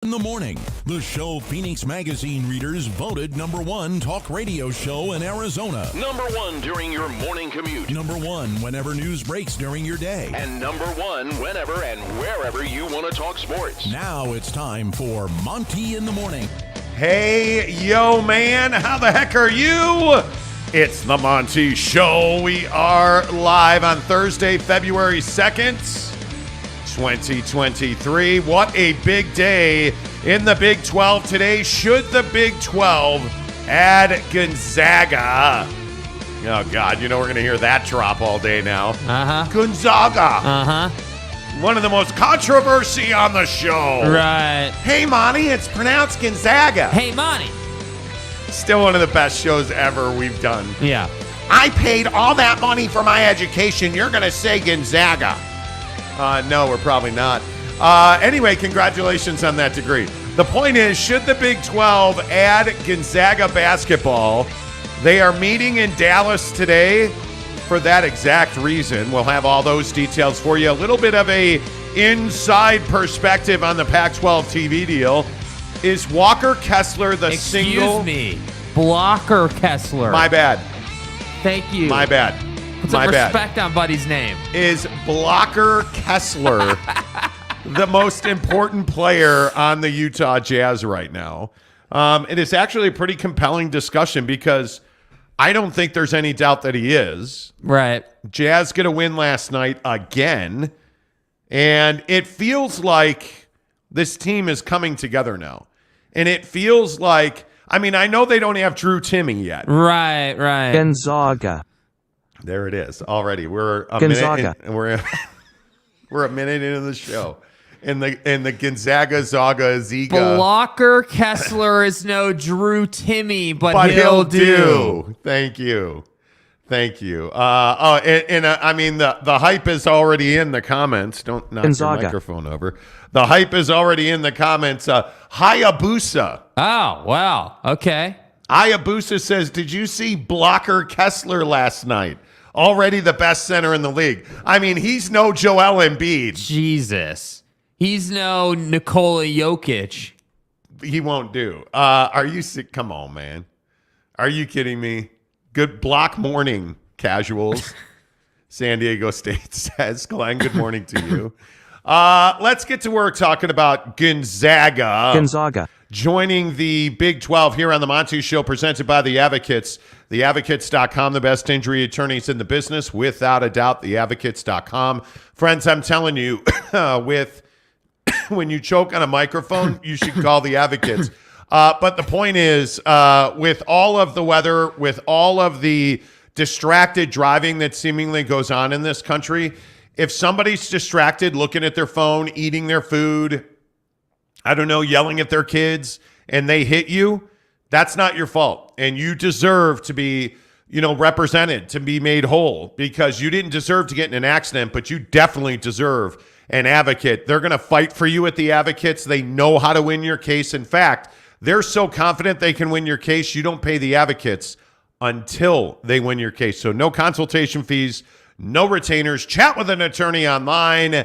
In the morning, the show Phoenix Magazine readers voted #1 talk radio show in Arizona. #1 during your morning commute. #1 whenever news breaks during your day. And #1 whenever and wherever you want to talk sports. Now it's time for Monty in the Morning. Hey, yo, man, how the heck are you? It's the Monty Show. We are live on Thursday, February 2nd. 2023. What a big day in the Big 12 today. Should the Big 12 add Gonzaga? Oh, God, you know we're going to hear that drop all day now. Gonzaga. One of the most controversy on the show. Right. Hey, Monty, it's pronounced Gonzaga. Hey, Monty. Still one of the best shows ever we've done. Yeah. I paid all that money for my education. You're going to say Gonzaga. No, we're probably not. Anyway, congratulations on that degree. The point is, should the Big 12 add Gonzaga basketball? They are meeting in Dallas today for that exact reason. We'll have all those details for you. A little bit of a inside perspective on the Pac-12 TV deal. Is Walker Kessler the single... Excuse me. Blocker Kessler. My bad. Thank you. My bad. Put some respect on Buddy's name. Is Walker Kessler the most important player on the Utah Jazz right now? It is actually a pretty compelling discussion because I don't think there's any doubt that he is. Right. Jazz get a win last night again, and it feels like this team is coming together now. And it feels like, I mean, I know they don't have Drew Timme yet. Right. Gonzaga. There it is. Already, we're a Gonzaga. minute. We're a minute into the show, and the Gonzaga Ziga. Blocker Kessler is no Drew Timme, but he'll do. Thank you. I mean the hype is already in the comments. Don't knock Gonzaga. your microphone over. The hype is already in the comments. Hayabusa. Oh, wow. Okay. Hayabusa says, "Did you see Blocker Kessler last night? Already the best center in the league. I mean, he's no Joel Embiid. Jesus. He's no Nikola Jokic. He won't do. Are you sick? Come on, man. Are you kidding me? Good block morning, casuals." San Diego State says, Glenn, good morning to you. Let's get to work talking about Gonzaga. Joining the Big 12 here on the Monty Show, presented by The Advocates. TheAdvocates.com, the best injury attorneys in the business, without a doubt, TheAdvocates.com. Friends, I'm telling you, when you choke on a microphone, you should call The Advocates. But the point is, with all of the weather, with all of the distracted driving that seemingly goes on in this country, if somebody's distracted looking at their phone, eating their food, I don't know, yelling at their kids, and they hit you, that's not your fault. And you deserve to be, represented, to be made whole, because you didn't deserve to get in an accident, but you definitely deserve an advocate. They're going to fight for you at the Advocates. They know how to win your case. In fact, they're so confident they can win your case, you don't pay the Advocates until they win your case. So no consultation fees, no retainers. Chat with an attorney online.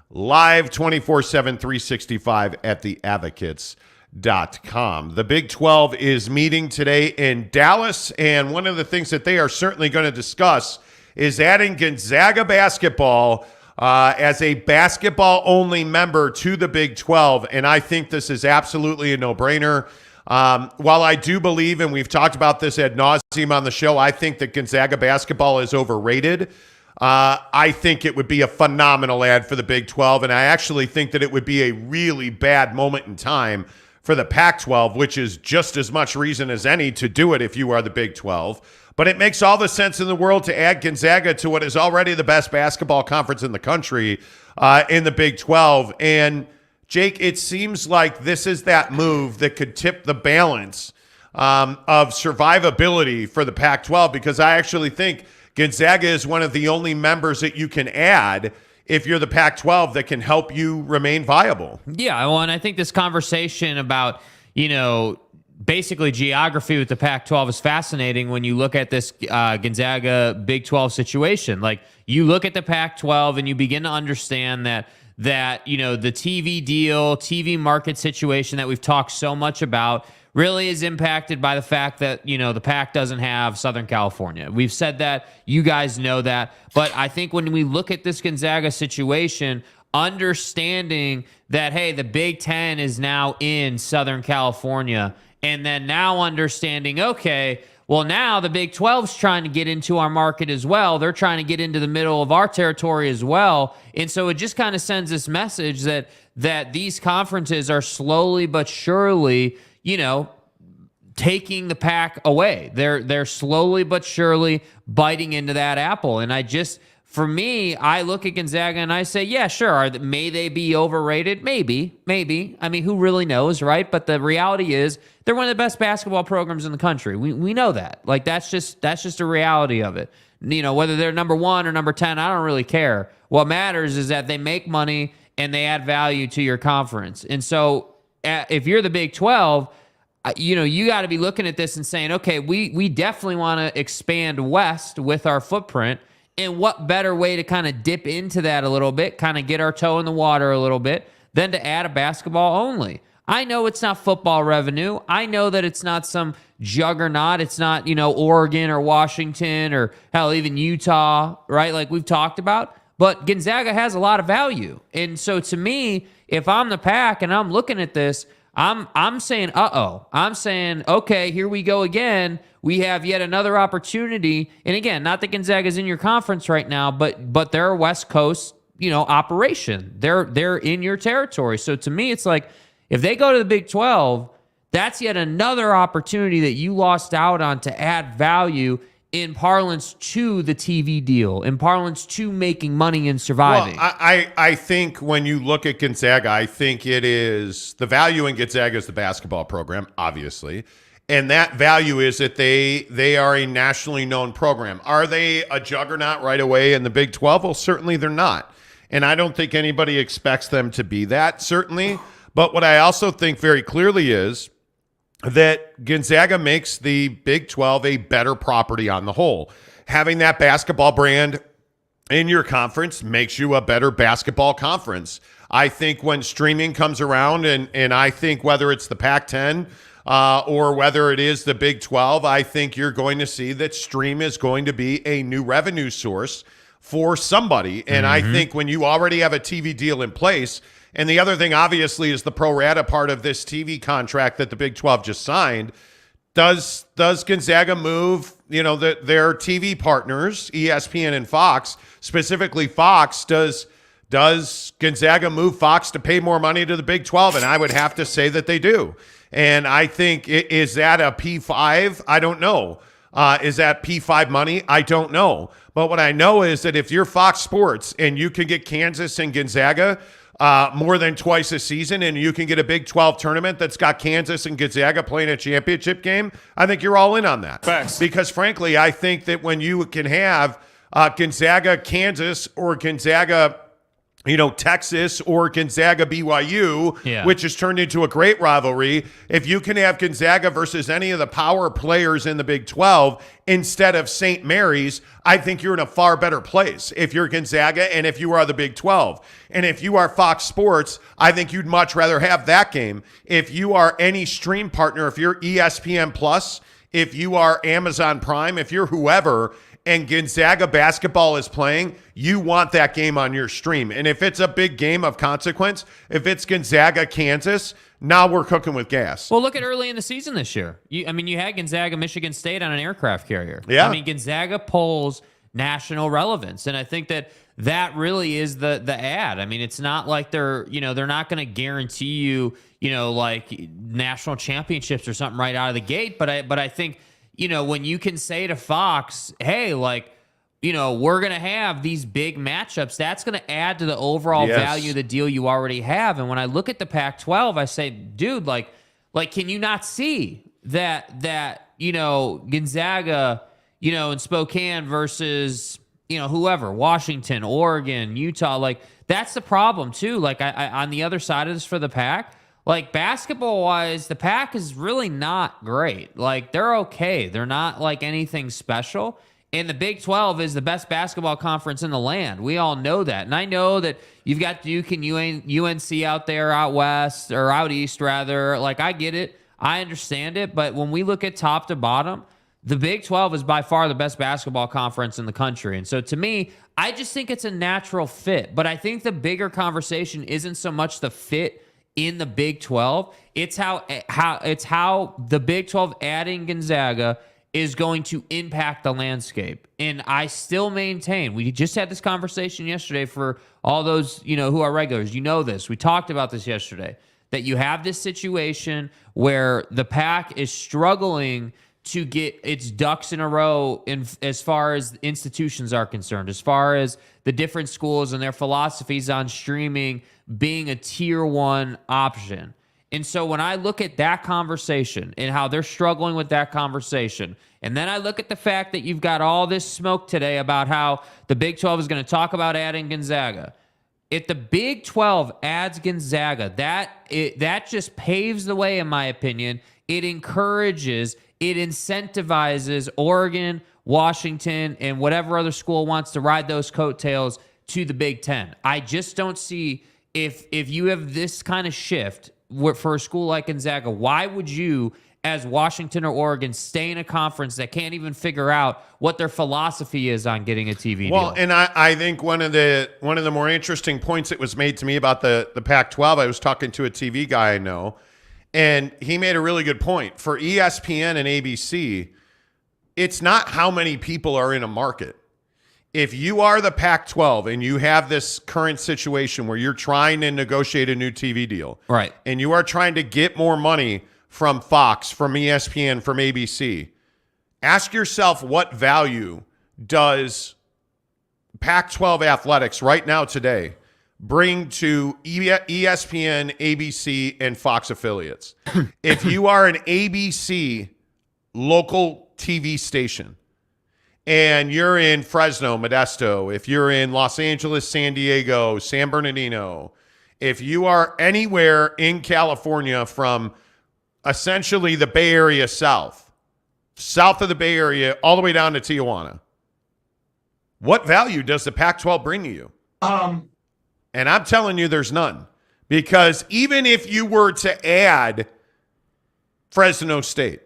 Live 24/7, 365 at theadvocates.com. The Big 12 is meeting today in Dallas, and one of the things that they are certainly going to discuss is adding Gonzaga basketball as a basketball-only member to the Big 12, and I think this is absolutely a no-brainer. While I do believe, and we've talked about this ad nauseum on the show, I think that Gonzaga basketball is overrated. I think it would be a phenomenal ad for the Big 12, and I actually think that it would be a really bad moment in time for the Pac-12, which is just as much reason as any to do it if you are the Big 12. But it makes all the sense in the world to add Gonzaga to what is already the best basketball conference in the country in the Big 12. And, Jake, it seems like this is that move that could tip the balance of survivability for the Pac-12, because I actually think Gonzaga is one of the only members that you can add if you're the Pac-12 that can help you remain viable. Yeah, well, and I think this conversation about, basically geography with the Pac-12 is fascinating when you look at this Gonzaga Big 12 situation. Like, you look at the Pac-12 and you begin to understand that that, the TV deal, TV market situation that we've talked so much about really is impacted by the fact that, the Pac doesn't have Southern California. We've said that. You guys know that. But I think when we look at this Gonzaga situation, understanding that, hey, the Big Ten is now in Southern California, and then now understanding, okay, well, now the Big 12's trying to get into our market as well. They're trying to get into the middle of our territory as well. And so it just kind of sends this message that these conferences are slowly but surely, taking the Pac away. They're slowly but surely biting into that apple. And for me, I look at Gonzaga and I say, yeah, sure. May they be overrated? Maybe. I mean, who really knows, right? But the reality is they're one of the best basketball programs in the country. We know that. Like, that's just a reality of it. Whether they're number 1 or number 10, I don't really care. What matters is that they make money and they add value to your conference. And so if you're the Big 12, you got to be looking at this and saying, okay, we definitely want to expand west with our footprint. And what better way to kind of dip into that a little bit, kind of get our toe in the water a little bit, than to add a basketball only? I know it's not football revenue. I know that it's not some juggernaut. It's not, Oregon or Washington or hell, even Utah, right? Like we've talked about. But Gonzaga has a lot of value. And so to me, if I'm the Pac and I'm looking at this, I'm saying, I'm saying, okay, here we go again. We have yet another opportunity. And again, not that Gonzaga's in your conference right now, but they're a West Coast, operation. They're in your territory. So to me, it's like if they go to the Big 12, that's yet another opportunity that you lost out on to add value in parlance to the TV deal, in parlance to making money and surviving. Well, I think when you look at Gonzaga, I think it is the value in Gonzaga is the basketball program, obviously. And that value is that they are a nationally known program. Are they a juggernaut right away in the Big 12? Well, certainly they're not. And I don't think anybody expects them to be that, certainly. But what I also think very clearly is that Gonzaga makes the Big 12 a better property on the whole. Having that basketball brand in your conference makes you a better basketball conference. I think when streaming comes around, and I think whether it's the Pac-10 or whether it is the Big 12, I think you're going to see that stream is going to be a new revenue source for somebody. And I think when you already have a TV deal in place, and the other thing, obviously, is the pro rata part of this TV contract that the Big 12 just signed. Does Gonzaga move, their TV partners, ESPN and Fox, specifically Fox, does Gonzaga move Fox to pay more money to the Big 12? And I would have to say that they do. And I think, is that a P5? I don't know. Is that P5 money? I don't know. But what I know is that if you're Fox Sports and you can get Kansas and Gonzaga more than twice a season, and you can get a Big 12 tournament that's got Kansas and Gonzaga playing a championship game, I think you're all in on that. Facts. Because frankly, I think that when you can have Gonzaga, Kansas, or Gonzaga, Texas, or Gonzaga BYU, which has turned into a great rivalry. If you can have Gonzaga versus any of the power players in the Big 12 instead of St. Mary's, I think you're in a far better place if you're Gonzaga and if you are the Big 12. And if you are Fox Sports, I think you'd much rather have that game. If you are any stream partner, if you're ESPN Plus, if you are Amazon Prime, if you're whoever, and Gonzaga basketball is playing, you want that game on your stream. And if it's a big game of consequence, if it's Gonzaga, Kansas, now we're cooking with gas. Well, look at early in the season this year. You had Gonzaga, Michigan State on an aircraft carrier. Yeah. Gonzaga pulls national relevance. And I think that really is the ad. It's not like they're not going to guarantee you, like national championships or something right out of the gate. But I think, when you can say to Fox, hey, we're going to have these big matchups, that's going to add to the overall value of the deal you already have. And when I look at the Pac-12, I say, dude, like, can you not see that Gonzaga, in Spokane versus, whoever, Washington, Oregon, Utah, that's the problem too. I on the other side of this for the Pac, basketball-wise, the Pac is really not great. They're okay. They're not anything special. And the Big 12 is the best basketball conference in the land. We all know that. And I know that you've got Duke and UNC out there, out west, or out east, rather. Like, I get it. I understand it. But when we look at top to bottom, the Big 12 is by far the best basketball conference in the country. And so to me, I just think it's a natural fit. But I think the bigger conversation isn't so much the fit in the Big 12. It's how the Big 12 adding Gonzaga is going to impact the landscape. And I still maintain, we just had this conversation yesterday for all those, who are regulars. You know this. We talked about this yesterday, that you have this situation where the Pac is struggling to get its ducks in a row as far as institutions are concerned, as far as the different schools and their philosophies on streaming being a tier 1 option. And so when I look at that conversation and how they're struggling with that conversation, and then I look at the fact that you've got all this smoke today about how the Big 12 is going to talk about adding Gonzaga. If the Big 12 adds Gonzaga, that just paves the way, in my opinion. It encourages, it incentivizes Oregon, Washington, and whatever other school wants to ride those coattails to the Big 10. I just don't see, if you have this kind of shift for a school like Gonzaga, why would you, as Washington or Oregon, stay in a conference that can't even figure out what their philosophy is on getting a TV deal? Well, and I think one of the more interesting points that was made to me about the Pac-12, I was talking to a TV guy I know, and he made a really good point. For ESPN and ABC, it's not how many people are in a market. If you are the Pac-12 and you have this current situation where you're trying to negotiate a new TV deal, right, and you are trying to get more money from Fox, from ESPN, from ABC, ask yourself, what value does Pac-12 athletics right now today bring to ESPN, ABC, and Fox affiliates? If you are an ABC local TV station and you're in Fresno, Modesto, if you're in Los Angeles, San Diego, San Bernardino, if you are anywhere in California from essentially the Bay Area south of the Bay Area, all the way down to Tijuana, what value does the Pac-12 bring to you? And I'm telling you, there's none. Because even if you were to add Fresno State,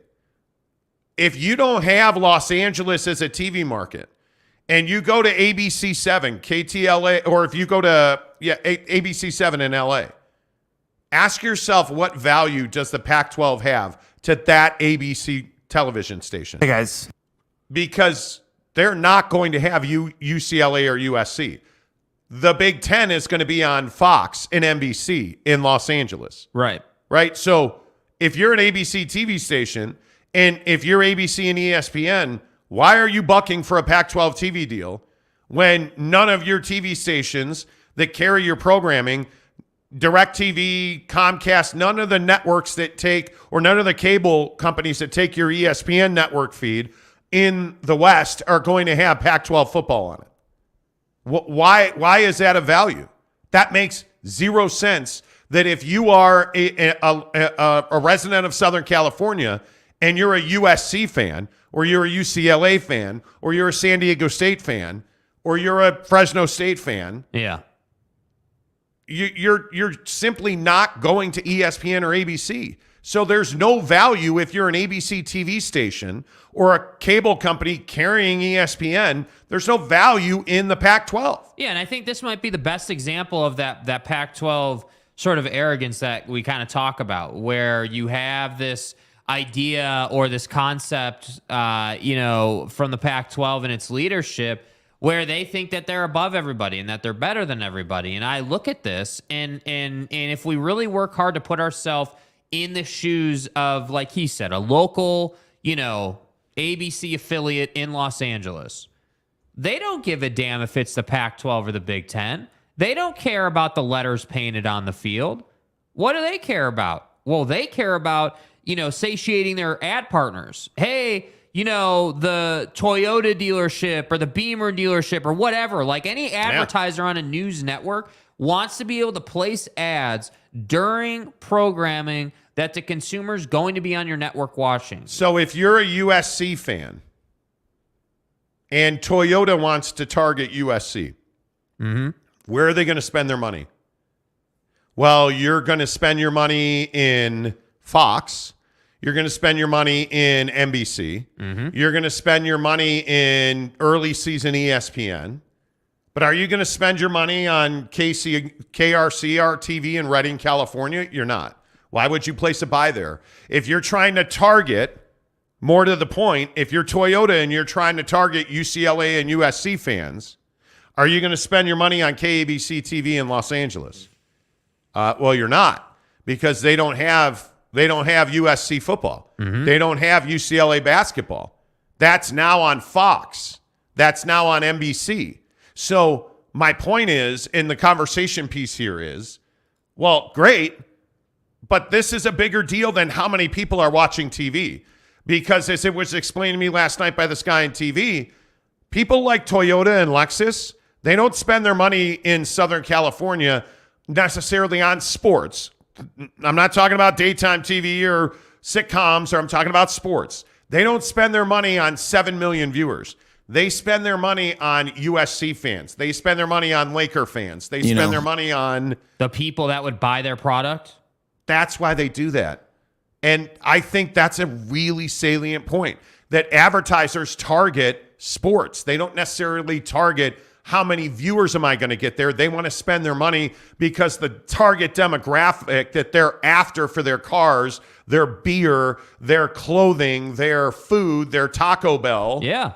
if you don't have Los Angeles as a TV market, and you go to ABC7, KTLA, or if you go to ABC7 in LA, ask yourself, what value does the Pac-12 have to that ABC television station? Hey, guys. Because they're not going to have UCLA or USC. The Big Ten is going to be on Fox and NBC in Los Angeles. Right. Right? So if you're an ABC TV station, and if you're ABC and ESPN, why are you bucking for a Pac-12 TV deal when none of your TV stations that carry your programming, DirecTV, Comcast, none of the networks that take, or none of the cable companies that take your ESPN network feed in the West are going to have Pac-12 football on it? Why is that a value? That makes zero sense. That if you are a resident of Southern California and you're a USC fan, or you're a UCLA fan, or you're a San Diego State fan, or you're a Fresno State fan, yeah, you're simply not going to ESPN or ABC. So there's no value if you're an ABC TV station or a cable company carrying ESPN. There's no value in the Pac-12. Yeah, and I think this might be the best example of that Pac-12 sort of arrogance that we kind of talk about, where you have this idea or this concept, from the Pac-12 and its leadership, where they think that they're above everybody and that they're better than everybody. And I look at this, and if we really work hard to put ourselves in the shoes of, like he said, a local, ABC affiliate in Los Angeles, they don't give a damn if it's the Pac-12 or the Big Ten. They don't care about the letters painted on the field. What do they care about? Well, they care about, satiating their ad partners. Hey, the Toyota dealership or the Beamer dealership or whatever, like any advertiser on a news network wants to be able to place ads during programming that the consumer's going to be on your network watching. So if you're a USC fan and Toyota wants to target USC. Where are they going to spend their money? Well, you're going to spend your money in Fox. You're going to spend your money in NBC. You're going to spend your money in early season ESPN. But are you going to spend your money on KRCR TV in Redding, California? You're not. Why would you place a buy there? If you're trying to target, more to the point, if you're Toyota and you're trying to target UCLA and USC fans, are you going to spend your money on KABC TV in Los Angeles? Well, you're not, because they don't have USC football. They don't have UCLA basketball. That's now on Fox. That's now on NBC. So my point is, in the conversation piece here is, well, great, but this is a bigger deal than how many people are watching TV. Because as it was explained to me last night by this guy on TV, people like Toyota and Lexus, they don't spend their money in Southern California necessarily on sports. I'm not talking about daytime TV or sitcoms, or I'm talking about sports. They don't spend their money on 7 million viewers. They spend their money on USC fans. They spend their money on Laker fans. They spend their money on the people that would buy their product. That's why they do that. And I think that's a really salient point, that advertisers target sports. They don't necessarily target how many viewers am I going to get there. They want to spend their money because the target demographic that they're after for their cars, their beer, their clothing, their food, their Taco Bell. Yeah.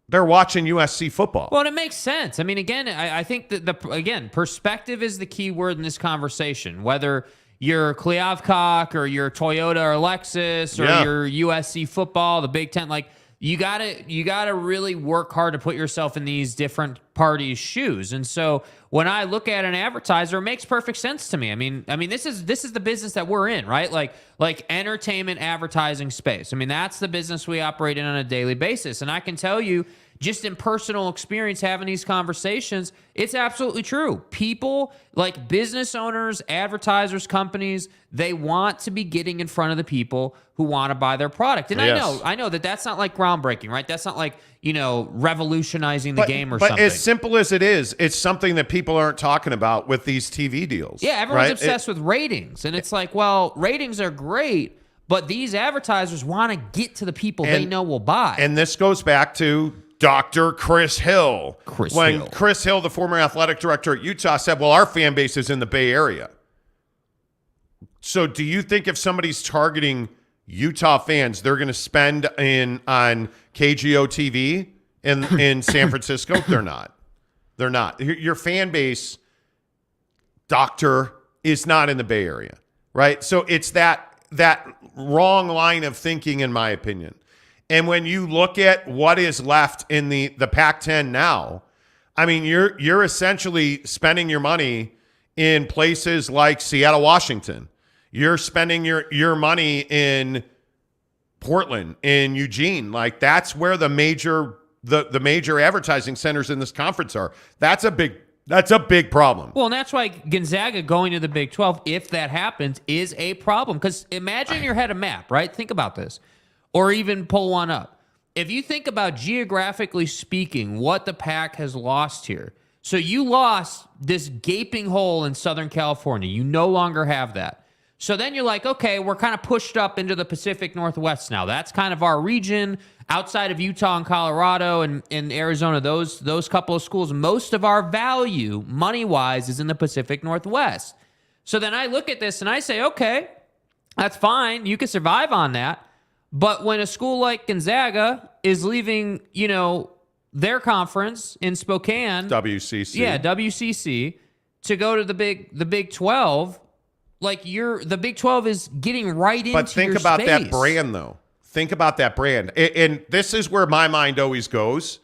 They're watching USC football. Well, and it makes sense. I mean, again, I think that perspective is the key word in this conversation. Whether you're Kliavkock or you're Toyota or Lexus or you're USC football, the Big Ten, like you gotta really work hard to put yourself in these different parties' shoes. And so when I look at an advertiser, it makes perfect sense to me. I mean, this is the business that we're in, right? Like entertainment advertising space. I mean, that's the business we operate in on a daily basis. And I can tell you, just in personal experience having these conversations, it's absolutely true. People, like business owners, advertisers, companies, they want to be getting in front of the people who want to buy their product. And Yes. I know that that's not like groundbreaking, right? That's not like, revolutionizing the game or something. But as simple as it is, it's something that people aren't talking about with these TV deals. Yeah, everyone's right? obsessed with ratings. And it's like, well, ratings are great, but these advertisers want to get to the people they know will buy. And this goes back to Dr. Chris Hill. When Hill. Chris Hill, the former athletic director at Utah, said, well, our fan base is in the Bay Area. So do you think if somebody's targeting Utah fans, they're going to spend on KGO TV in San Francisco? They're not. They're not. Your fan base, doctor, is not in the Bay Area, right? So it's that wrong line of thinking, in my opinion. And when you look at what is left in the Pac-10 now, I mean, you're essentially spending your money in places like Seattle, Washington. You're spending your money in Portland, in Eugene. Like, that's where the major advertising centers in this conference are. That's a big problem. Well, and that's why Gonzaga going to the Big 12, if that happens, is a problem. Because imagine in your head a map, right? Think about this. Or even pull one up. If you think about geographically speaking, what the Pac has lost here. So you lost this gaping hole in Southern California. You no longer have that. So then you're like, okay, we're kind of pushed up into the Pacific Northwest now. That's kind of our region outside of Utah and Colorado and Arizona, those couple of schools. Most of our value, money-wise, is in the Pacific Northwest. So then I look at this and I say, okay, that's fine. You can survive on that. But when a school like Gonzaga is leaving, their conference in Spokane, WCC, to go to the Big 12, like the Big 12 is getting right into your space. But think about that brand, though. Think about that brand. And this is where my mind always goes.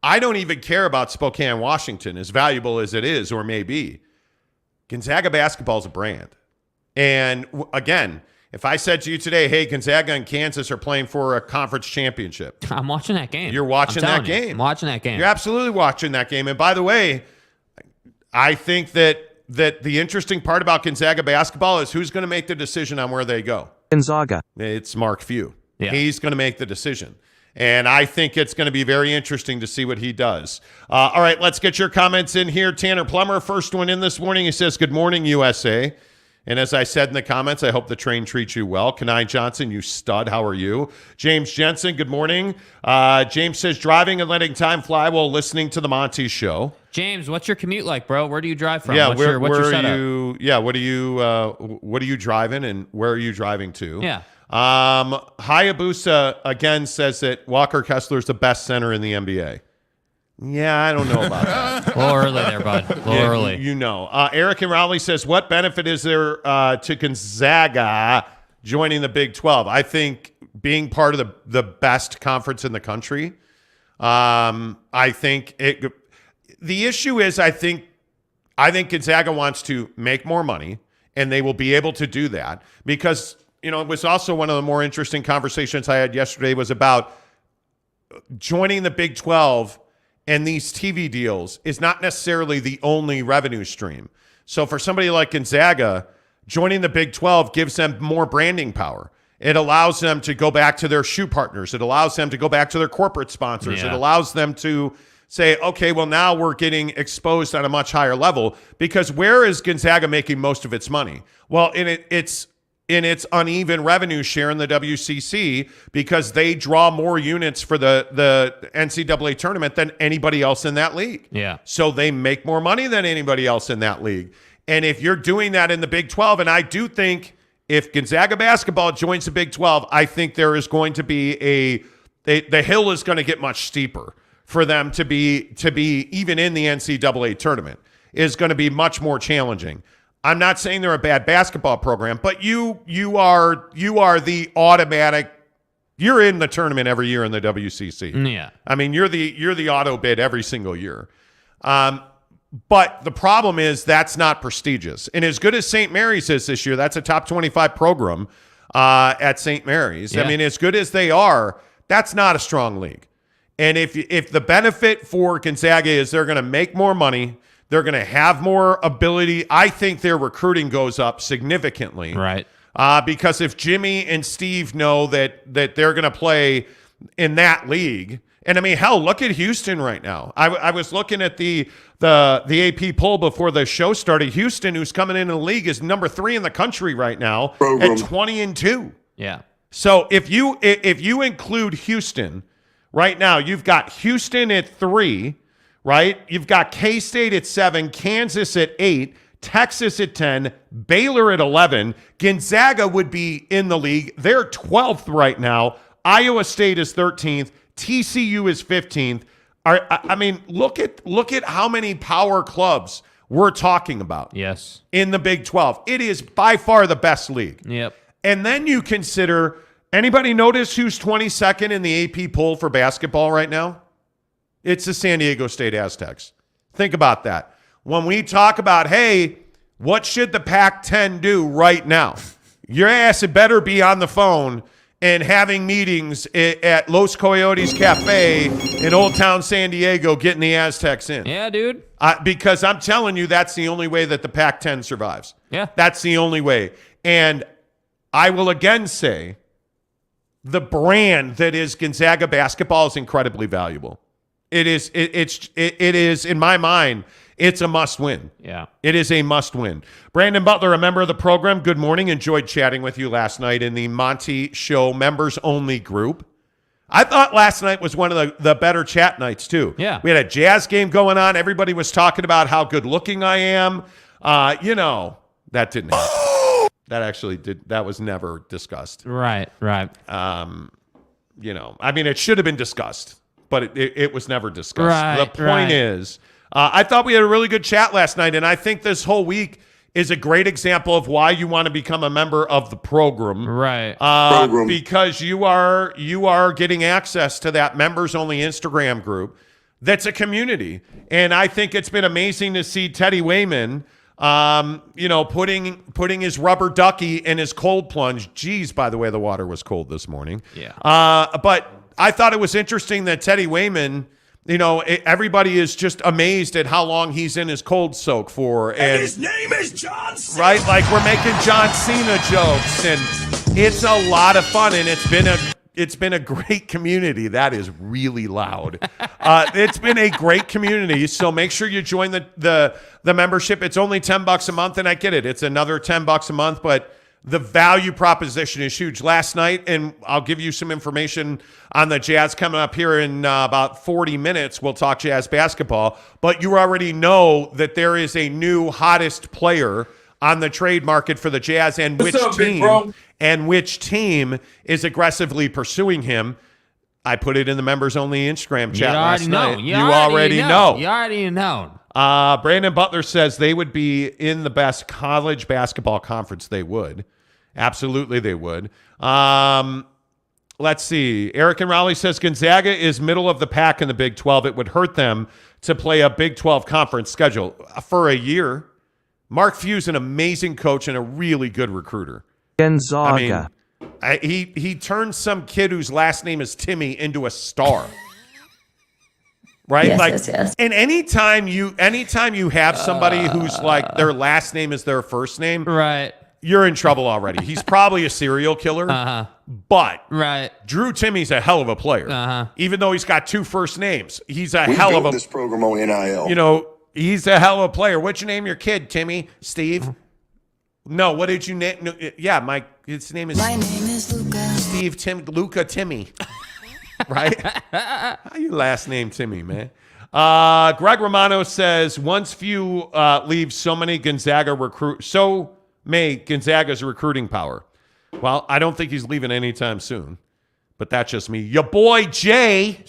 I don't even care about Spokane, Washington, as valuable as it is or may be. Gonzaga basketball is a brand. And again, if I said to you today, hey, Gonzaga and Kansas are playing for a conference championship. I'm watching that game. You're watching that game. I'm watching that game. You're absolutely watching that game. And by the way, I think that the interesting part about Gonzaga basketball is who's going to make the decision on where they go. Gonzaga. It's Mark Few. Yeah. He's going to make the decision. And I think it's going to be very interesting to see what he does. All right, let's get your comments in here. Tanner Plummer, first one in this morning. He says, good morning, USA. And as I said in the comments, I hope the train treats you well. Kenai Johnson, you stud. How are you? James Jensen, good morning. James says, driving and letting time fly while listening to the Monty Show. James, what's your commute like, bro? Where do you drive from? Yeah, what's your setup? What are you driving and where are you driving to? Yeah. Hayabusa again says that Walker Kessler is the best center in the NBA. Yeah, I don't know about that. A little early there, bud. A little early. You know. Eric and Rowley says, what benefit is there to Gonzaga joining the Big 12? I think being part of the best conference in the country. I think the issue is I think Gonzaga wants to make more money, and they will be able to do that because, you know, it was also one of the more interesting conversations I had yesterday was about joining the Big 12 and these TV deals is not necessarily the only revenue stream. So for somebody like Gonzaga, joining the Big 12 gives them more branding power. It allows them to go back to their shoe partners. It allows them to go back to their corporate sponsors. Yeah. It allows them to say, okay, well, now we're getting exposed on a much higher level because where is Gonzaga making most of its money? Well, it's in its uneven revenue share in the WCC because they draw more units for the NCAA tournament than anybody else in that league. Yeah. So they make more money than anybody else in that league. And if you're doing that in the Big 12, and I do think if Gonzaga basketball joins the Big 12, I think there is going to be the hill is going to get much steeper for them to be even in the NCAA tournament is going to be much more challenging. I'm not saying they're a bad basketball program, but you are the automatic. You're in the tournament every year in the WCC. Yeah. I mean, you're the auto bid every single year. But the problem is that's not prestigious. And as good as St. Mary's is this year, that's a top 25 program at St. Mary's. Yeah. I mean, as good as they are, that's not a strong league. And if the benefit for Gonzaga is they're going to make more money, they're going to have more ability. I think their recruiting goes up significantly. Right. Because if Jimmy and Steve know that they're going to play in that league, and I mean, hell, look at Houston right now. I was looking at the AP poll before the show started. Houston, who's coming into the league, is number 3 in the country right now at 20-2. Yeah. So if you include Houston right now, you've got Houston at 3. Right? You've got K-State at 7, Kansas at 8, Texas at 10, Baylor at 11. Gonzaga would be in the league. They're 12th right now. Iowa State is 13th. TCU is 15th. I mean, look at how many power clubs we're talking about. Yes. In the Big 12. It is by far the best league. Yep. And then you consider, anybody notice who's 22nd in the AP poll for basketball right now? It's the San Diego State Aztecs. Think about that. When we talk about, hey, what should the Pac-10 do right now? Your ass had better be on the phone and having meetings at Los Coyotes Cafe in Old Town San Diego getting the Aztecs in. Yeah, dude. Because I'm telling you, that's the only way that the Pac-10 survives. Yeah. That's the only way. And I will again say the brand that is Gonzaga basketball is incredibly valuable. It is in my mind, it's a must win. Yeah. It is a must win. Brandon Butler, a member of the program. Good morning. Enjoyed chatting with you last night in the Monty Show members only group. I thought last night was one of the better chat nights too. Yeah. We had a jazz game going on. Everybody was talking about how good looking I am. That didn't happen. That was never discussed. Right. I mean, it should have been discussed. But it was never discussed. Right, the point is, I thought we had a really good chat last night, and I think this whole week is a great example of why you want to become a member of the program. Right. Because you are getting access to that members-only Instagram group that's a community. And I think it's been amazing to see Teddy Wayman, putting his rubber ducky in his cold plunge. Geez, by the way, the water was cold this morning. Yeah. But I thought it was interesting that Teddy Wayman, everybody is just amazed at how long he's in his cold soak for. And his name is John Cena. Right? Like we're making John Cena jokes, and it's a lot of fun, and It's been a great community. That is really loud. It's been a great community. So make sure you join the membership. It's only $10 a month, and I get it. It's another $10 a month, but the value proposition is huge. Last night, and I'll give you some information on the Jazz coming up here in about 40 minutes. We'll talk Jazz basketball, but you already know that there is a new hottest player on the trade market for the Jazz, and which team is aggressively pursuing him. I put it in the members only Instagram chat last night. You already know. You already know. Brandon Butler says they would be in the best college basketball conference. They would. Absolutely they would. Let's see. Eric and Raleigh says Gonzaga is middle of the pack in the Big 12. It would hurt them to play a Big 12 conference schedule for a year. Mark Few's an amazing coach and a really good recruiter. Gonzaga. I mean, he turned some kid whose last name is Timmy into a star. Right? Yes. And anytime you have somebody who's like their last name is their first name, Right. you're in trouble already. He's probably a serial killer. But Right. Drew Timmy's a hell of a player. Even though he's got two first names. He's a hell of a this program on NIL. You know, he's a hell of a player. What'd you name your kid, Timmy? Steve? No, what did you name? No, yeah, his name is Luca. Steve Luca Timmy. Right? How you last name Timmy, man? Greg Romano says once Few leaves, so may Gonzaga's recruiting power. Well, I don't think he's leaving anytime soon. But that's just me. Your boy Jay.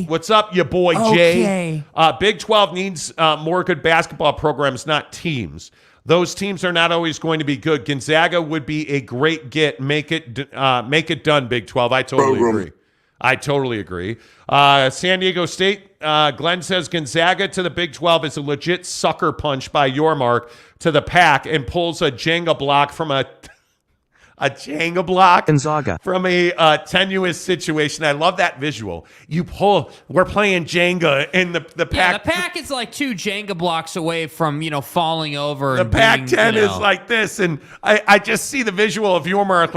What's up, your boy Jay? Big 12 needs more good basketball programs, not teams. Those teams are not always going to be good. Gonzaga would be a great get. Make it done, Big 12. I totally agree. San Diego State, Glenn says Gonzaga to the Big 12 is a legit sucker punch by Yormark to the pack and pulls a Jenga block from a Gonzaga. From a tenuous situation. I love that visual. We're playing Jenga and the pack. Yeah, the pack is like two Jenga blocks away from, falling over. The Pac-10 is like this, and I just see the visual of Yormark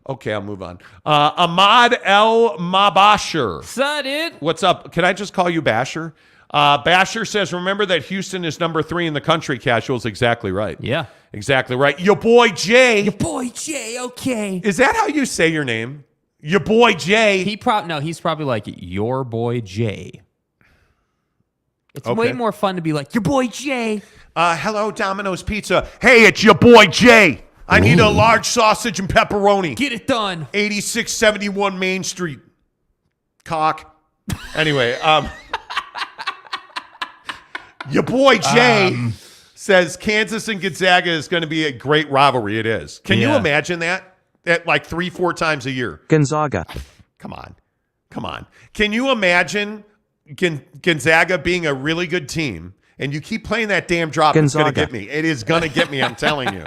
Okay, I'll move on. Ahmad El Mabasher. Dude? What's up? Can I just call you Basher? Basher says, remember that Houston is number 3 in the country. Casual's exactly right. Yeah. Exactly right. Your boy Jay. Okay. Is that how you say your name? Your boy Jay. He's probably like your boy Jay. It's Okay. way more fun to be like your boy Jay. Hello, Domino's Pizza. Hey, it's your boy Jay. I need a large sausage and pepperoni. Get it done. 8671 Main Street. Cock. Anyway, your boy Jay says Kansas and Gonzaga is going to be a great rivalry. It is. Can you imagine that? At like 3-4 times a year. Gonzaga. Come on. Can you imagine Gonzaga being a really good team? And you keep playing that damn drop. Gonzaga. It's going to get me. It is going to get me, I'm telling you.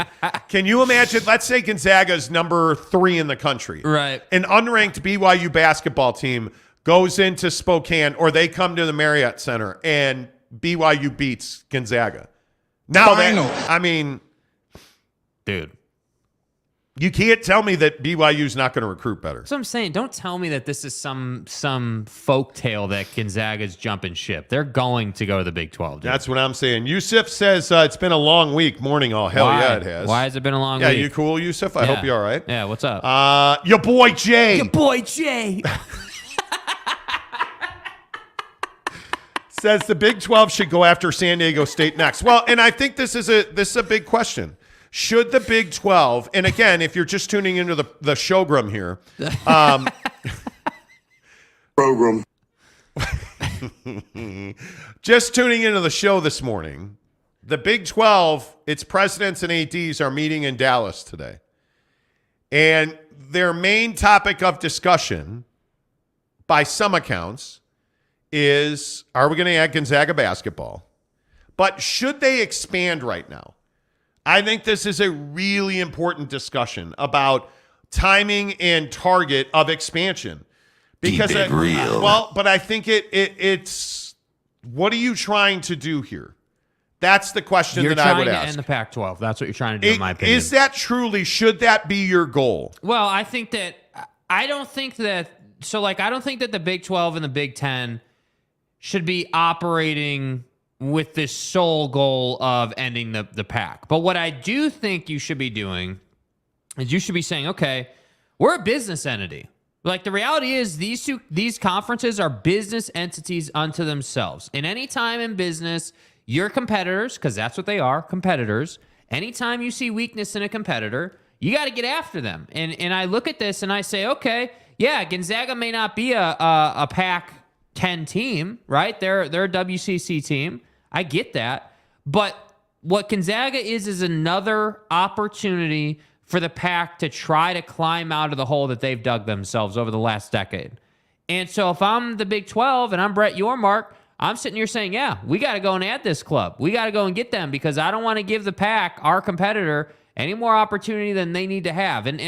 Can you imagine, let's say Gonzaga's number 3 in the country. Right. An unranked BYU basketball team goes into Spokane, or they come to the Marriott Center, and BYU beats Gonzaga. Now dude. You can't tell me that BYU's not going to recruit better. That's what I'm saying. Don't tell me that this is some folk tale that Gonzaga's jumping ship. They're going to go to the Big 12. Dude. That's what I'm saying. Yusuf says it's been a long week. Morning all. Hell Why? Yeah, it has. Why has it been a long Yeah, week? you cool, Yusuf? I hope you're all right. Yeah, what's up? Your boy Jay. Says the Big 12 should go after San Diego State next. Well, and I think this is a big question. Should the Big 12, and again, if you're just tuning into the showgram here, program. just tuning into the show this morning, the Big 12, its presidents and ADs are meeting in Dallas today. And their main topic of discussion, by some accounts, is, are we going to add Gonzaga basketball? But should they expand right now? I think this is a really important discussion about timing and target of expansion. Because Keep it real. But I think it's what are you trying to do here? That's the question You're that I would trying to ask. end the Pac-12. That's what you're trying to do, in my opinion. Is that truly, should that be your goal? Well, I don't think that the Big 12 and the Big 10 should be operating with this sole goal of ending the Pac. But what I do think you should be doing is you should be saying, okay, we're a business entity. Like, the reality is these conferences are business entities unto themselves. And any time in business, your competitors, because that's what they are, competitors, anytime you see weakness in a competitor, you got to get after them. And I look at this and I say, okay, yeah, Gonzaga may not be a Pac-10 team, right? They're a WCC team. I get that. But what Gonzaga is another opportunity for the Pac to try to climb out of the hole that they've dug themselves over the last decade. And so if I'm the Big 12 and I'm Brett Yormark, I'm sitting here saying, yeah, we got to go and add this club. We got to go and get them because I don't want to give the Pac, our competitor, any more opportunity than they need to have. And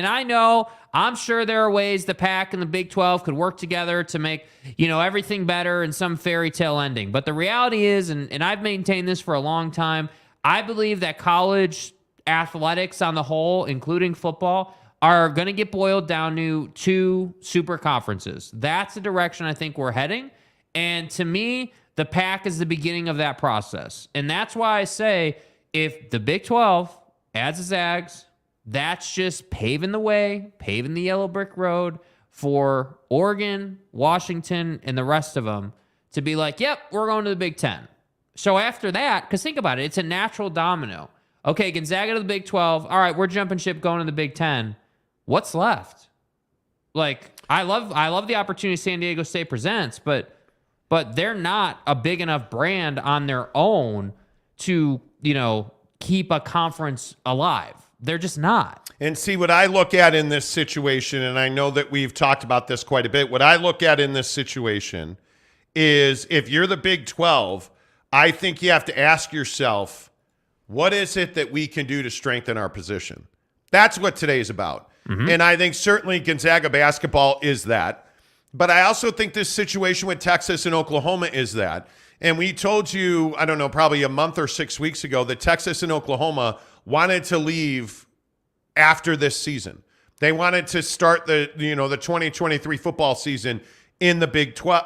I'm sure there are ways the Pac and the Big 12 could work together to make, everything better in some fairy tale ending. But the reality is, and I've maintained this for a long time, I believe that college athletics on the whole, including football, are going to get boiled down to two super conferences. That's the direction I think we're heading. And to me, the Pac is the beginning of that process. And that's why I say if the Big 12 adds the Zags, that's just paving the way, paving the yellow brick road for Oregon, Washington, and the rest of them to be like, yep, we're going to the Big 10. So after that, because think about it, it's a natural domino. Okay, Gonzaga to the Big 12. All right, we're jumping ship going to the Big 10. What's left? Like, I love the opportunity San Diego State presents, but they're not a big enough brand on their own to, keep a conference alive. They're just not. And see, what I look at in this situation, and I know that we've talked about this quite a bit, what I look at in this situation is if you're the Big 12, I think you have to ask yourself, what is it that we can do to strengthen our position? That's what today's about. Mm-hmm. And I think certainly Gonzaga basketball is that. But I also think this situation with Texas and Oklahoma is that. And we told you, I don't know, probably a month or 6 weeks ago that Texas and Oklahoma wanted to leave after this season. They wanted to start the 2023 football season in the Big 12,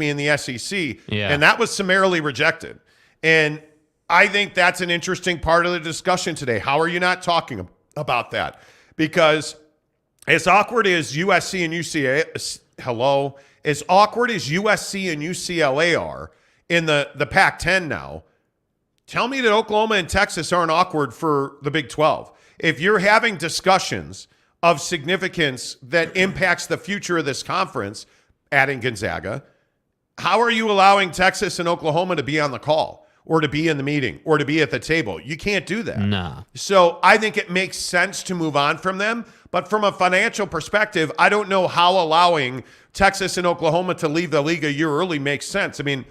in the SEC. Yeah. And that was summarily rejected. And I think that's an interesting part of the discussion today. How are you not talking about that? Because as awkward as USC and UCLA are in the Pac-10 now, tell me that Oklahoma and Texas aren't awkward for the Big 12. If you're having discussions of significance that impacts the future of this conference, adding Gonzaga, how are you allowing Texas and Oklahoma to be on the call or to be in the meeting or to be at the table? You can't do that. No. So I think it makes sense to move on from them. But from a financial perspective, I don't know how allowing Texas and Oklahoma to leave the league a year early makes sense. I mean,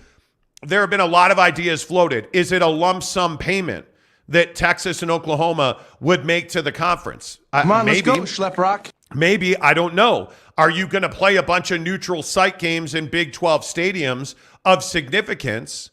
there have been a lot of ideas floated. Is it a lump sum payment that Texas and Oklahoma would make to the conference? Come on, maybe, let's go, Schlep Rock. Maybe, I don't know. Are you going to play a bunch of neutral site games in Big 12 stadiums of significance?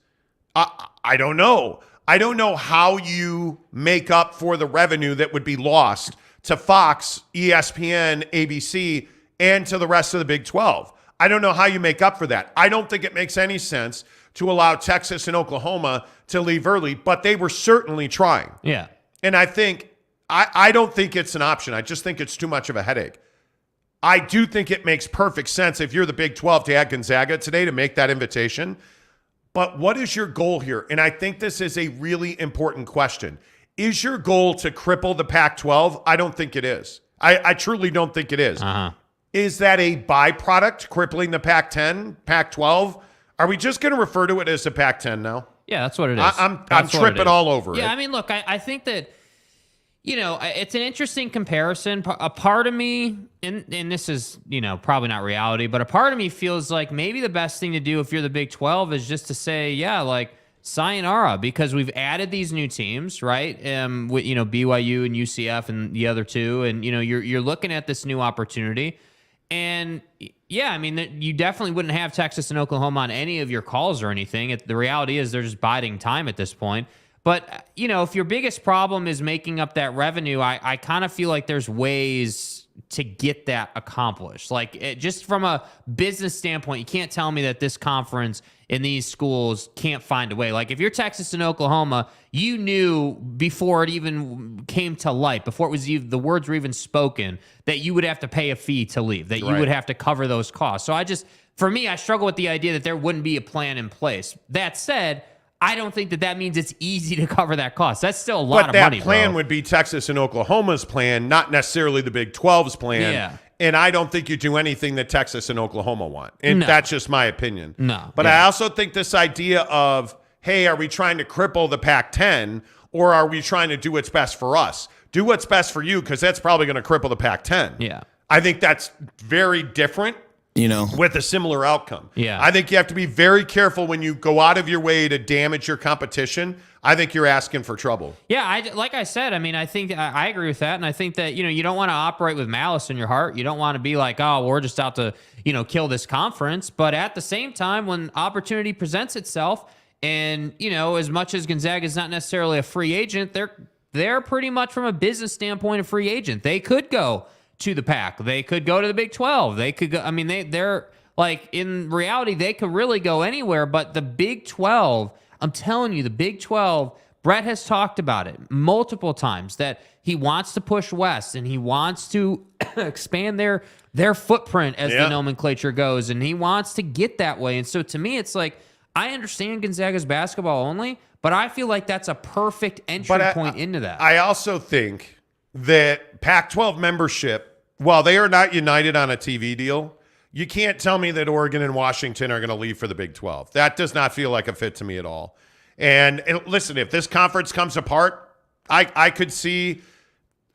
I don't know. I don't know how you make up for the revenue that would be lost to Fox, ESPN, ABC, and to the rest of the Big 12. I don't know how you make up for that. I don't think it makes any sense to allow Texas and Oklahoma to leave early, but they were certainly trying. Yeah. And I think, I don't think it's an option. I just think it's too much of a headache. I do think it makes perfect sense if you're the Big 12 to add Gonzaga today to make that invitation. But what is your goal here? And I think this is a really important question. Is your goal to cripple the Pac-12? I don't think it is. I truly don't think it is. Uh-huh. Is that a byproduct, crippling the Pac-10, Pac-12? Are we just going to refer to it as the Pac-10 now? Yeah, that's what it is. I'm tripping all over it. Yeah, I mean, look, I think that, it's an interesting comparison. A part of me, and this is, probably not reality, but a part of me feels like maybe the best thing to do if you're the Big 12 is just to say, yeah, like, sayonara, because we've added these new teams, right? With BYU and UCF and the other two, and you're looking at this new opportunity. And yeah, I mean, you definitely wouldn't have Texas and Oklahoma on any of your calls or anything. The reality is they're just biding time at this point. But, if your biggest problem is making up that revenue, I kind of feel like there's ways to get that accomplished. Like, just from a business standpoint, you can't tell me that this conference in these schools can't find a way. Like, if you're Texas and Oklahoma, you knew before it even came to light, before it was even, the words were even spoken, that you would have to pay a fee to leave, that you would have to cover those costs. So for me, I struggle with the idea that there wouldn't be a plan in place. That said, I don't think that means it's easy to cover that cost. That's still a lot of money, But that plan would be Texas and Oklahoma's plan, not necessarily the Big 12's plan. Yeah. And I don't think you do anything that Texas and Oklahoma want. And that's just my opinion. No. But I also think this idea of, hey, are we trying to cripple the Pac-10 or are we trying to do what's best for us? Do what's best for you because that's probably going to cripple the Pac-10. Yeah. I think that's very different. With a similar outcome. Yeah. I think you have to be very careful when you go out of your way to damage your competition. I think you're asking for trouble. Yeah, like I said, I mean, I think I agree with that. And I think that, you don't want to operate with malice in your heart. You don't want to be like, oh, we're just out to, kill this conference. But at the same time, when opportunity presents itself and, as much as Gonzaga is not necessarily a free agent, they're pretty much from a business standpoint a free agent. They could go to the Pac. They could go to the Big 12. They could go. I mean, they're like, in reality, they could really go anywhere. But the Big 12, I'm telling you, the Big 12, Brett has talked about it multiple times that he wants to push west and he wants to expand their footprint as the nomenclature goes, and he wants to get that way. And so to me, it's like, I understand Gonzaga's basketball only, but I feel like that's a perfect entry point into that. I also think that Pac-12 membership, while they are not united on a TV deal, you can't tell me that Oregon and Washington are going to leave for the Big 12. That does not feel like a fit to me at all. And listen, if this conference comes apart, I could see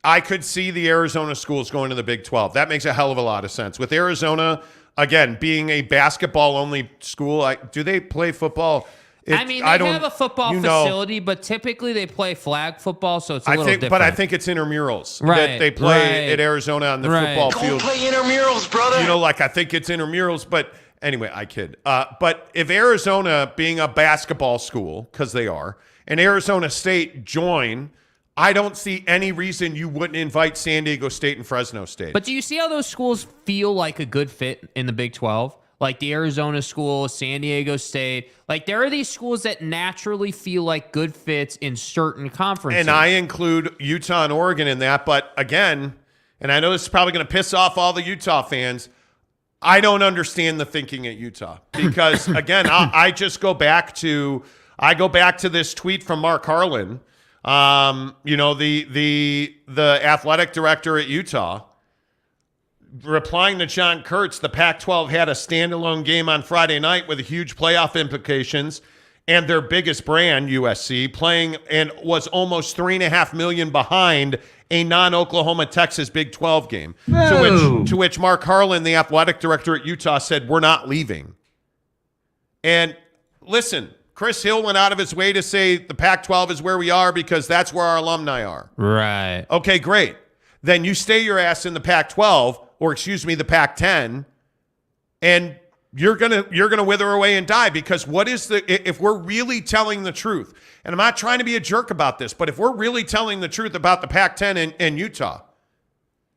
the Arizona schools going to the Big 12. That makes a hell of a lot of sense. With Arizona, again, being a basketball-only school, do they play football? They have a football facility, but typically they play flag football, so it's a little different. But I think it's intramurals that they play at Arizona on the football field. Go play intramurals, brother. I think it's intramurals, but anyway, I kid. But if Arizona, being a basketball school, because they are, and Arizona State join, I don't see any reason you wouldn't invite San Diego State and Fresno State. But do you see how those schools feel like a good fit in the Big 12? Like the Arizona school, San Diego State. Like, there are these schools that naturally feel like good fits in certain conferences. And I include Utah and Oregon in that. But again, and I know this is probably going to piss off all the Utah fans, I don't understand the thinking at Utah. Because, again, I just go back to this tweet from Mark Harlan, the athletic director at Utah, replying to John Kurtz. The Pac-12 had a standalone game on Friday night with huge playoff implications, and their biggest brand, USC, playing and was almost $3.5 million behind a non-Oklahoma Texas Big 12 game. To which Mark Harlan, the athletic director at Utah, said, "We're not leaving." And listen, Chris Hill went out of his way to say the Pac-12 is where we are because that's where our alumni are. Right. Okay, great. Then you stay your ass in the Pac-12, or the Pac-10, and you're gonna wither away and die. Because if we're really telling the truth, and I'm not trying to be a jerk about this, but if we're really telling the truth about the Pac-10 and Utah,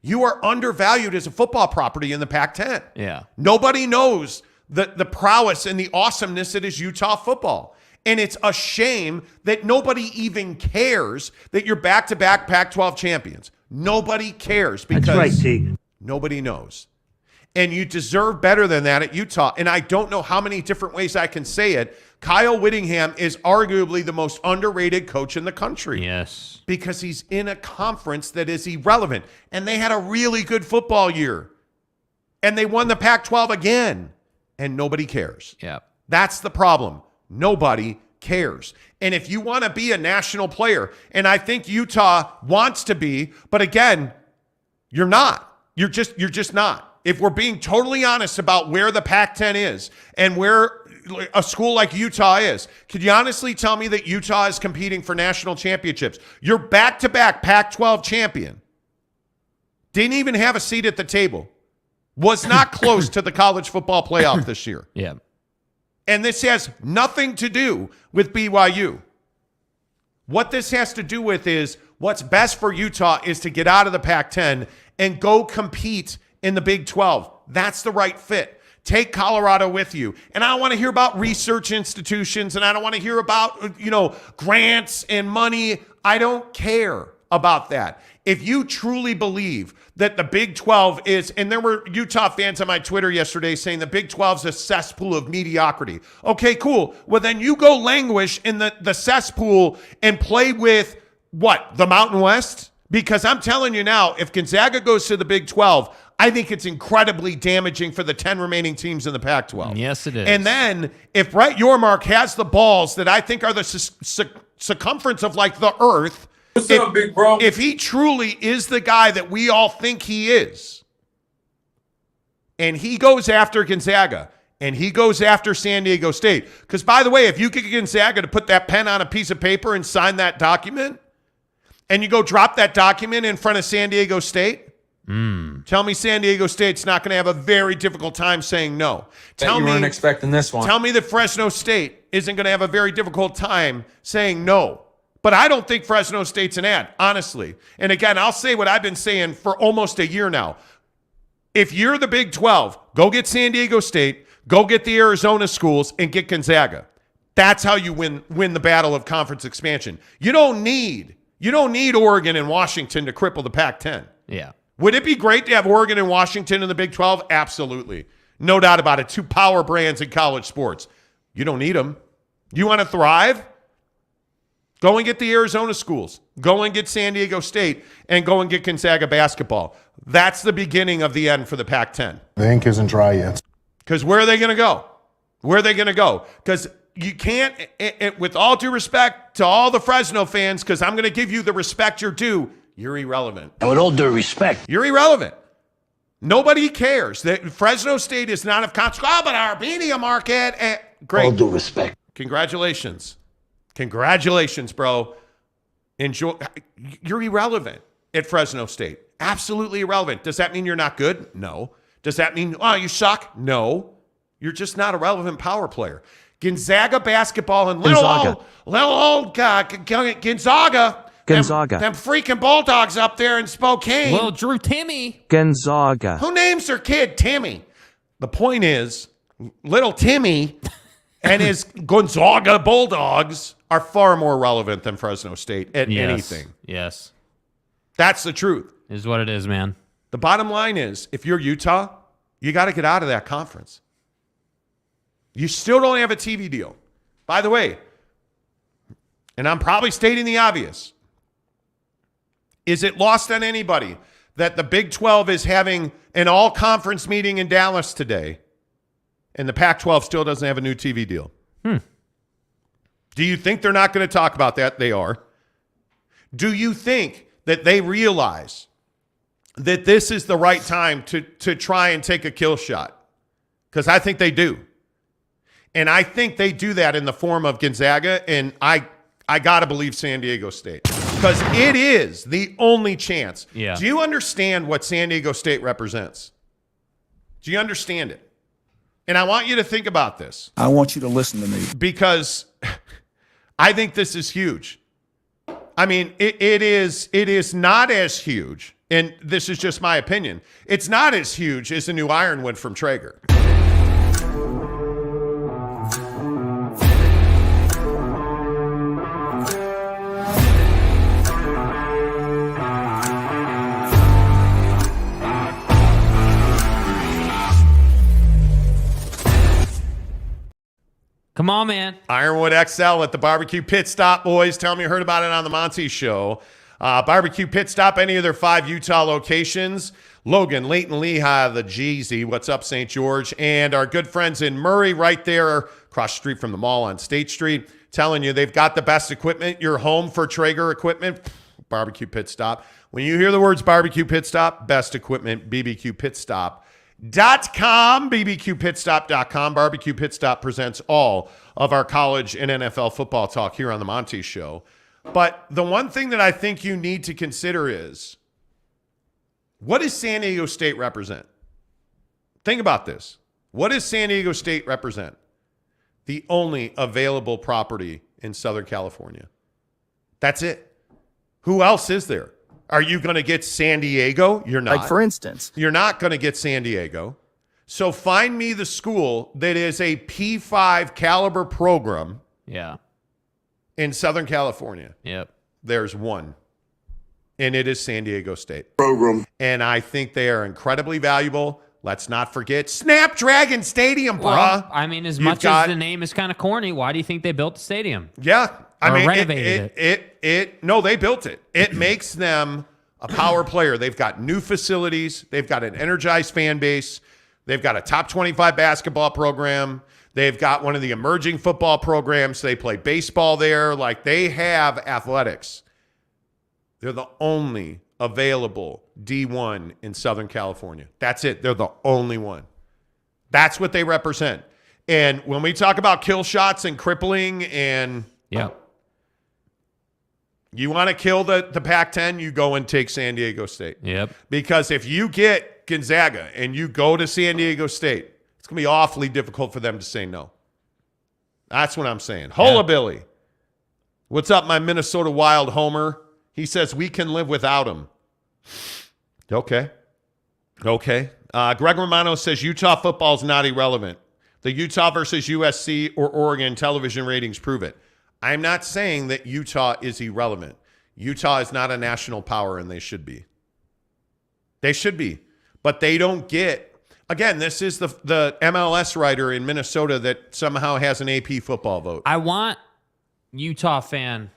you are undervalued as a football property in the Pac-10. Yeah. Nobody knows the prowess and the awesomeness that is Utah football. And it's a shame that nobody even cares that you're back-to-back Pac-12 champions. Nobody cares because that's right, Teague. Nobody knows. And you deserve better than that at Utah. And I don't know how many different ways I can say it. Kyle Whittingham is arguably the most underrated coach in the country. Yes. Because he's in a conference that is irrelevant. And they had a really good football year. And they won the Pac-12 again. And nobody cares. Yeah. That's the problem. Nobody cares. And if you want to be a national player, and I think Utah wants to be, but again, you're not. You're just not. If we're being totally honest about where the Pac-10 is and where a school like Utah is, could you honestly tell me that Utah is competing for national championships? You're back-to-back Pac-12 champion. Didn't even have a seat at the table. was not close to the college football playoff this year. Yeah. And this has nothing to do with BYU. What this has to do with is what's best for Utah is to get out of the Pac-10 and go compete in the Big 12. That's the right fit. Take Colorado with you. And I don't want to hear about research institutions, and I don't want to hear about, grants and money. I don't care about that. If you truly believe that the Big 12 is, and there were Utah fans on my Twitter yesterday saying the Big 12 is a cesspool of mediocrity. Okay, cool. Well, then you go languish in the cesspool and play with what? The Mountain West? Because I'm telling you now, if Gonzaga goes to the Big 12, I think it's incredibly damaging for the 10 remaining teams in the Pac-12. Yes, it is. And then if Brett Yormark has the balls that I think are the circumference of like the earth, What's up, big bro? if he truly is the guy that we all think he is, and he goes after Gonzaga, and he goes after San Diego State, because by the way, if you could get Gonzaga to put that pen on a piece of paper and sign that document, and you go drop that document in front of San Diego State, tell me San Diego State's not going to have a very difficult time saying no. You weren't expecting this one. Tell me that Fresno State isn't going to have a very difficult time saying no. But I don't think Fresno State's an ad, honestly. And again, I'll say what I've been saying for almost a year now. If you're the Big 12, go get San Diego State, go get the Arizona schools, and get Gonzaga. That's how you win the battle of conference expansion. You don't need Oregon and Washington to cripple the Pac-10. Yeah. Would it be great to have Oregon and Washington in the Big 12? Absolutely. No doubt about it. Two power brands in college sports. You don't need them. You want to thrive? Go and get the Arizona schools. Go and get San Diego State, and go and get Gonzaga basketball. That's the beginning of the end for the Pac-10. The ink isn't dry yet. Because where are they going to go? Where are they going to go? Because you can't, with all due respect to all the Fresno fans, because I'm going to give you the respect you're due, you're irrelevant. And with all due respect, You're irrelevant. Nobody cares. Fresno State is not of consequence. Oh, but our media market. Great. all due respect. Congratulations. Congratulations, bro. Enjoy. You're irrelevant at Fresno State. Absolutely irrelevant. Does that mean you're not good? No. Does that mean, you suck? No. You're just not a relevant power player. Gonzaga basketball and little old Gonzaga. Gonzaga. Them freaking Bulldogs up there in Spokane. Well, Drew Timmy. Gonzaga. Who names their kid Timmy? The point is, little Timmy and his Gonzaga Bulldogs are far more relevant than Fresno State at anything. Yes. That's the truth. Is what it is, man. The bottom line is, if you're Utah, you got to get out of that conference. You still don't have a TV deal. By the way, and I'm probably stating the obvious, is it lost on anybody that the Big 12 is having an all-conference meeting in Dallas today and the Pac-12 still doesn't have a new TV deal? Do you think they're not going to talk about that? They are. Do you think that they realize that this is the right time to try and take a kill shot? Because I think they do. And I think they do that in the form of Gonzaga, and I got to believe San Diego State. Because it is the only chance. Yeah. Do you understand what San Diego State represents? Do you understand it? And I want you to think about this. I want you to listen to me. Because I think this is huge. I mean, it is not as huge, and this is just my opinion. It's not as huge as the new Ironwood from Traeger. Come on, man. Ironwood XL at the Barbecue Pit Stop, boys. Tell me you heard about it on the Monty Show. Barbecue Pit Stop, any of their 5 Utah locations. Logan, Layton, Lehigh, the Jeezy. What's up, St. George? And our good friends in Murray right there across the street from the mall on State Street. Telling you they've got the best equipment. You're home for Traeger equipment. Barbecue Pit Stop. When you hear the words Barbecue Pit Stop, best equipment, BBQPitstop.com, bbqpitstop.com. Barbecue Pit Stop presents all of our college and NFL football talk here on the Monty Show. But the one thing that I think you need to consider is, what does San Diego State represent? think about this. What does San Diego State represent? The only available property in Southern California. That's it. Who else is there? Are you going to get San Diego? You're not. Like, for instance. You're not going to get San Diego. So find me the school that is a P5 caliber program in Southern California. Yep. There's one, and it is San Diego State. Program. And I think they are incredibly valuable. Let's not forget Snapdragon Stadium, bruh. Well, I mean, as much as the name is kind of corny, why do you think they built the stadium? Yeah. I mean, renovated it. No, they built it. It makes them a power player. They've got new facilities. They've got an energized fan base. They've got a top 25 basketball program. They've got one of the emerging football programs. They play baseball there. Like, they have athletics. They're the only available D1 in Southern California. That's it. They're the only one. That's what they represent. And when we talk about kill shots and crippling and you want to kill the Pac-10, you go and take San Diego State. Yep. Because if you get Gonzaga and you go to San Diego State, it's going to be awfully difficult for them to say no. That's what I'm saying. Hola, Billy. What's up, my Minnesota Wild homer? He says we can live without him. Okay. Greg Romano says Utah football is not irrelevant. The Utah versus USC or Oregon television ratings prove it. I'm not saying that Utah is irrelevant. Utah is not a national power, and they should be. They should be. But they don't get... Again, this is the MLS writer in Minnesota that somehow has an AP football vote. I want Utah fan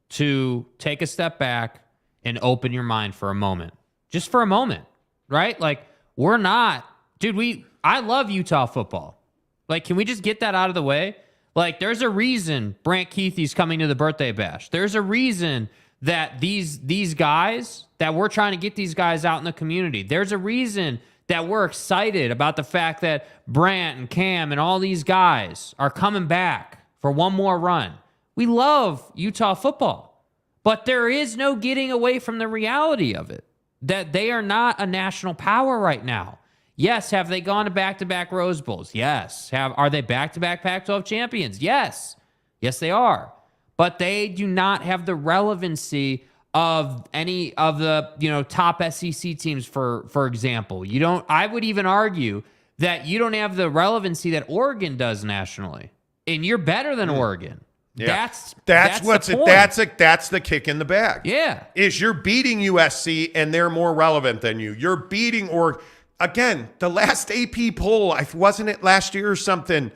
to take a step back and open your mind for a moment. Just for a moment, right? Like, we're not... Dude, I love Utah football. Like, can we just get that out of the way? Like, there's a reason Brant Keithy's coming to the birthday bash. There's a reason that these guys, that we're trying to get these guys out in the community. There's a reason that we're excited about the fact that Brant and Cam and all these guys are coming back for one more run. We love Utah football, but there is no getting away from the reality of it, that they are not a national power right now. Yes, have they gone to back-to-back Rose Bowls? Yes. Are they back-to-back Pac-12 champions? Yes. Yes, they are. But they do not have the relevancy of any of the top SEC teams, for example. I would even argue that you don't have the relevancy that Oregon does nationally, and you're better than Oregon. Yeah. That's what's the point. That's the kick in the bag. Yeah, is you're beating USC and they're more relevant than you. You're beating Oregon. Again, the last AP poll, wasn't it last year or something?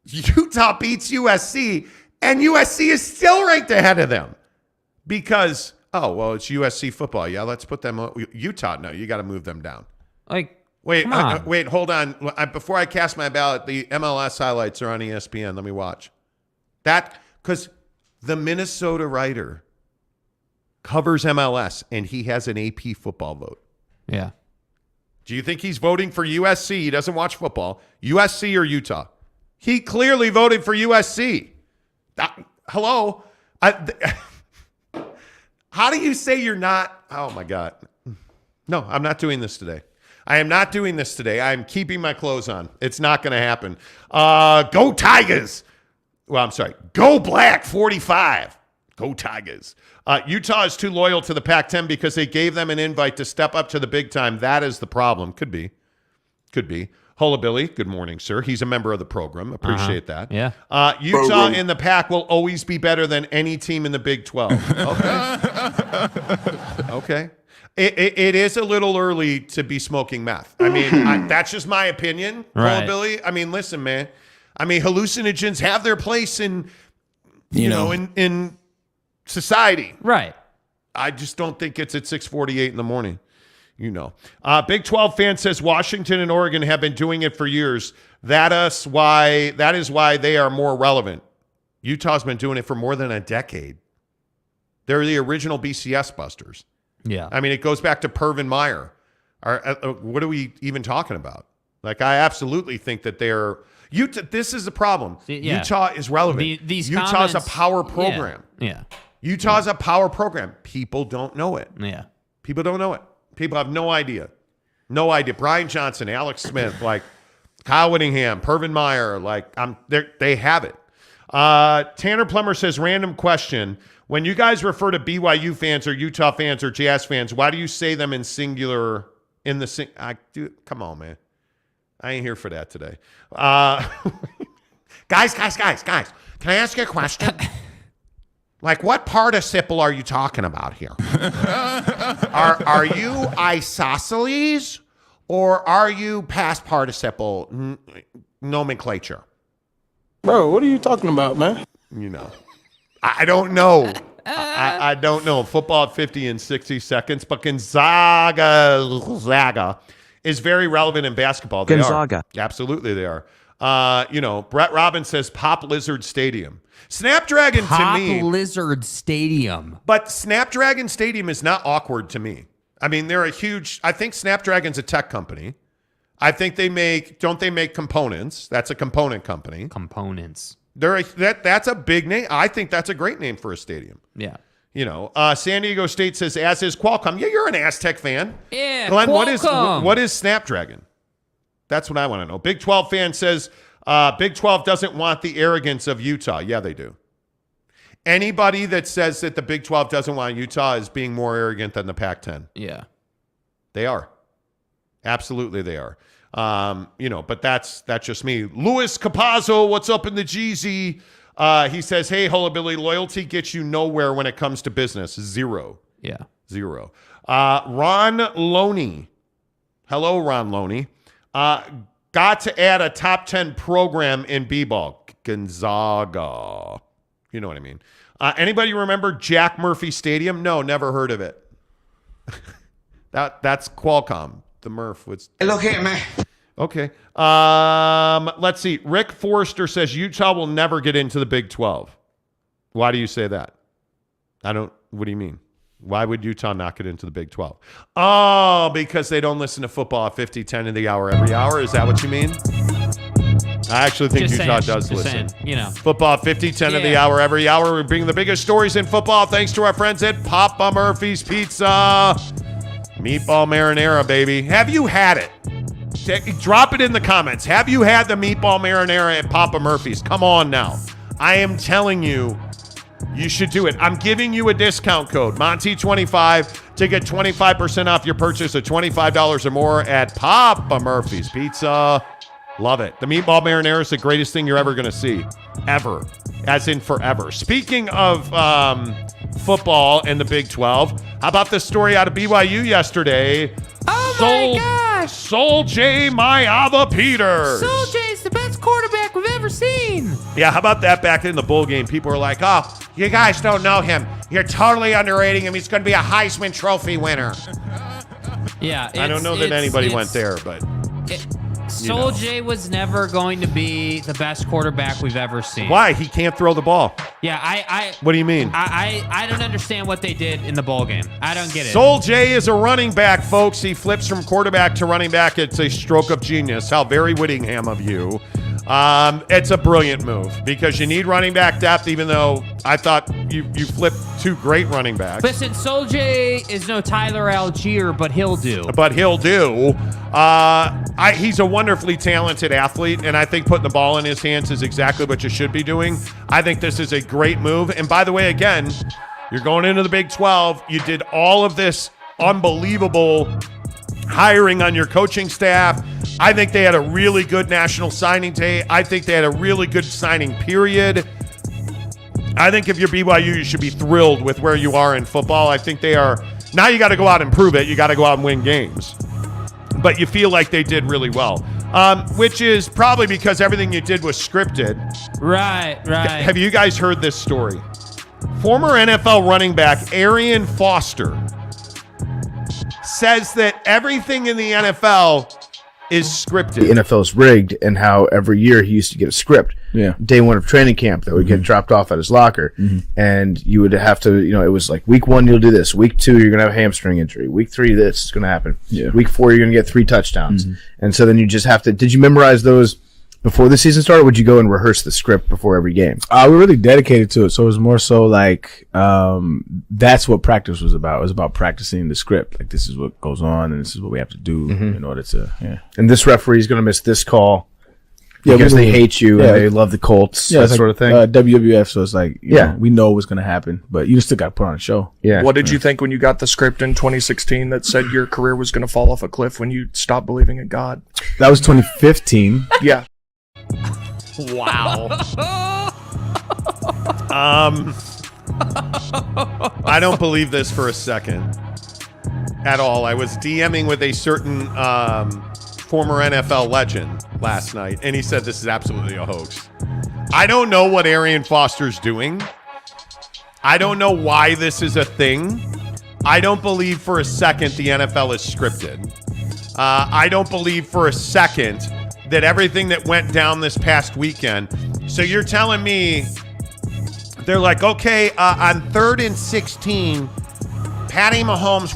Utah beats USC, and USC is still ranked ahead of them. Because, it's USC football. Yeah, let's put them on. Utah, no, you got to move them down. Wait, hold on. Before I cast my ballot, the MLS highlights are on ESPN. Let me watch. Because the Minnesota writer covers MLS, and he has an AP football vote. Yeah. Do you think he's voting for USC? He doesn't watch football. USC or Utah? He clearly voted for USC. Hello? How do you say you're not? Oh, my God. No, I'm not doing this today. I am not doing this today. I'm keeping my clothes on. It's not going to happen. Go Tigers. Well, I'm sorry. Go Black 45. Go Tigers. Utah is too loyal to the Pac-10 because they gave them an invite to step up to the big time. That is the problem. Could be. Hola, Billy. Good morning, sir. He's a member of the program. Appreciate that. Yeah. Utah in the Pac will always be better than any team in the Big 12. Okay. Okay. It is a little early to be smoking meth. I mean, that's just my opinion. Right. Hola, Billy. I mean, listen, man. I mean, hallucinogens have their place in society. Right. I just don't think it's at 6:48 in the morning. Big 12 fan says Washington and Oregon have been doing it for years. That is why they are more relevant. Utah's been doing it for more than a decade. They're the original BCS busters. Yeah. I mean, it goes back to Pervin Meyer. What are we even talking about? Like, I absolutely think that they're Utah. This is the problem. Utah is relevant. Utah's a power program. Yeah. Utah's a power program. People don't know it. Yeah. People don't know it. People have no idea. No idea. Brian Johnson, Alex Smith, like Kyle Whittingham, Pervin Meyer, like they have it. Tanner Plummer says, random question. When you guys refer to BYU fans or Utah fans or Jazz fans, why do you say them in singular in the come on, man. I ain't here for that today. Guys, can I ask you a question? Like, what participle are you talking about here? Are you isosceles or are you past participle nomenclature? Bro, what are you talking about, man? You know. I don't know. I don't know. Football at 50 in 60 seconds, but Gonzaga is very relevant in basketball. They Gonzaga. Are. Absolutely, they are. Brett Robbins says Pop Lizard Stadium. Snapdragon Pop to me. Pop Lizard Stadium. But Snapdragon Stadium is not awkward to me. I mean, they're a huge, I think Snapdragon's a tech company. I think don't they make components? That's a component company. Components. That's a big name. I think that's a great name for a stadium. Yeah. San Diego State says, as is Qualcomm. Yeah, you're an Aztec fan. Yeah, Glenn, Qualcomm. what is Snapdragon? That's what I want to know. Big 12 fan says, Big 12 doesn't want the arrogance of Utah. Yeah, they do. Anybody that says that the Big 12 doesn't want Utah is being more arrogant than the Pac-10. Yeah. They are. Absolutely they are. But that's just me. Louis Capazzo, what's up in the GZ? He says, hey, Hullabilly, loyalty gets you nowhere when it comes to business. Zero. Yeah. Zero. Ron Loney. Hello, Ron Loney. Got to add a top 10 program in B-ball. Gonzaga. You know what I mean. Anybody remember Jack Murphy Stadium? No, never heard of it. That's Qualcomm. The Murph was. Look here, man. Okay. Let's see. Rick Forrester says Utah will never get into the Big 12. Why do you say that? What do you mean? Why would Utah not get into the Big 12? Oh, because they don't listen to football at 50, 10 of the hour every hour. Is that what you mean? I actually think Utah does listen. Football at 50, 10 of the hour every hour. We bring the biggest stories in football thanks to our friends at Papa Murphy's Pizza. Meatball marinara, baby. Have you had it? Drop it in the comments. Have you had the meatball marinara at Papa Murphy's? Come on now. I am telling you, you should do it. I'm giving you a discount code, Monty25, to get 25% off your purchase of $25 or more at Papa Murphy's Pizza. Love it. The meatball marinara is the greatest thing you're ever going to see. Ever. As in forever. Speaking of football and the Big 12, how about this story out of BYU yesterday? Oh, my gosh. Sol J. Mayava Peters. Sol J's the best quarterback we've ever seen. Yeah, how about that back in the bowl game? People were like, oh, you guys don't know him. You're totally underrating him. He's going to be a Heisman Trophy winner. Yeah. I don't know that anybody went there, but... Sol J was never going to be the best quarterback we've ever seen. Why? He can't throw the ball. Yeah, What do you mean? I don't understand what they did in the bowl game. I don't get it. Sol J is a running back, folks. He flips from quarterback to running back. It's a stroke of genius. How very Whittingham of you. It's a brilliant move because you need running back depth, even though I thought you flipped two great running backs. Listen, Sol J is no Tyler Algier, but he'll do. He's a wonderfully talented athlete, and I think putting the ball in his hands is exactly what you should be doing. I think this is a great move. And by the way, again, you're going into the Big 12. You did all of this unbelievable hiring on your coaching staff. I think they had a really good national signing day. I think they had a really good signing period. I think if you're BYU, you should be thrilled with where you are in football. I think they are. Now you got to go out and prove it. You got to go out and win games. But you feel like they did really well, which is probably because everything you did was scripted. Right. Have you guys heard this story? Former NFL running back Arian Foster says that everything in the NFL is scripted. The NFL is rigged, and how every year he used to get a script. Yeah. Day one of training camp that would get dropped off at his locker, and you would have to, it was like week 1 you'll do this, week 2 you're gonna have a hamstring injury, week 3 this is gonna happen, week 4 you're gonna get 3 touchdowns, and so then you just have to. Did you memorize those before the season started? Or would you go and rehearse the script before every game? We were really dedicated to it, so it was more so like that's what practice was about. It was about practicing the script. Like, this is what goes on, and this is what we have to do in order to. Yeah. And this referee is going to miss this call because they hate you and they love the Colts. Yeah, that sort of thing. WWF, so it's like you know, we know what's going to happen, but you still got to put on a show. Yeah. What did you think when you got the script in 2016 that said your career was going to fall off a cliff when you stopped believing in God? That was 2015. Yeah. Wow. I don't believe this for a second at all. I was DMing with a certain former NFL legend last night, and he said this is absolutely a hoax. I don't know what Arian Foster's doing. I don't know why this is a thing. I don't believe for a second the NFL is scripted. I don't believe for a second that everything that went down this past weekend. So you're telling me they're like, okay, on 3rd and 16, Patty Mahomes,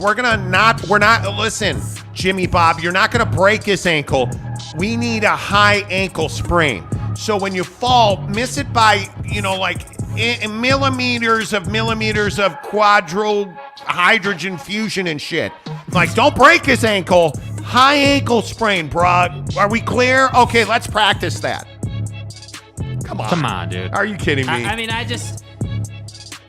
listen, Jimmy Bob, you're not going to break his ankle. We need a high ankle sprain. So when you fall, miss it by, millimeters of quadro hydrogen fusion and shit. Like, don't break his ankle. High ankle sprain, bruh. Are we clear? Okay, let's practice that. Come on, dude. Are you kidding me?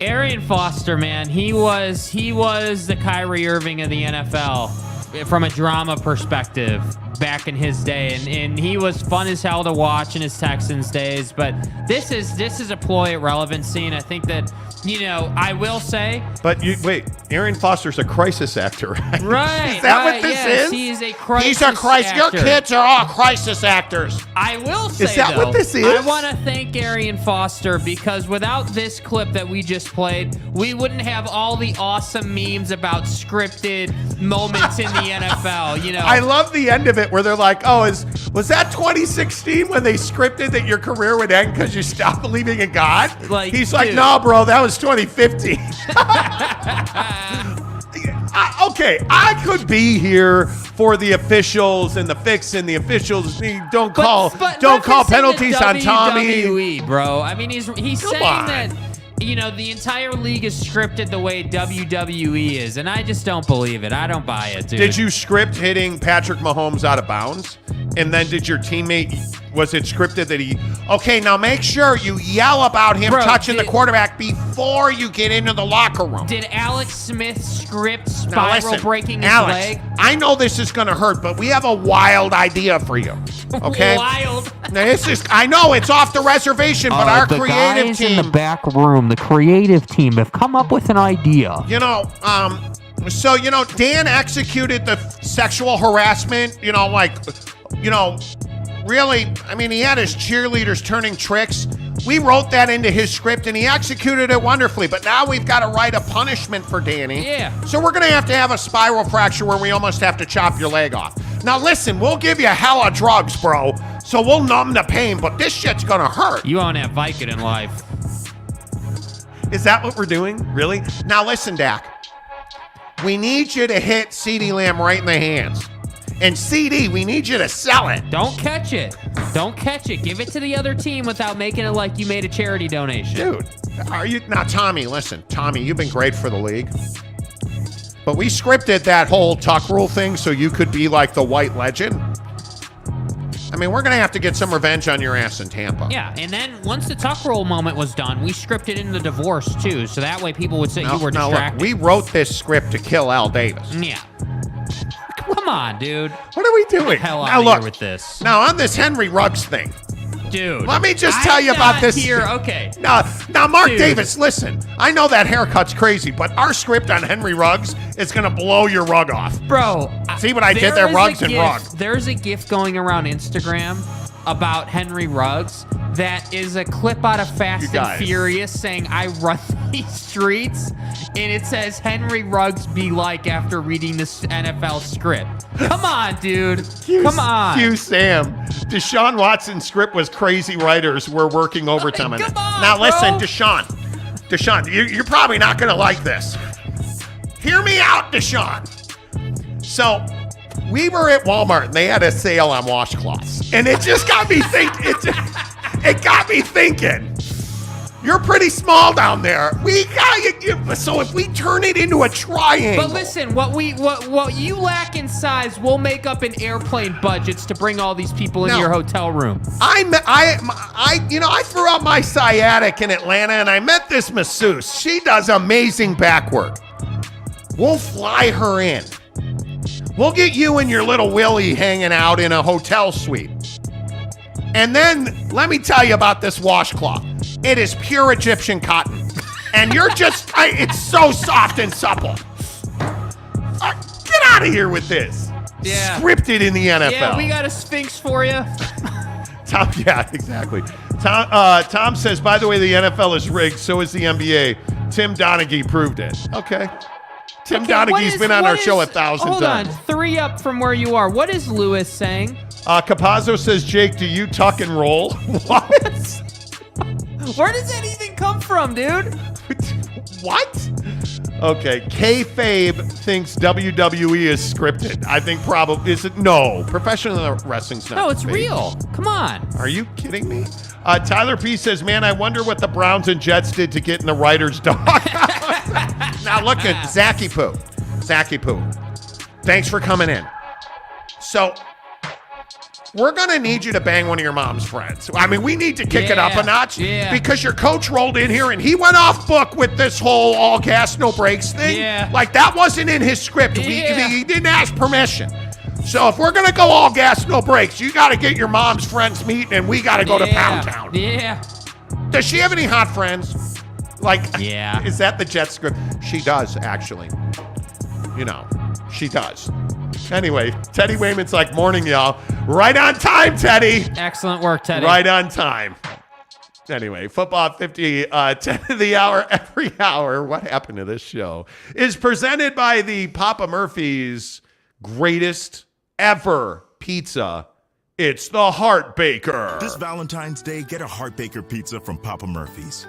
Arian Foster, man, he was the Kyrie Irving of the NFL from a drama perspective back in his day, and he was fun as hell to watch in his Texans days. But this is a ploy at relevancy, and I think that I will say. But wait, Arian Foster's a crisis actor, right? Right. Is that what this is? He's a crisis. He's a crisis. Actor. Your kids are all crisis actors. I will say, is that though, what this is? I want to thank Arian Foster because without this clip that we just played, we wouldn't have all the awesome memes about scripted moments in the NFL. I love the end of it where they're like, "Oh, was that 2016 when they scripted that your career would end because you stopped believing in God?" He's like, dude. "No, bro, that was 2015." Okay, I could be here for the officials and the fix and the officials. Don't call penalties on Tommy. WWE, bro. I mean, he's saying that the entire league is scripted the way WWE is, and I just don't believe it. I don't buy it, dude. Did you script hitting Patrick Mahomes out of bounds? And then did your teammate, was it scripted that okay, now make sure you yell about him touching the quarterback before you get into the locker room. Did Alex Smith script spiral breaking his leg? I know this is going to hurt, but we have a wild idea for you. Okay? Wild. Now, I know it's off the reservation, but our creative team. In the back room, the creative team have come up with an idea. So, Dan executed the sexual harassment, really, I mean, he had his cheerleaders turning tricks. We wrote that into his script, and he executed it wonderfully. But now we've got to write a punishment for Danny. Yeah. So we're going to have a spiral fracture where we almost have to chop your leg off. Now, listen, we'll give you hella drugs, bro. So we'll numb the pain, but this shit's going to hurt. You won't have Vicodin life. Is that what we're doing? Really? Now, listen, Dak. We need you to hit CeeDee Lamb right in the hands. And CD, we need you to sell it. Don't catch it. Don't catch it. Give it to the other team without making it like you made a charity donation. Dude, now, Tommy, listen. Tommy, you've been great for the league. But we scripted that whole tuck rule thing so you could be like the white legend. I mean, we're going to have to get some revenge on your ass in Tampa. Yeah, and then once the tuck roll moment was done, we scripted in the divorce, too, so that way people would say you were distracted. Look, we wrote this script to kill Al Davis. Yeah. Come on, dude. What are we doing? Get the hell out of here with this. Now, on this Henry Ruggs thing. Dude. Let me just tell you about this. Okay. Now, Mark Davis, listen. I know that haircut's crazy, but our script on Henry Ruggs is going to blow your rug off. Bro. See what I did there? Ruggs and Ruggs. There's a GIF going around Instagram about Henry Ruggs that is a clip out of Fast and Furious saying, I run these streets, and it says Henry Ruggs be like after reading this NFL script. Come on, dude. Come on. Hugh Sam. Deshaun Watson's script was crazy writers were working overtime on it. Now listen, Deshaun, you're probably not going to like this. Hear me out, Deshaun. So We were at Walmart and they had a sale on washcloths, and it just got me thinking. It got me thinking. You're pretty small down there. We got you. So if we turn it into a triangle. But listen, what you lack in size, we'll make up in airplane budgets to bring all these people into your hotel room. I threw out my sciatic in Atlanta, and I met this masseuse. She does amazing back work. We'll fly her in. We'll get you and your little Willie hanging out in a hotel suite. And then let me tell you about this washcloth. It is pure Egyptian cotton. And you're just, it's so soft and supple. Get out of here with this. Yeah. Scripted in the NFL. Yeah, we got a Sphinx for you. Tom, yeah, exactly. Tom says, by the way, the NFL is rigged, so is the NBA. Tim Donaghy proved it. Okay. Tim Donaghy's been on our show 1,000 times. Hold on, 3 up from where you are. What is Lewis saying? Capazzo says, Jake, do you tuck and roll? What? Where does anything come from, dude? What? Okay, kayfabe thinks WWE is scripted. I think probably, is it? No, professional wrestling's not. No, it's fake. real. Come on. Are you kidding me? Tyler P says, man, I wonder what the Browns and Jets did to get in the writer's doghouse. Now look at Zachy Poo. Thanks for coming in. So, we're going to need you to bang one of your mom's friends. I mean, we need to kick it up a notch because your coach rolled in here and he went off book with this whole all gas, no brakes thing. Yeah. Like, that wasn't in his script. He didn't ask permission. So if we're going to go all gas, no brakes, you got to get your mom's friends meeting and we got to go to Pound Town. Yeah. Does she have any hot friends? Like, yeah. Is that the Jet script? She does, actually. You know, she does. Anyway, Teddy Wayman's like, morning, y'all. Right on time, Teddy. Excellent work, Teddy. Right on time. Anyway, Football 50, 10 of the hour, every hour. What happened to this show? Is presented by the Papa Murphy's greatest ever pizza. It's the Heart Baker. This Valentine's Day, get a Heart Baker pizza from Papa Murphy's.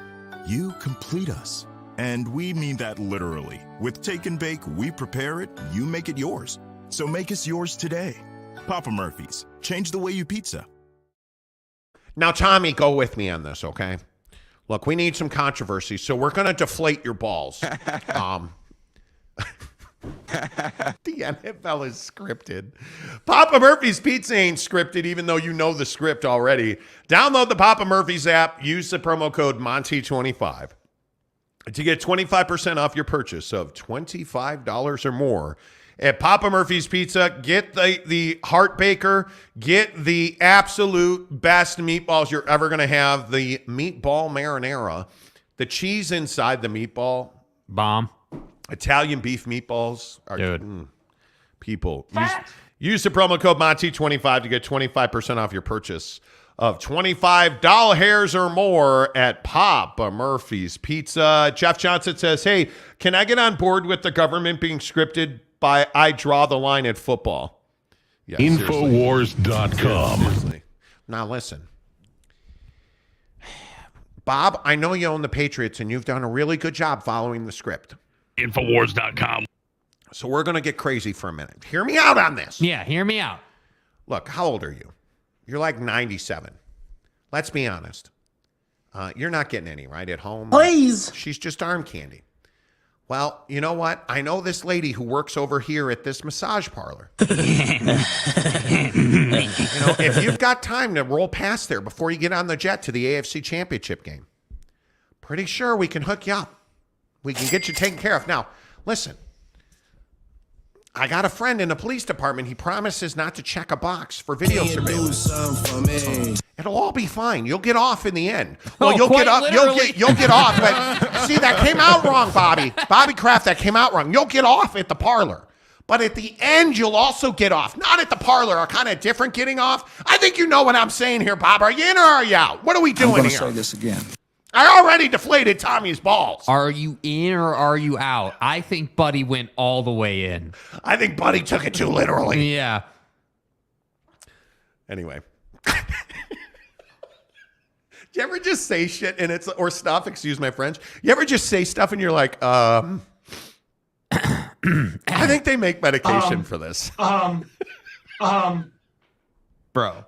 You complete us. And we mean that literally. With Take and Bake, we prepare it, you make it yours. So make us yours today. Papa Murphy's. Change the way you pizza. Now, Tommy, go with me on this, okay? Look, we need some controversy, so we're going to deflate your balls. The NFL is scripted. Papa Murphy's Pizza ain't scripted, even though you know the script already. Download the Papa Murphy's app. Use the promo code Monty25 to get 25% off your purchase of $25 or more. At Papa Murphy's Pizza, get the Heart Baker, get the absolute best meatballs you're ever going to have, the meatball marinara, the cheese inside the meatball. Bomb. Italian beef meatballs. Dude. People. Use the promo code Monty25 to get 25% off your purchase of $25 or more at Papa Murphy's Pizza. Jeff Johnson says, hey, can I get on board with the government being scripted by I draw the line at football? Yeah, Infowars.com. Seriously. Now listen. Bob, I know you own the Patriots and you've done a really good job following the script. Infowars.com. So we're going to get crazy for a minute. Hear me out on this. Yeah, hear me out. Look, how old are you? You're like 97. Let's be honest. You're not getting any, right, at home? Please. She's just arm candy. Well, you know what? I know this lady who works over here at this massage parlor. If you've got time to roll past there before you get on the jet to the AFC Championship game, pretty sure we can hook you up. We can get you taken care of. Now, listen. I got a friend in the police department. He promises not to check a box for video surveillance. It'll all be fine. You'll get off in the end. Well, you'll get up. You'll get off. But see, that came out wrong, Bobby. Bobby Kraft, that came out wrong. You'll get off at the parlor. But at the end, you'll also get off. Not at the parlor, or kind of different getting off. I think you know what I'm saying here, Bob. Are you in or are you out? What are we doing here? I'm going to say this again. I already deflated Tommy's balls. Are you in or are you out? I think Buddy went all the way in. I think Buddy took it too literally. Yeah. Anyway. Do you ever just say shit and it's, or stuff, excuse my French. You ever just say stuff and you're like, I think they make medication for this. Bro.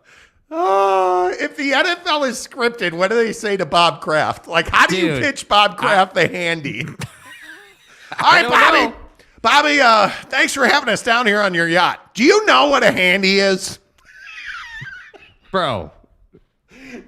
If the NFL is scripted, what do they say to Bob Kraft? Like, how do you pitch Bob Kraft the handy? All right, Bobby. Know. Bobby, thanks for having us down here on your yacht. Do you know what a handy is? Bro.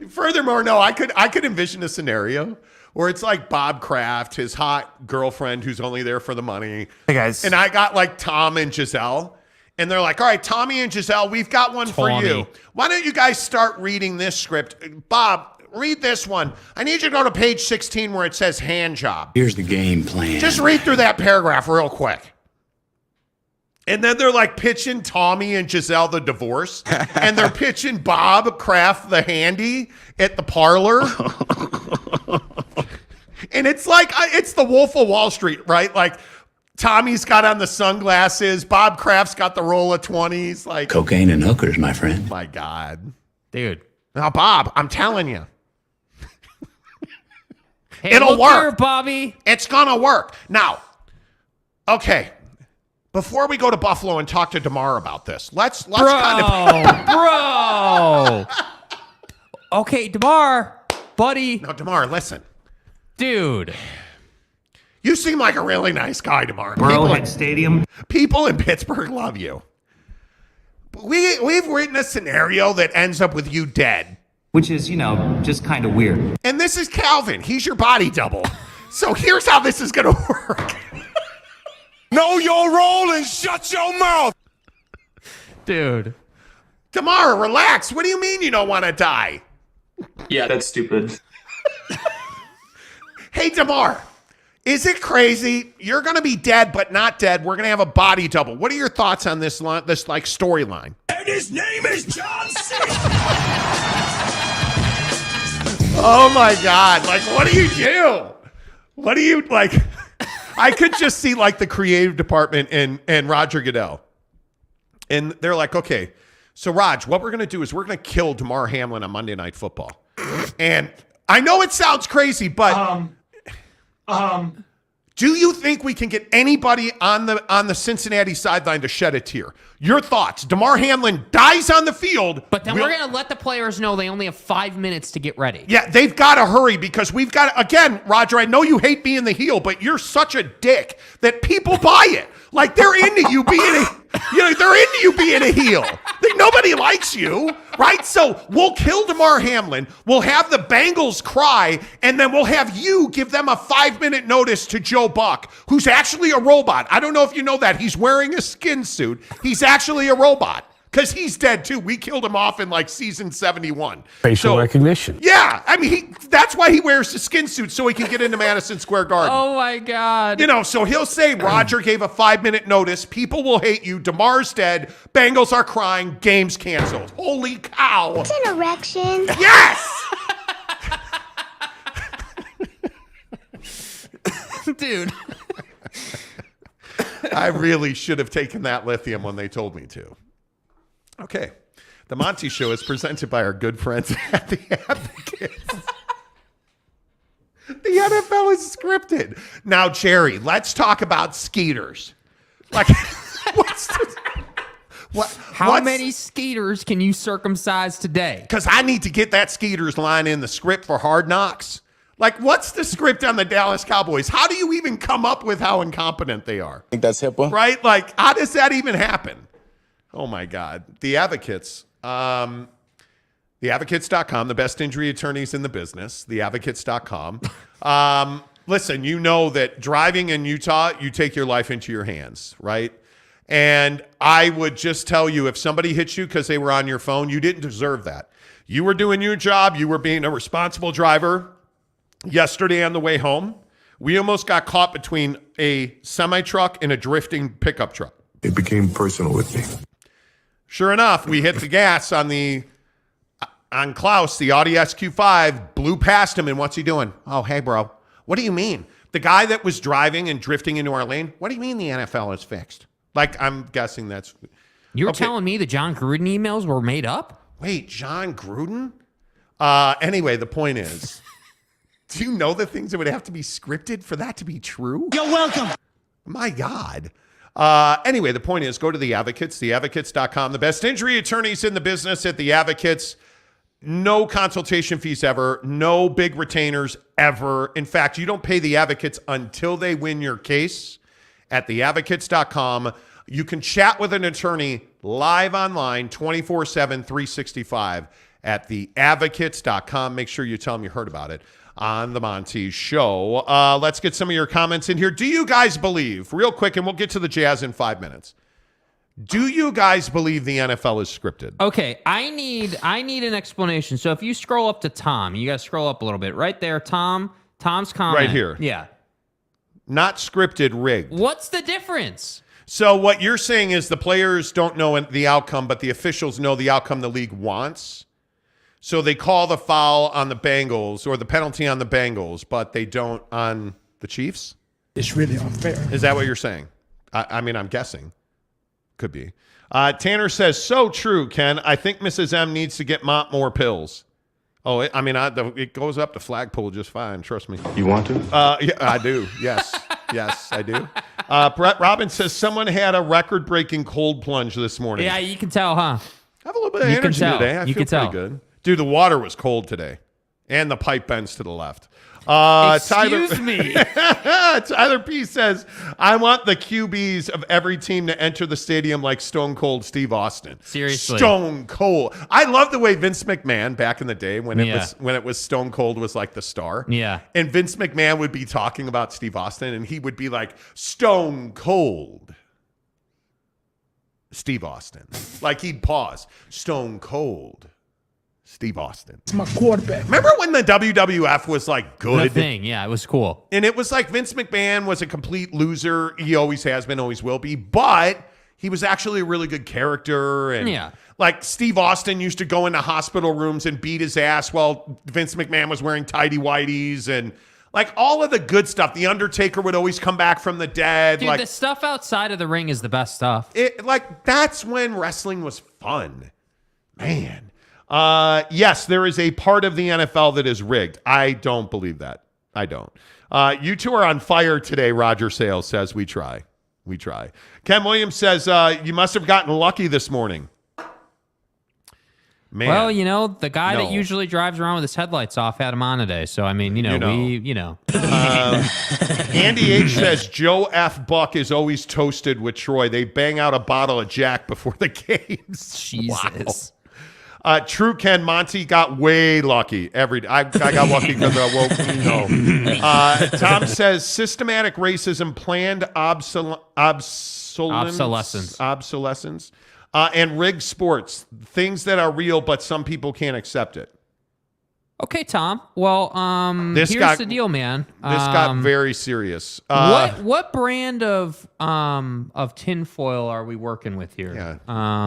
Furthermore, no, I could envision a scenario where it's like Bob Kraft, his hot girlfriend who's only there for the money. Hey, guys. And I got like Tom and Giselle. And they're like, all right, Tommy and Giselle, we've got one for you. Why don't you guys start reading this script? Bob, read this one. I need you to go to page 16 where it says hand job. Here's the game plan. Just read through that paragraph real quick. And then they're like pitching Tommy and Giselle the divorce. And they're pitching Bob Kraft the handy at the parlor. And it's like, it's the Wolf of Wall Street, right? Like, Tommy's got on the sunglasses. Bob Kraft's got the roll of 20s. Like cocaine and hookers, my friend. My God. Dude. Now, Bob, I'm telling you. Hey, it'll look work. Here, Bobby. It's going to work. Now, okay. Before we go to Buffalo and talk to DeMar about this, let's kind of... Bro. Okay, DeMar, buddy. No, DeMar, listen. Dude. You seem like a really nice guy, DeMar. Arrowhead Stadium. People in Pittsburgh love you. We've written a scenario that ends up with you dead. Which is, just kind of weird. And this is Calvin. He's your body double. So here's how this is going to work. Know your role and shut your mouth. Dude. DeMar, relax. What do you mean you don't want to die? Yeah, that's stupid. Hey, DeMar. Is it crazy? You're going to be dead, but not dead. We're going to have a body double. What are your thoughts on this like storyline? And his name is John C. Oh my God. Like, what do you do? What do you like? I could just see like the creative department and Roger Goodell. And they're like, okay, so Raj, what we're going to do is we're going to kill DeMar Hamlin on Monday Night Football. And I know it sounds crazy, but do you think we can get anybody on the Cincinnati sideline to shed a tear? Your thoughts? DeMar Hamlin dies on the field. But then we're going to let the players know they only have 5 minutes to get ready. Yeah, they've got to hurry because we've got to, again, Roger, I know you hate being the heel, but you're such a dick that people buy it. Like they're into you being a heel. Nobody likes you, right? So we'll kill DeMar Hamlin. We'll have the Bengals cry, and then we'll have you give them a 5-minute notice to Joe Buck, who's actually a robot. I don't know if you know that. He's wearing a skin suit. He's actually a robot. Because he's dead, too. We killed him off in, like, season 71. Facial recognition. Yeah. I mean, that's why he wears the skin suit, so he can get into Madison Square Garden. Oh, my God. So he'll say, Roger gave a 5-minute notice. People will hate you. DeMar's dead. Bengals are crying. Game's canceled. Holy cow. It's an erection. Yes! Dude. I really should have taken that lithium when they told me to. Okay. The Monty Show is presented by our good friends at the Advocates. The NFL is scripted. Now, Jerry, let's talk about skeeters. Like, How many skeeters can you circumcise today? Because I need to get that skeeters line in the script for Hard Knocks. Like, what's the script on the Dallas Cowboys? How do you even come up with how incompetent they are? I think that's HIPAA. Right? Like, how does that even happen? Oh, my God. The Advocates. TheAdvocates.com, the best injury attorneys in the business. TheAdvocates.com. Listen, you know that driving in Utah, you take your life into your hands, right? And I would just tell you, if somebody hits you because they were on your phone, you didn't deserve that. You were doing your job. You were being a responsible driver. Yesterday on the way home, we almost got caught between a semi-truck and a drifting pickup truck. It became personal with me. Sure enough, we hit the gas on Klaus, the Audi SQ5, blew past him, and what's he doing? Oh, hey, bro. What do you mean? The guy that was driving and drifting into our lane, what do you mean the NFL is fixed? Like, I'm guessing that's... You're telling me the John Gruden emails were made up? Wait, John Gruden? Anyway, the point is, do you know the things that would have to be scripted for that to be true? You're welcome. My God. Anyway, the point is, go to The Advocates, theadvocates.com. The best injury attorneys in the business at The Advocates. No consultation fees ever. No big retainers ever. In fact, you don't pay The Advocates until they win your case at theadvocates.com. You can chat with an attorney live online 24/7, 365 at theadvocates.com. Make sure you tell them you heard about it on the Monty Show. Let's get some of your comments in here. Do you guys believe, real quick, and we'll get to the Jazz in 5 minutes. Do you guys believe the NFL is scripted? Okay, I need an explanation. So if you scroll up to Tom, you got to scroll up a little bit. Right there, Tom's comment. Right here. Yeah. Not scripted, rigged. What's the difference? So what you're saying is the players don't know the outcome, but the officials know the outcome the league wants. So they call the foul on the Bengals or the penalty on the Bengals, but they don't on the Chiefs? It's really unfair. Is that what you're saying? I mean, I'm guessing. Could be. Tanner says, so true, Ken. I think Mrs. M needs to get more pills. Oh, it goes up the flagpole just fine. Trust me. You want to? Yeah, I do. Yes. Yes, I do. Brett Robbins says someone had a record-breaking cold plunge this morning. Yeah, you can tell, huh? I have a little bit of energy today. I feel pretty good. Dude, the water was cold today. And the pipe bends to the left. Excuse me. Tyler P says, I want the QBs of every team to enter the stadium like Stone Cold Steve Austin. Seriously. Stone Cold. I love the way Vince McMahon back in the day when it was Stone Cold was like the star. Yeah. And Vince McMahon would be talking about Steve Austin and he would be like, Stone Cold Steve Austin. Like he'd pause. Stone Cold Steve Austin. It's my quarterback. Remember when the WWF was like good? The thing, yeah, it was cool. And it was like Vince McMahon was a complete loser. He always has been, always will be. But he was actually a really good character. And like Steve Austin used to go into hospital rooms and beat his ass while Vince McMahon was wearing tighty whities and like all of the good stuff. The Undertaker would always come back from the dead. Dude, like the stuff outside of the ring is the best stuff. That's when wrestling was fun. Man. Yes, there is a part of the NFL that is rigged. I don't believe that. I don't. You two are on fire today, Roger Sales says. We try. Ken Williams says, you must have gotten lucky this morning. Man. Well, the guy that usually drives around with his headlights off had him on today. So, I mean, Andy H says, Joe F. Buck is always toasted with Troy. They bang out a bottle of Jack before the games. Jesus. Wow. True Ken, Monty got way lucky every day. I got lucky because I woke. Tom says systematic racism, planned obsolescence, and rigged sports, things that are real, but some people can't accept it. Okay, Tom. Well, here's the deal, man. This got very serious. What brand of tinfoil are we working with here? Yeah,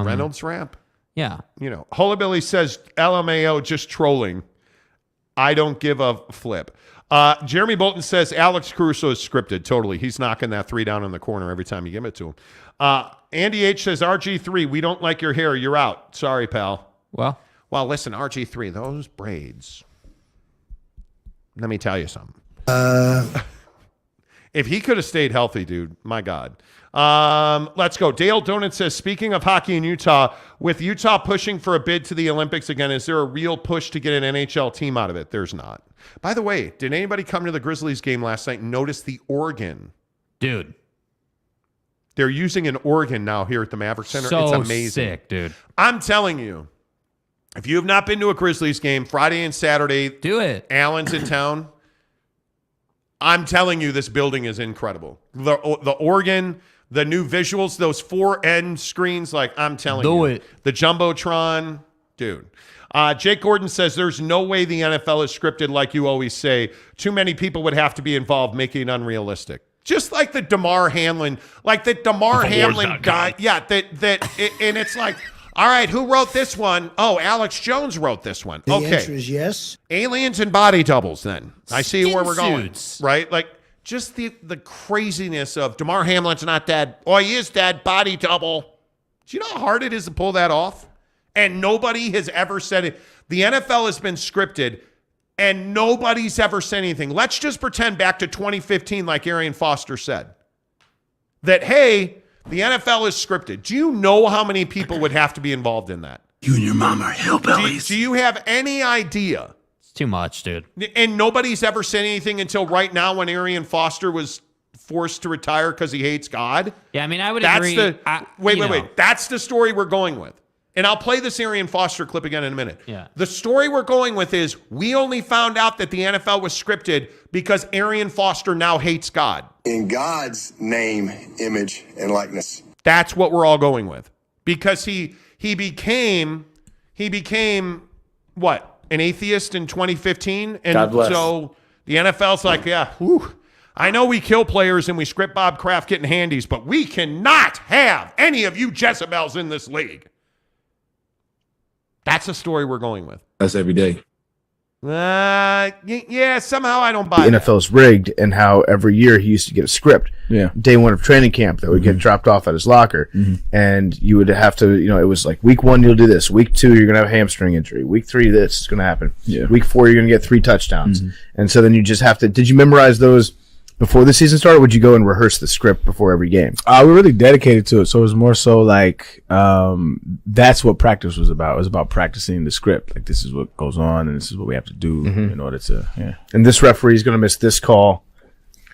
Reynolds Wrap. Yeah. Holy Billy says, LMAO, just trolling. I don't give a flip. Jeremy Bolton says, Alex Caruso is scripted. Totally. He's knocking that three down in the corner every time you give it to him. Andy H says, RG3, we don't like your hair. You're out. Sorry, pal. Well, listen, RG3, those braids. Let me tell you something. If he could have stayed healthy, dude, my God. Let's go. Dale Donut says, speaking of hockey in Utah, with Utah pushing for a bid to the Olympics again, is there a real push to get an NHL team out of it? There's not. By the way, did anybody come to the Grizzlies game last night and notice the organ? Dude. They're using an organ now here at the Maverick Center. So it's amazing. Sick, dude. I'm telling you, if you have not been to a Grizzlies game, Friday and Saturday, do it. Allen's in town. I'm telling you, this building is incredible. The organ, the new visuals, those 4 end screens, like I'm telling you. Do it. The Jumbotron, dude. Jake Gordon says, there's no way the NFL is scripted like you always say. Too many people would have to be involved, making it unrealistic. Just like the DeMar Hamlin, guy. Yeah, and it's like, all right, who wrote this one? Oh, Alex Jones wrote this one. The answer is yes. Aliens and body doubles, then. I see where we're going. Suits. Right? Like, just the craziness of DeMar Hamlin's not dead. Oh, he is dead. Body double. Do you know how hard it is to pull that off? And nobody has ever said it. The NFL has been scripted, and nobody's ever said anything. Let's just pretend back to 2015, like Arian Foster said, that, hey, The NFL is scripted. Do you know how many people would have to be involved in that? You and your mom are hillbillies. Do you have any idea? It's too much, dude. And nobody's ever said anything until right now when Arian Foster was forced to retire because he hates God. Yeah, I mean, I would agree. Wait. That's the story we're going with. And I'll play this Arian Foster clip again in a minute. Yeah. The story we're going with is we only found out that the NFL was scripted because Arian Foster now hates God. In God's name, image, and likeness. That's what we're all going with. Because he became what? An atheist in 2015? And God bless. So the NFL's like, yeah, whew, I know we kill players and we script Bob Kraft getting handies, but we cannot have any of you Jezebels in this league. That's the story we're going with. That's every day. Yeah, somehow I don't buy The that. NFL's rigged, and how every year he used to get a script. Yeah. Day one of training camp that would get dropped off at his locker, and you would have to, it was like week 1 you'll do this, week 2 you're gonna have a hamstring injury, week 3 this is gonna happen, week 4 you're gonna get 3 touchdowns, and so then you just have to. Did you memorize those before the season started? Or would you go and rehearse the script before every game? We were really dedicated to it, so it was more so like that's what practice was about. It was about practicing the script. Like, this is what goes on, and this is what we have to do in order to. Yeah. And this referee is going to miss this call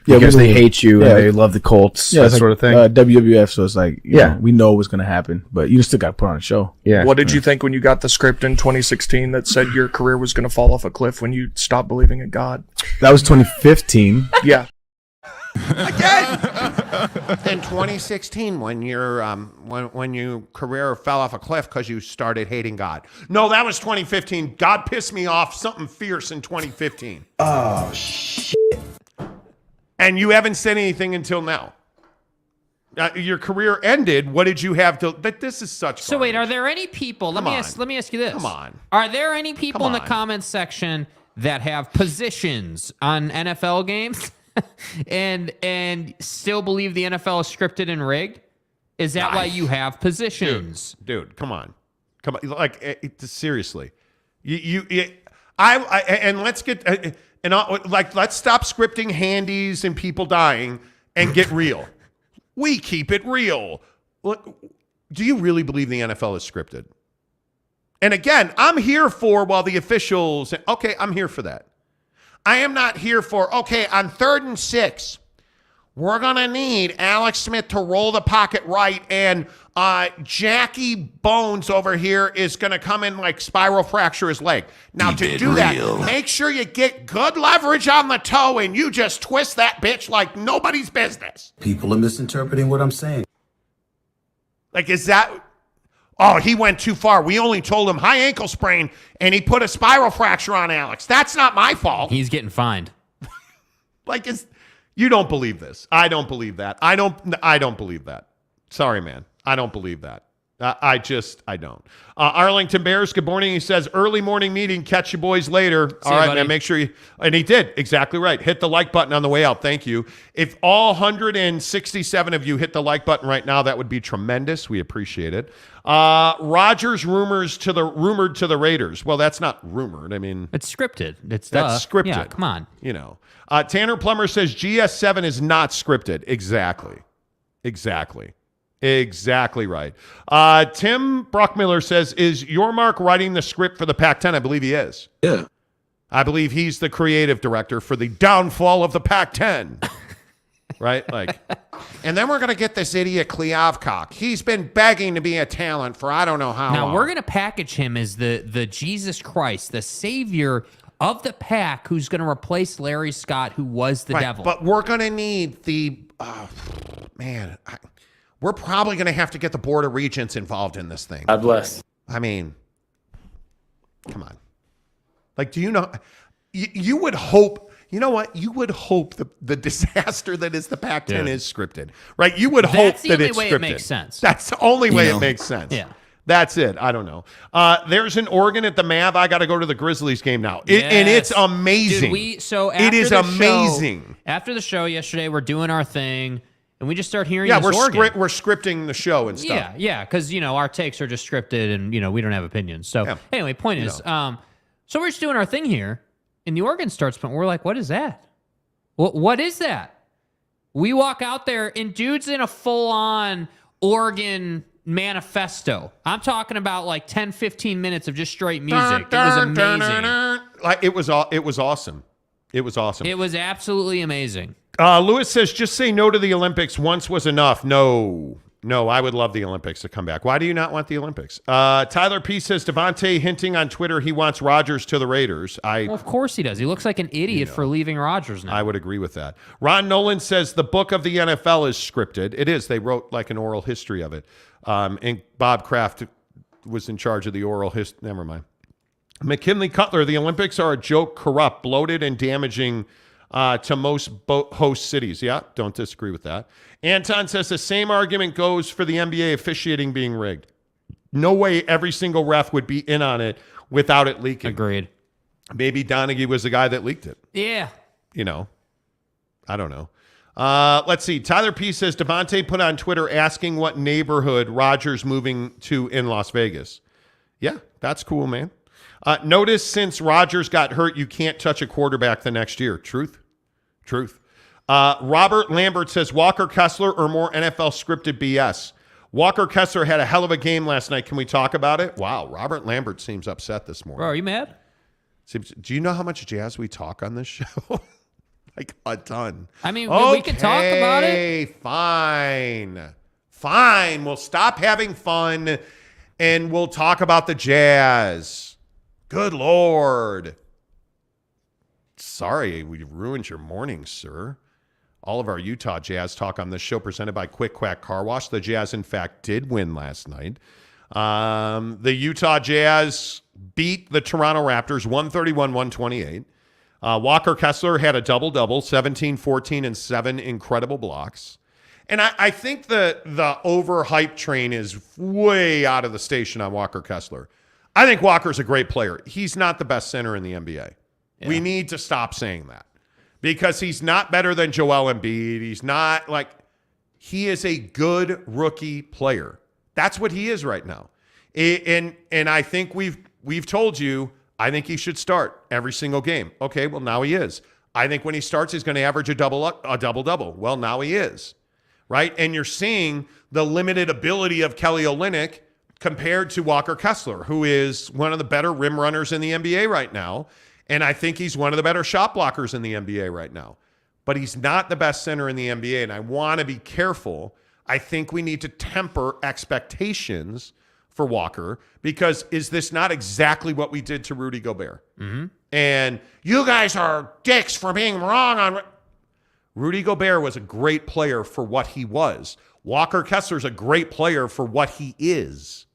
because they hate you and they love the Colts, that sort of thing. WWF, so it's like, you know, we know what's going to happen, but you still got to put on a show. Yeah. What did you think when you got the script in 2016 that said your career was going to fall off a cliff when you stopped believing in God? That was 2015. Yeah. Again, in 2016, when your when your career fell off a cliff because you started hating God. No, that was 2015. God pissed me off something fierce in 2015. Oh, shit. And you haven't said anything until now. Your career ended. What did you have to? But this is such. So wait, are there any people? Let me ask you this. Come on. Are there any people in the comments section that have positions on NFL games? and still believe the NFL is scripted and rigged? Is that why you have positions? Dude, come on. Like, seriously. And let's get let's stop scripting handies and people dying and get real. We keep it real. Look, do you really believe the NFL is scripted? And again, I'm here for the officials. Okay, I'm here for that. I am not here for, on 3rd and 6, we're going to need Alex Smith to roll the pocket right, and Jackie Bones over here is going to come in like spiral fracture his leg. Now, to do that, make sure you get good leverage on the toe, and you just twist that bitch like nobody's business. People are misinterpreting what I'm saying. Like, is that... Oh, he went too far. We only told him high ankle sprain, and he put a spiral fracture on Alex. That's not my fault. He's getting fined. You don't believe this. I don't believe that. I don't believe that. Sorry, man. I don't believe that. I don't. Arlington Bears, good morning. He says, early morning meeting. Catch you boys later. All right, man. Make sure you... And he did. Exactly right. Hit the like button on the way out. Thank you. If all 167 of you hit the like button right now, that would be tremendous. We appreciate it. Rodgers rumored to the Raiders. Well, that's not rumored. I mean... It's scripted. That's scripted. Yeah, come on. Tanner Plummer says GS7 is not scripted. Exactly right. Tim Brockmiller says, is Yormark writing the script for the Pac-10? I believe he is. Yeah. I believe he's the creative director for the downfall of the Pac-10. Right? And then we're going to get this idiot Kliavkoff. He's been begging to be a talent for I don't know how long. Now, we're going to package him as the Jesus Christ, the savior of the pack, who's going to replace Larry Scott, who was the devil. But we're going to need the... we're probably going to have to get the Board of Regents involved in this thing. God bless. I mean, come on. Do you know? You would hope. You know what? You would hope the disaster that is the Pac-10 is scripted, right? You would hope that it's scripted. That's the only way it makes sense. That's the only way it makes sense. Yeah. That's it. I don't know. There's an organ at the Mav. I got to go to the Grizzlies game now. And it's amazing. It is amazing. After the show yesterday, we're doing our thing. And we just start hearing we're scripting the show and stuff. Yeah, because, our takes are just scripted and, we don't have opinions. So, anyway, point is, so we're just doing our thing here, and the organ starts, but we're like, what is that? What is that? We walk out there and dude's in a full-on Oregon manifesto. I'm talking about like 10, 15 minutes of just straight music. It was amazing. Like it was awesome. It was awesome. It was absolutely amazing. Lewis says, just say no to the Olympics. Once was enough. No, I would love the Olympics to come back. Why do you not want the Olympics? Tyler P says, Devontae hinting on Twitter he wants Rodgers to the Raiders. Well, of course he does. He looks like an idiot for leaving Rodgers now. I would agree with that. Ron Nolan says the book of the NFL is scripted. It is. They wrote like an oral history of it. And Bob Kraft was in charge of the oral history. Never mind. McKinley Cutler, the Olympics are a joke, corrupt, bloated, and damaging to most host cities. Yeah, don't disagree with that. Anton says the same argument goes for the NBA officiating being rigged. No way every single ref would be in on it without it leaking. Agreed. Maybe Donaghy was the guy that leaked it. Yeah. I don't know. Let's see. Tyler P says Devontae put on Twitter asking what neighborhood Rodgers moving to in Las Vegas. Yeah, that's cool, man. Notice since Rodgers got hurt, you can't touch a quarterback the next year. Truth. Robert Lambert says Walker Kessler or more NFL scripted BS. Walker Kessler had a hell of a game last night. Can we talk about it? Wow, Robert Lambert seems upset this morning. Bro, are you mad? Do you know how much jazz we talk on this show? Like a ton. I mean, we can talk about it. Fine. We'll stop having fun and we'll talk about the Jazz. Good Lord. Sorry, we ruined your morning, sir. All of our Utah Jazz talk on this show presented by Quick Quack Car Wash. The Jazz, in fact, did win last night. The Utah Jazz beat the Toronto Raptors 131-128. Walker Kessler had a double-double, 17, 14, and 7 incredible blocks. And I think the overhyped train is way out of the station on Walker Kessler. I think Walker's a great player. He's not the best center in the NBA. Yeah. We need to stop saying that because he's not better than Joel Embiid. He's not like – he is a good rookie player. That's what he is right now. And I think we've told you – I think he should start every single game. Okay, well, now he is. I think when he starts, he's going to average a double-double. Well, now he is, right? And you're seeing the limited ability of Kelly Olynyk compared to Walker Kessler, who is one of the better rim runners in the NBA right now. And I think he's one of the better shot blockers in the NBA right now. But he's not the best center in the NBA, and I want to be careful. I think we need to temper expectations for Walker, because is this not exactly what we did to Rudy Gobert? Mm-hmm. And you guys are dicks for being wrong on Rudy Gobert was a great player for what he was. Walker Kessler's a great player for what he is.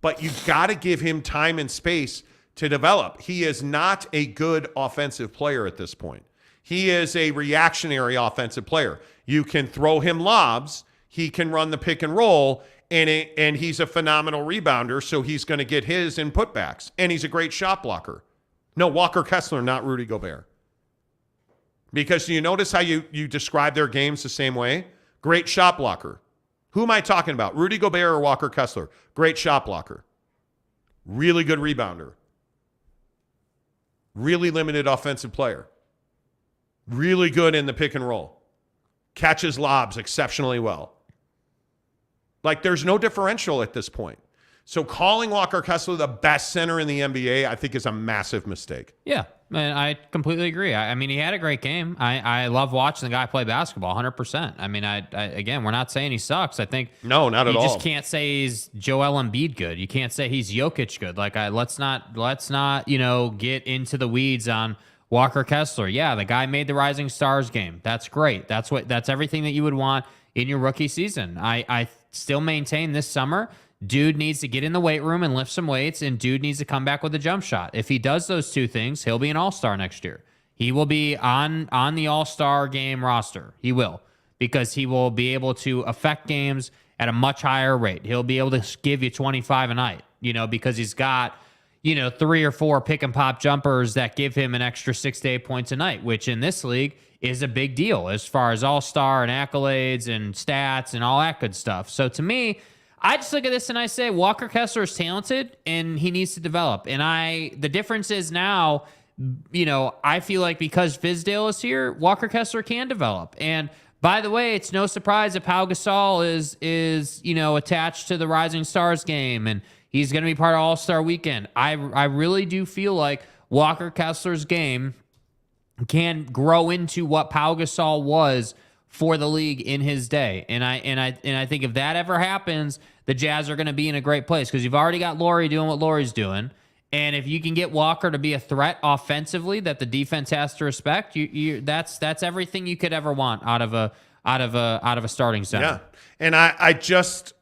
But you got to give him time and space to develop. He is not a good offensive player at this point. He is a reactionary offensive player. You can throw him lobs. He can run the pick and roll. And he's a phenomenal rebounder, so he's going to get his in putbacks. And he's a great shot blocker. No, Walker Kessler, not Rudy Gobert. Because do you notice how you describe their games the same way? Great shot blocker. Who am I talking about? Rudy Gobert or Walker Kessler? Great shot blocker. Really good rebounder. Really limited offensive player. Really good in the pick and roll. Catches lobs exceptionally well. Like, there's no differential at this point. So calling Walker Kessler the best center in the NBA, I think, is a massive mistake. Yeah, man, I completely agree. I mean, he had a great game. I love watching the guy play basketball, 100%. I mean, again, we're not saying he sucks. I think no, not at all. You just can't say he's Joel Embiid good. You can't say he's Jokic good. Like, let's not get into the weeds on Walker Kessler. Yeah, the guy made the Rising Stars game. That's great. That's everything that you would want in your rookie season. I still maintain this summer, dude needs to get in the weight room and lift some weights, and dude needs to come back with a jump shot. If he does those two things, he'll be an all-star next year. He will be on the all-star game roster. He will, because he will be able to affect games at a much higher rate. He'll be able to give you 25 a night, because he's got, 3 or 4 pick and pop jumpers that give him an extra 6 to 8 points a night, which in this league is a big deal as far as all-star and accolades and stats and all that good stuff. So to me, I just look at this and I say Walker Kessler is talented and he needs to develop. And the difference is now, I feel like because Fizdale is here, Walker Kessler can develop. And By the way, it's no surprise that Pau Gasol is attached to the Rising Stars game, and he's going to be part of All-Star Weekend. I really do feel like Walker Kessler's game can grow into what Pau Gasol was for the league in his day. And I think if that ever happens, the Jazz are going to be in a great place because you've already got Laurie doing what Laurie's doing. And if you can get Walker to be a threat offensively that the defense has to respect, that's everything you could ever want out of a starting center. Yeah. And I just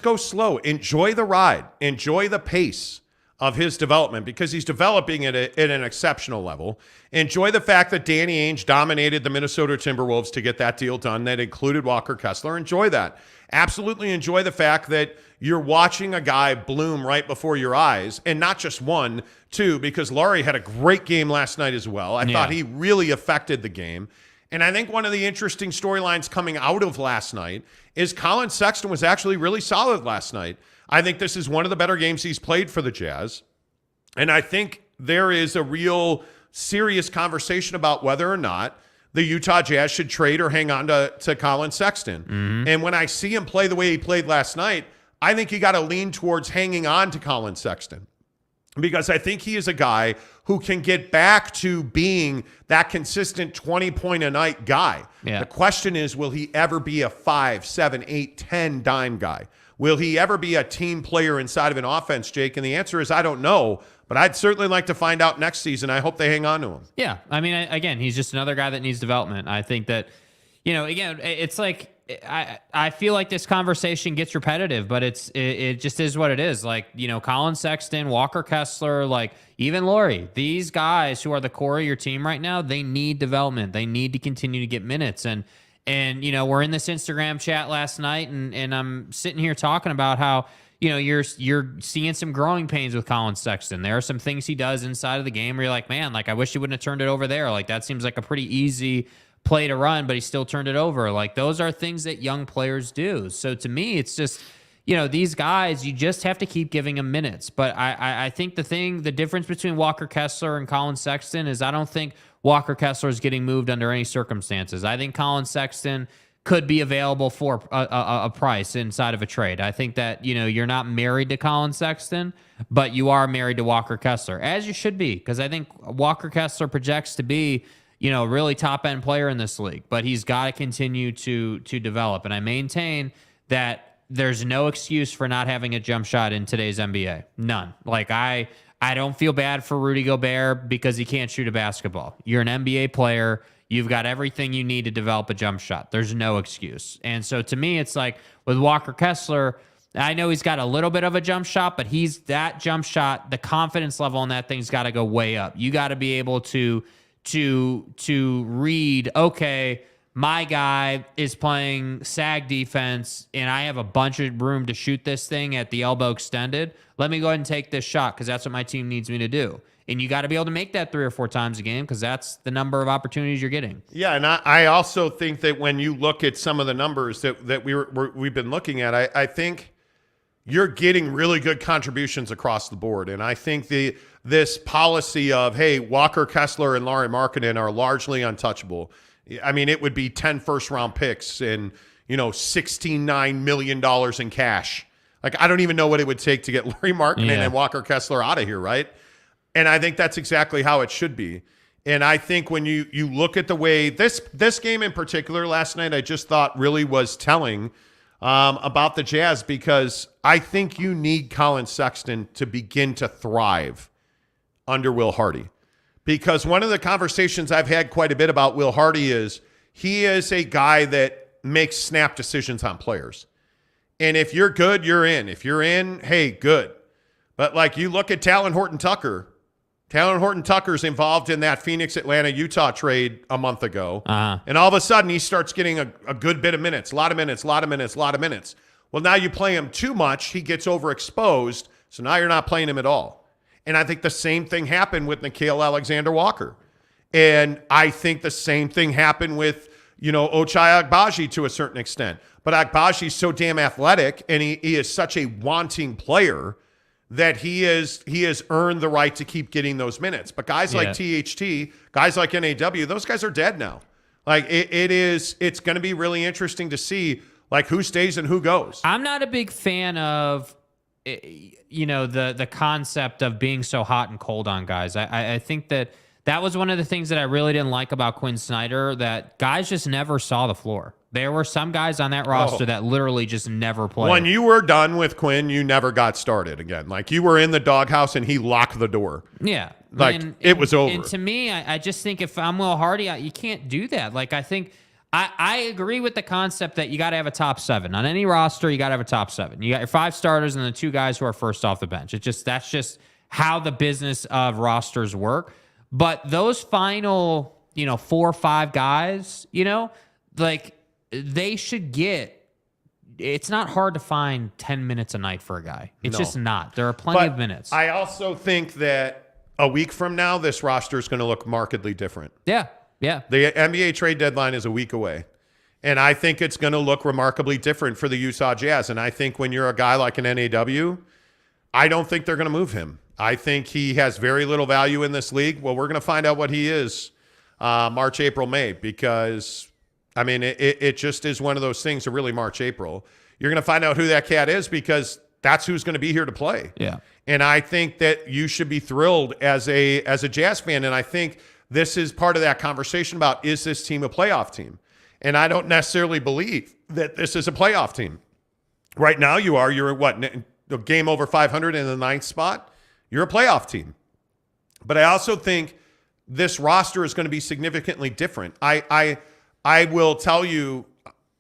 go slow. Enjoy the ride. Enjoy the pace of his development because he's developing at an exceptional level. Enjoy the fact that Danny Ainge dominated the Minnesota Timberwolves to get that deal done that included Walker Kessler. Enjoy that. Absolutely enjoy the fact that you're watching a guy bloom right before your eyes, and not just one, two, because Laurie had a great game last night as well. I thought he really affected the game. And I think one of the interesting storylines coming out of last night is Colin Sexton was actually really solid last night. I think this is one of the better games he's played for the Jazz. And I think there is a real serious conversation about whether or not the Utah Jazz should trade or hang on to Colin Sexton. Mm-hmm. And when I see him play the way he played last night, I think you got to lean towards hanging on to Colin Sexton because I think he is a guy who can get back to being that consistent 20-point-a-night guy. Yeah. The question is, will he ever be a 5, 7, 8, 10 dime guy? Will he ever be a team player inside of an offense, Jake? And the answer is I don't know, but I'd certainly like to find out next season. I hope they hang on to him. Yeah, I mean, again, he's just another guy that needs development. I think that, again, it's like I feel like this conversation gets repetitive, but it just is what it is. Like, Colin Sexton, Walker Kessler, like even Laurie, these guys who are the core of your team right now, they need development. They need to continue to get minutes. And we're in this Instagram chat last night, and I'm sitting here talking about how, you're seeing some growing pains with Colin Sexton. There are some things he does inside of the game where you're like, man, like I wish he wouldn't have turned it over there. Like that seems like a pretty easy play to run, but he still turned it over. Like those are things that young players do. So to me, it's just, these guys, you just have to keep giving them minutes. But I think the difference between Walker Kessler and Colin Sexton is I don't think Walker Kessler is getting moved under any circumstances. I think Colin Sexton could be available for a price inside of a trade. I think that, you're not married to Colin Sexton, but you are married to Walker Kessler, as you should be, because I think Walker Kessler projects to be, a really top-end player in this league, but he's got to continue to develop. And I maintain that there's no excuse for not having a jump shot in today's NBA. None. Like, I don't feel bad for Rudy Gobert because he can't shoot a basketball. You're an NBA player. You've got everything you need to develop a jump shot. There's no excuse. And so to me, it's like with Walker Kessler, I know he's got a little bit of a jump shot, but that jump shot, the confidence level on that thing's got to go way up. You got to be able to read, okay, my guy is playing sag defense and I have a bunch of room to shoot this thing at the elbow extended. Let me go ahead and take this shot because that's what my team needs me to do. And you got to be able to make that 3 or 4 times a game because that's the number of opportunities you're getting. Yeah, and I also think that when you look at some of the numbers that we've been looking at, I think you're getting really good contributions across the board. And I think this policy of, hey, Walker Kessler and Lauri Markkanen are largely untouchable. I mean, it would be 10 first-round picks and, $69 million in cash. Like, I don't even know what it would take to get Lauri Markkanen and Walker Kessler out of here, right? And I think that's exactly how it should be. And I think when you look at the way this game in particular last night, I just thought really was telling about the Jazz because I think you need Colin Sexton to begin to thrive under Will Hardy. Because one of the conversations I've had quite a bit about Will Hardy is he is a guy that makes snap decisions on players. And if you're good, you're in. If you're in, hey, good. But like you look at Talon Horton-Tucker. Talon Horton-Tucker's involved in that Phoenix, Atlanta, Utah trade a month ago. And all of a sudden he starts getting a good bit of minutes, a lot of minutes. Well, now you play him too much. He gets overexposed. So now you're not playing him at all. And I think the same thing happened with Nickeil Alexander-Walker. And I think the same thing happened with, Ochai Agbaji to a certain extent. But Agbaji's so damn athletic and he is such a wanting player that he has earned the right to keep getting those minutes. But guys like THT, guys like NAW, those guys are dead now. Like it's going to be really interesting to see like who stays and who goes. I'm not a big fan of, the concept of being so hot and cold on guys. I think that was one of the things that I really didn't like about Quinn Snyder, that guys just never saw the floor. There were some guys on that roster that literally just never played. When you were done with Quinn, you never got started again. Like you were in the doghouse and he locked the door. Yeah. Like it was over. And to me, I just think if I'm Will Hardy, you can't do that. Like I think I agree with the concept that you got to have a top 7 on any roster. You got to have a top 7. You got your 5 starters and the 2 guys who are first off the bench. That's just how the business of rosters work. But those final, 4 or 5 guys, like they should get. It's not hard to find 10 minutes a night for a guy. It's just not. There are plenty of minutes. I also think that a week from now, this roster is going to look markedly different. Yeah. Yeah. The NBA trade deadline is a week away. And I think it's going to look remarkably different for the Utah Jazz. And I think when you're a guy like an NAW, I don't think they're going to move him. I think he has very little value in this league. Well, we're going to find out what he is March, April, May, because, I mean, it just is one of those things, really March, April. You're going to find out who that cat is because that's who's going to be here to play. Yeah. And I think that you should be thrilled as a Jazz fan. And I think this is part of that conversation about, is this team a playoff team? And I don't necessarily believe that this is a playoff team. Right now you are. You're what, a game over 500 in the 9th spot? You're a playoff team. But I also think this roster is going to be significantly different. I will tell you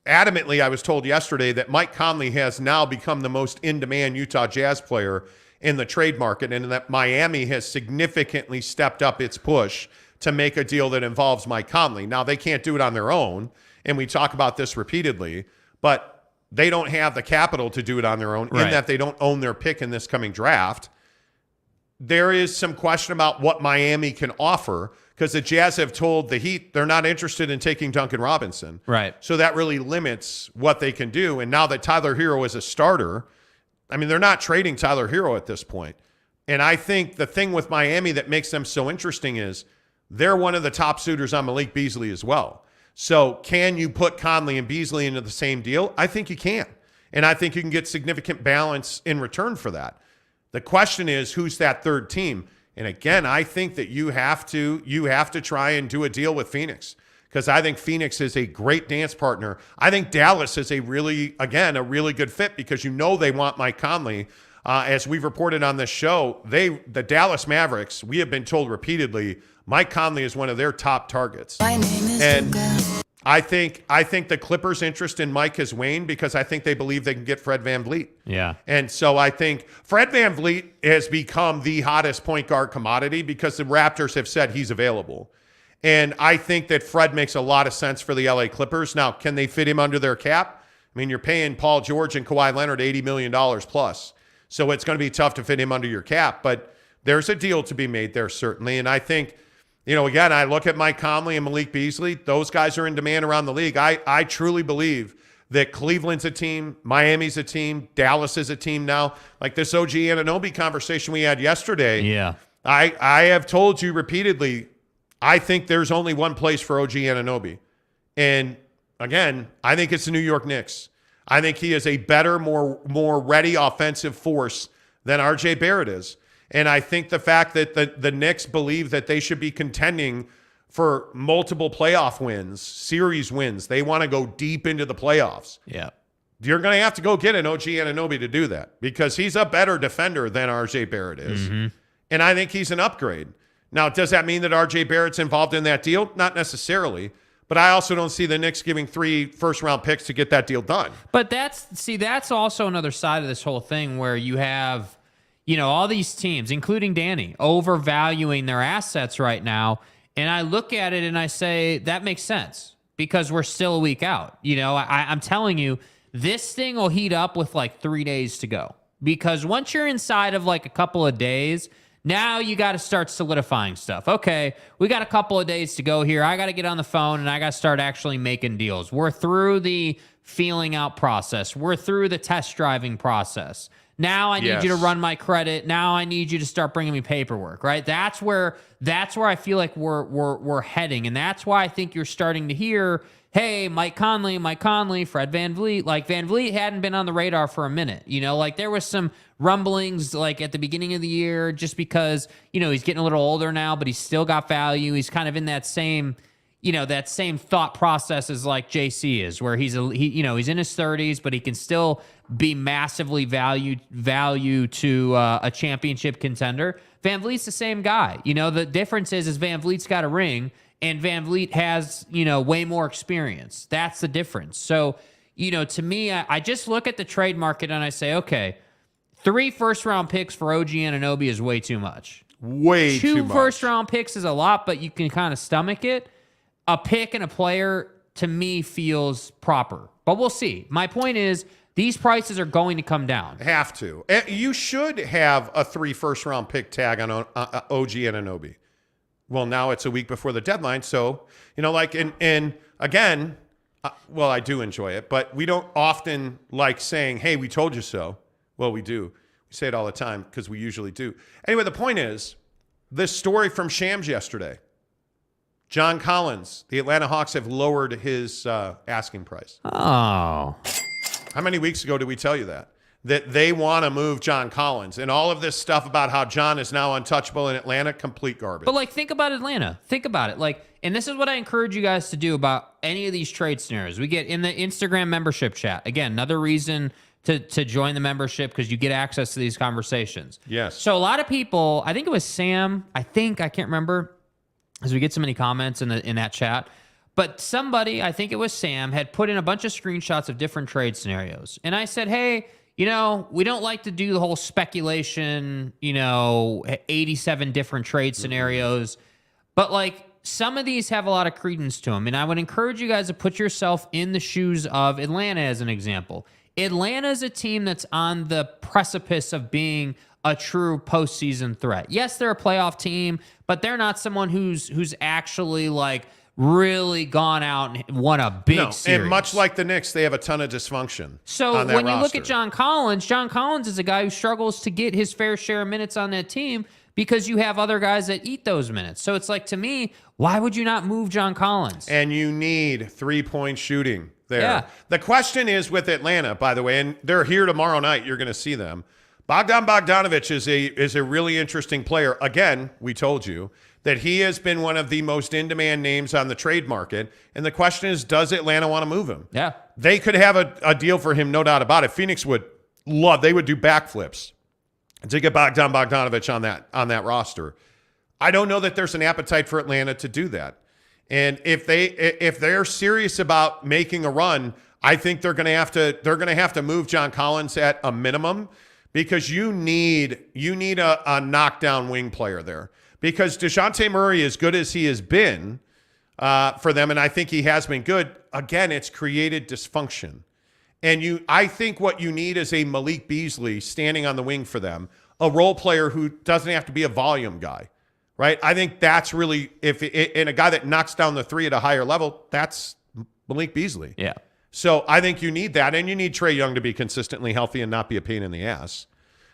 adamantly, I was told yesterday that Mike Conley has now become the most in-demand Utah Jazz player in the trade market, and that Miami has significantly stepped up its push to make a deal that involves Mike Conley. Now, they can't do it on their own, and we talk about this repeatedly, but they don't have the capital to do it on their own, in that they don't own their pick in this coming draft. There is some question about what Miami can offer, because the Jazz have told the Heat they're not interested in taking Duncan Robinson. Right. So that really limits what they can do. And now that Tyler Hero is a starter, I mean, they're not trading Tyler Hero at this point. And I think the thing with Miami that makes them so interesting is they're one of the top suitors on Malik Beasley as well. So can you put Conley and Beasley into the same deal? I think you can. And I think you can get significant balance in return for that. The question is, who's that third team? And again, I think that you have to try and do a deal with Phoenix, because I think Phoenix is a great dance partner. I think Dallas is a really good fit, because they want Mike Conley. As we've reported on this show, the Dallas Mavericks, we have been told repeatedly, Mike Conley is one of their top targets. And I think the Clippers' interest in Mike has waned, because I think they believe they can get Fred VanVleet. Yeah. And so I think Fred VanVleet has become the hottest point guard commodity, because the Raptors have said he's available. And I think that Fred makes a lot of sense for the LA Clippers. Now, can they fit him under their cap? I mean, you're paying Paul George and Kawhi Leonard $80 million plus. So it's going to be tough to fit him under your cap. But there's a deal to be made there, certainly. And I think, again, I look at Mike Conley and Malik Beasley. Those guys are in demand around the league. I truly believe that Cleveland's a team, Miami's a team, Dallas is a team now. Like this OG Anunoby conversation we had yesterday. Yeah. I have told you repeatedly, I think there's only one place for OG Anunoby. And again, I think it's the New York Knicks. I think he is a better, more ready offensive force than RJ Barrett is. And I think the fact that the Knicks believe that they should be contending for multiple playoff wins, series wins, they want to go deep into the playoffs. Yeah. You're going to have to go get an OG Anunoby to do that, because he's a better defender than RJ Barrett is. Mm-hmm. And I think he's an upgrade. Now, does that mean that RJ Barrett's involved in that deal? Not necessarily. But I also don't see the Knicks giving 3 first-round picks to get that deal done. But that's also another side of this whole thing, where you have, all these teams, including Danny, overvaluing their assets right now. And I look at it and I say, that makes sense, because we're still a week out. I'm telling you, this thing will heat up with like 3 days to go. Because once you're inside of like a couple of days, now you got to start solidifying stuff. Okay, we got a couple of days to go here. I got to get on the phone and I got to start actually making deals. We're through the feeling out process. We're through the test driving process. Now I need you to run my credit. Now I need you to start bringing me paperwork, right? That's where I feel like we're heading. And that's why I think you're starting to hear, hey, Mike Conley, Fred VanVleet. Like, VanVleet hadn't been on the radar for a minute. Like there was some rumblings like at the beginning of the year just because, he's getting a little older now, but he's still got value. He's kind of in that same thought process as like JC is, where he's in his 30s, but he can still be massively value to a championship contender. VanVleet's the same guy. The difference is VanVleet's got a ring and VanVleet has, way more experience. That's the difference. So, to me, I just look at the trade market and I say, okay, 3 first-round picks for OG Anunoby is way too much. Way too much. 2 first-round picks is a lot, but you can kind of stomach it. A pick and a player, to me, feels proper. But we'll see. My point is, these prices are going to come down. Have to. You should have a 3 first-round pick tag on OG Anunoby. Well, now it's a week before the deadline, so, and again, well, I do enjoy it, but we don't often like saying, hey, we told you so. Well, we do. We say it all the time because we usually do. Anyway, the point is, this story from Shams yesterday. John Collins, the Atlanta Hawks have lowered his asking price. Oh. How many weeks ago did we tell you that? That they want to move John Collins, and all of this stuff about how John is now untouchable in Atlanta, complete garbage. But think about Atlanta. Think about it. And this is what I encourage you guys to do about any of these trade scenarios. We get in the Instagram membership chat. Again, another reason to join the membership because you get access to these conversations. Yes. So a lot of people, I think it was Sam, I can't remember, because we get so many comments in that chat. But somebody, I think it was Sam, had put in a bunch of screenshots of different trade scenarios. And I said, hey, we don't like to do the whole speculation, 87 different trade scenarios. But some of these have a lot of credence to them. And I would encourage you guys to put yourself in the shoes of Atlanta as an example. Atlanta is a team that's on the precipice of being a true postseason threat. Yes, they're a playoff team, but they're not someone who's actually really gone out and won a big series. And much like the Knicks, they have a ton of dysfunction. So on that when you roster. look at John Collins is a guy who struggles to get his fair share of minutes on that team because you have other guys that eat those minutes. So it's to me, why would you not move John Collins? And you need 3-point shooting there. Yeah. The question is with Atlanta, by the way, and they're here tomorrow night. You're going to see them. Bogdanovich is a really interesting player. Again, we told you that he has been one of the most in-demand names on the trade market. And the question is, does Atlanta want to move him? Yeah. They could have a deal for him, no doubt about it. Phoenix would they would do backflips to get Bogdanovich on that roster. I don't know that there's an appetite for Atlanta to do that. And if they're serious about making a run, I think they're going to have to move John Collins at a minimum because you need a knockdown wing player there. Because DeJounte Murray, as good as he has been for them, and I think he has been good, again, it's created dysfunction. And I think what you need is a Malik Beasley standing on the wing for them, a role player who doesn't have to be a volume guy, right? I think that's really, and a guy that knocks down the three at a higher level, that's Malik Beasley. Yeah. So I think you need that, and you need Trae Young to be consistently healthy and not be a pain in the ass,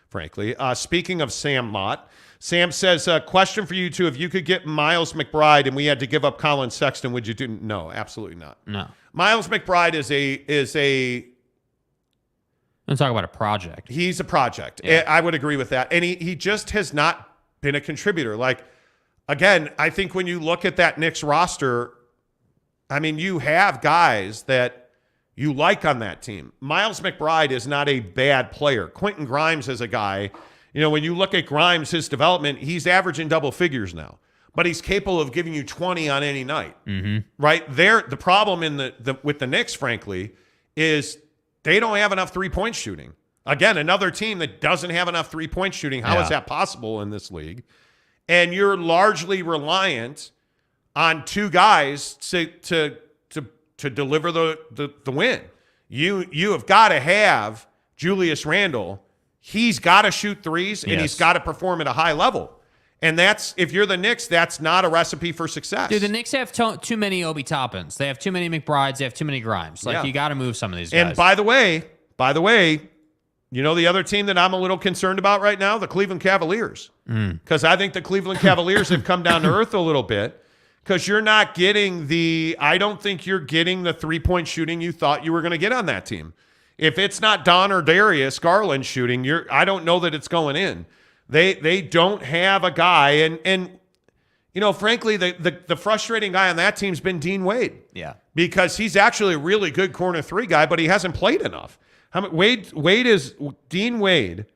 frankly. Speaking of Sam Mott, Sam says, question for you two. If you could get Miles McBride and we had to give up Colin Sexton, would you do? No, absolutely not. No. Miles McBride is a I'm talking about a project. He's a project. Yeah. I would agree with that. And he just has not been a contributor. Again, I think when you look at that Knicks roster, you have guys that you like on that team. Miles McBride is not a bad player. Quentin Grimes is a guy. When you look at Grimes, his development, he's averaging double figures now. But he's capable of giving you 20 on any night. Mm-hmm. Right? The problem with the Knicks, frankly, is they don't have enough three-point shooting. Again, another team that doesn't have enough three-point shooting. How is that possible in this league? And you're largely reliant on two guys to deliver the win. You have got to have Julius Randle. He's got to shoot threes, and he's got to perform at a high level. And if you're the Knicks, that's not a recipe for success. Dude, the Knicks have too many Obi Toppins. They have too many McBrides. They have too many Grimes. You got to move some of these guys. And by the way, You know the other team that I'm a little concerned about right now? The Cleveland Cavaliers. Because I think the Cleveland Cavaliers have come down to earth a little bit because you're not getting I don't think you're getting the three-point shooting you thought you were going to get on that team. If it's not Don or Darius Garland shooting, I don't know that it's going in. They don't have a guy. And you know, frankly, the frustrating guy on that team's been Dean Wade. Yeah. Because he's actually a really good corner three guy, but he hasn't played enough. Dean Wade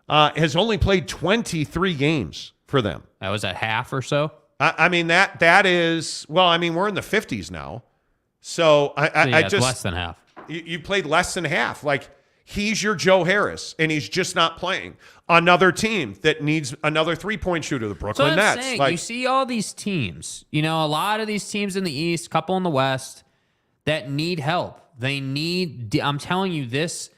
has only played 23 games for them. That was a half or so. I mean, that is, well, I mean, we're in the 50s now. So I just less than half. You played less than half. Like, he's your Joe Harris, and he's just not playing. Another team that needs another three-point shooter, the Brooklyn So I'm Nets. saying, you see all these teams, you know, a lot of these teams in the East, a couple in the West, that need help. They need, I'm telling you this,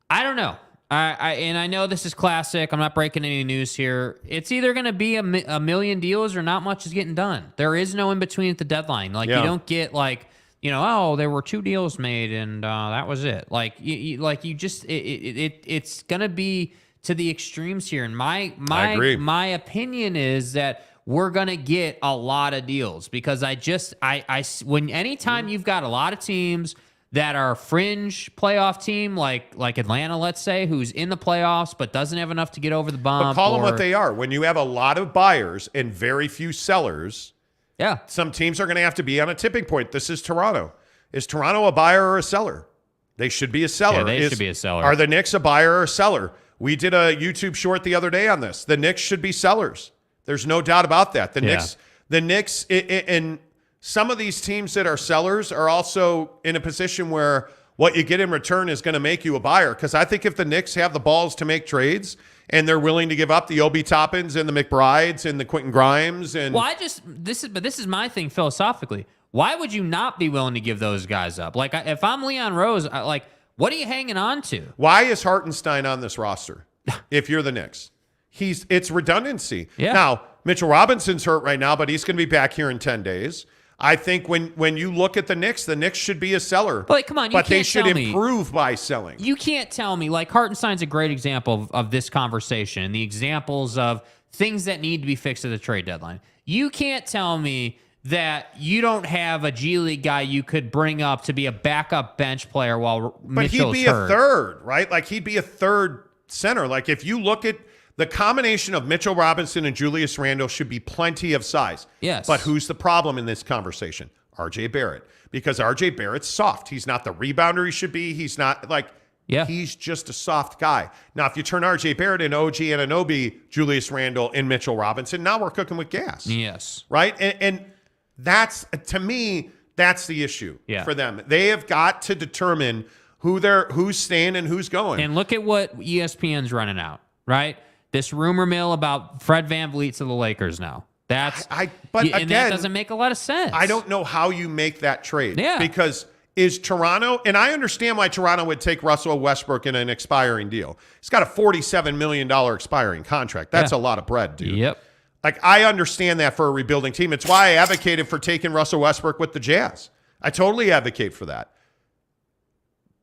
I don't know. And I know this is classic. I'm not breaking any news here. It's either going to be a million deals or not much is getting done. There is no in between at the deadline. Like, you don't get like, you know, oh, there were 2 deals made and that was it. Like, it's going to be to the extremes here. And my opinion is that we're going to get a lot of deals because anytime you've got a lot of teams that are fringe playoff team, like Atlanta, let's say, who's in the playoffs but doesn't have enough to get over the bump. But call them what they are. When you have a lot of buyers and very few sellers, some teams are going to have to be on a tipping point. This is Toronto. Is Toronto a buyer or a seller? They should be a seller. Yeah, they should be a seller. Are the Knicks a buyer or a seller? We did a YouTube short the other day on this. The Knicks should be sellers. There's no doubt about that. The Knicks, and some of these teams that are sellers are also in a position where what you get in return is going to make you a buyer. Because I think if the Knicks have the balls to make trades and they're willing to give up the Obi Toppins and the McBrides and the Quentin Grimes this is my thing philosophically. Why would you not be willing to give those guys up? Like, if I'm Leon Rose, what are you hanging on to? Why is Hartenstein on this roster? If you're the Knicks, it's redundancy. Yeah. Now Mitchell Robinson's hurt right now, but he's going to be back here in 10 days. I think when you look at the Knicks should be a seller. But come on, they should improve by selling. You can't tell me, like, Hartenstein's a great example of this conversation, the examples of things that need to be fixed at the trade deadline. You can't tell me that you don't have a G League guy you could bring up to be a backup bench player while Mitchell's But he'd be hurt. a third, right? Like, he'd be a third center. Like, if you look at the combination of Mitchell Robinson and Julius Randle should be plenty of size. Yes. But who's the problem in this conversation? RJ Barrett. Because RJ Barrett's soft. He's not the rebounder he should be. He's not he's just a soft guy. Now, if you turn RJ Barrett and OG Anunoby, Julius Randle, and Mitchell Robinson, now we're cooking with gas. Yes. Right? And that's, to me, that's the issue for them. They have got to determine who's staying and who's going. And look at what ESPN's running out, right? This rumor mill about Fred VanVleet to the Lakers now. But again, that doesn't make a lot of sense. I don't know how you make that trade. Yeah. Because is Toronto, and I understand why Toronto would take Russell Westbrook in an expiring deal. He's got a $47 million expiring contract. That's a lot of bread, dude. Yep. Like, I understand that for a rebuilding team. It's why I advocated for taking Russell Westbrook with the Jazz. I totally advocate for that.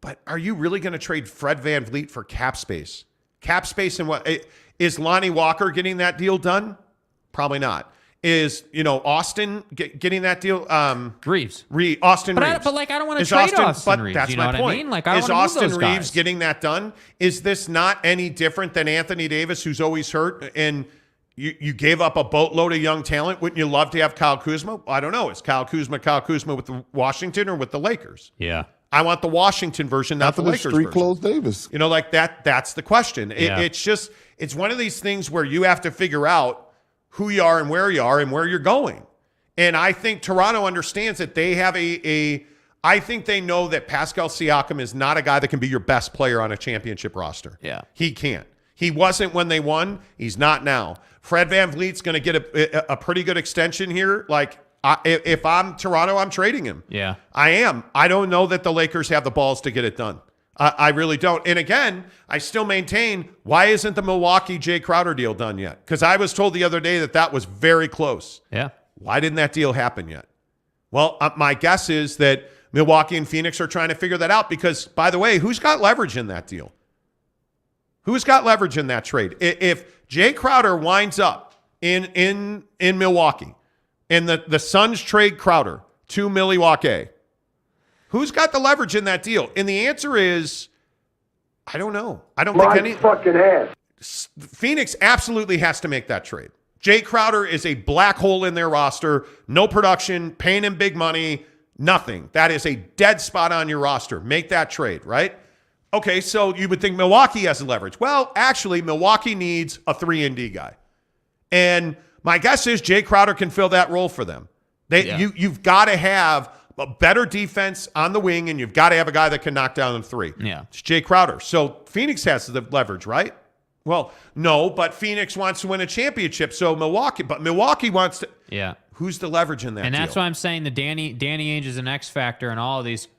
But are you really going to trade Fred VanVleet for cap space? Cap space and what? Is Lonnie Walker getting that deal done? Probably not. Is, Austin getting that deal? Reeves. Austin Reeves. I don't want to trade Austin Reeves. That's you know my what point. I mean? Like, I is don't want to Austin move those Reeves guys. getting that done? Is this not any different than Anthony Davis, who's always hurt, and you gave up a boatload of young talent? Wouldn't you love to have Kyle Kuzma? I don't know. Is Kyle Kuzma with the Washington or with the Lakers? Yeah. I want the Washington version, not the Lakers Street version. Clothes Davis. Like that. That's the question. Yeah. It's one of these things where you have to figure out who you are and where you're going. And I think Toronto understands that they have I think they know that Pascal Siakam is not a guy that can be your best player on a championship roster. Yeah. He can't. He wasn't when they won. He's not now. Fred VanVleet's going to get a pretty good extension here. Like, if I'm Toronto, I'm trading him. Yeah. I am. I don't know that the Lakers have the balls to get it done. I really don't. And again, I still maintain, why isn't the Milwaukee Jay Crowder deal done yet? Because I was told the other day that was very close. Yeah. Why didn't that deal happen yet? Well, my guess is that Milwaukee and Phoenix are trying to figure that out because, by the way, who's got leverage in that deal? Who's got leverage in that trade? If Jay Crowder winds up in Milwaukee and the Suns trade Crowder to Milwaukee, who's got the leverage in that deal? And the answer is, I don't know. I don't think any fucking ass. Phoenix absolutely has to make that trade. Jay Crowder is a black hole in their roster. No production, paying him big money, nothing. That is a dead spot on your roster. Make that trade, right? Okay, so you would think Milwaukee has the leverage. Well, actually, Milwaukee needs a 3-and-D guy. And my guess is Jay Crowder can fill that role for them. You've got to have a better defense on the wing, and you've got to have a guy that can knock down the three. Yeah. It's Jay Crowder. So Phoenix has the leverage, right? Well, no, but Phoenix wants to win a championship, so Milwaukee wants to. Yeah. Who's the leverage in that And deal? that's why I'm saying the Danny Ainge is an X factor in all of these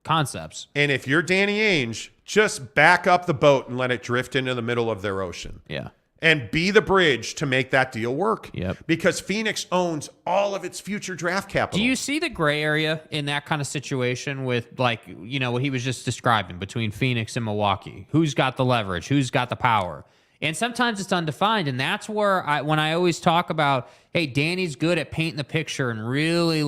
concepts. And if you're Danny Ainge, just back up the boat and let it drift into the middle of their ocean. Yeah. And be the bridge to make that deal work. Yep. Because Phoenix owns all of its future draft capital. Do you see the gray area in that kind of situation with, like, what he was just describing between Phoenix and Milwaukee? Who's got the leverage? Who's got the power? And sometimes it's undefined, and that's where when I always talk about, hey, Danny's good at painting the picture and really,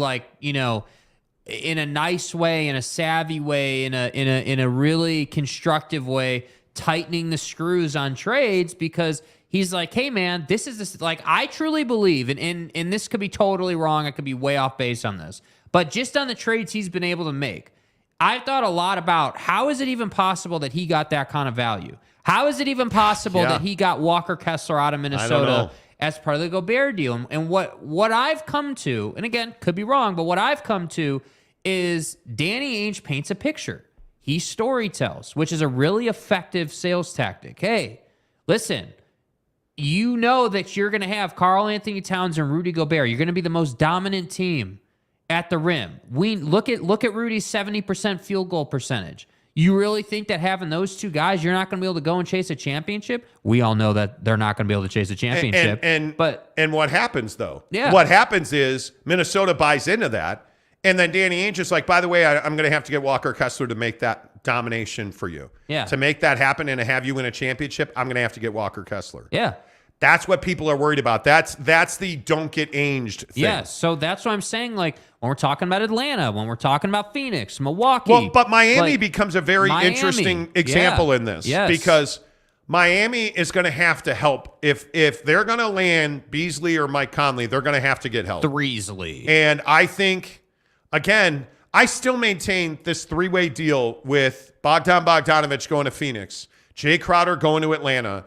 in a nice way, in a savvy way, in a really constructive way, tightening the screws on trades, because he's like, hey, man, this is this. Like, I truly believe, and this could be totally wrong. I could be way off base on this, but just on the trades he's been able to make, I've thought a lot about how is it even possible that he got that kind of value? How is it even possible that he got Walker Kessler out of Minnesota as part of the Gobert deal? And what I've come to, and again, could be wrong, but what I've come to is Danny Ainge paints a picture. He storytells, which is a really effective sales tactic. Hey, listen, you know that you're going to have Karl Anthony Towns and Rudy Gobert. You're going to be the most dominant team at the rim. We look at Rudy's 70% field goal percentage. You really think that having those two guys, you're not going to be able to go and chase a championship? We all know that they're not going to be able to chase a championship. And what happens, though? Yeah. What happens is Minnesota buys into that, and then Danny Ainge is like, by the way, I'm going to have to get Walker Kessler to make that domination for you. Yeah. To make that happen and to have you win a championship, I'm going to have to get Walker Kessler. Yeah. That's what people are worried about. That's the don't get Anged thing. Yeah, so that's what I'm saying. Like, when we're talking about Atlanta, when we're talking about Phoenix, Milwaukee. Well, but Miami becomes a very interesting example in this. Yes. Because Miami is going to have to help. If they're going to land Beasley or Mike Conley, they're going to have to get help. Threesley. And I think, again, I still maintain this three-way deal with Bogdan Bogdanović going to Phoenix, Jay Crowder going to Atlanta,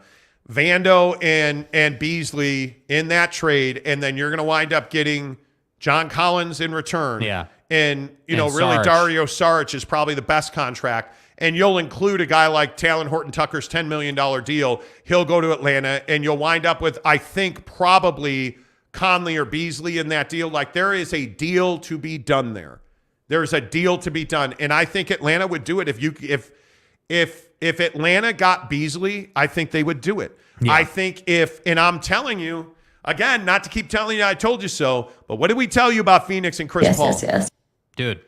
Vando and Beasley in that trade, and then you're going to wind up getting John Collins in return. Yeah. And really Saric. Dario Saric is probably the best contract. And you'll include a guy like Talon Horton-Tucker's $10 million deal. He'll go to Atlanta, and you'll wind up with, I think, probably Conley or Beasley in that deal. Like, there is a deal to be done there. There's a deal to be done. And I think Atlanta would do it. If Atlanta got Beasley, I think they would do it. Yeah. I think and I'm telling you, again, not to keep telling you I told you so, but what did we tell you about Phoenix and Chris Paul? Yes. Dude.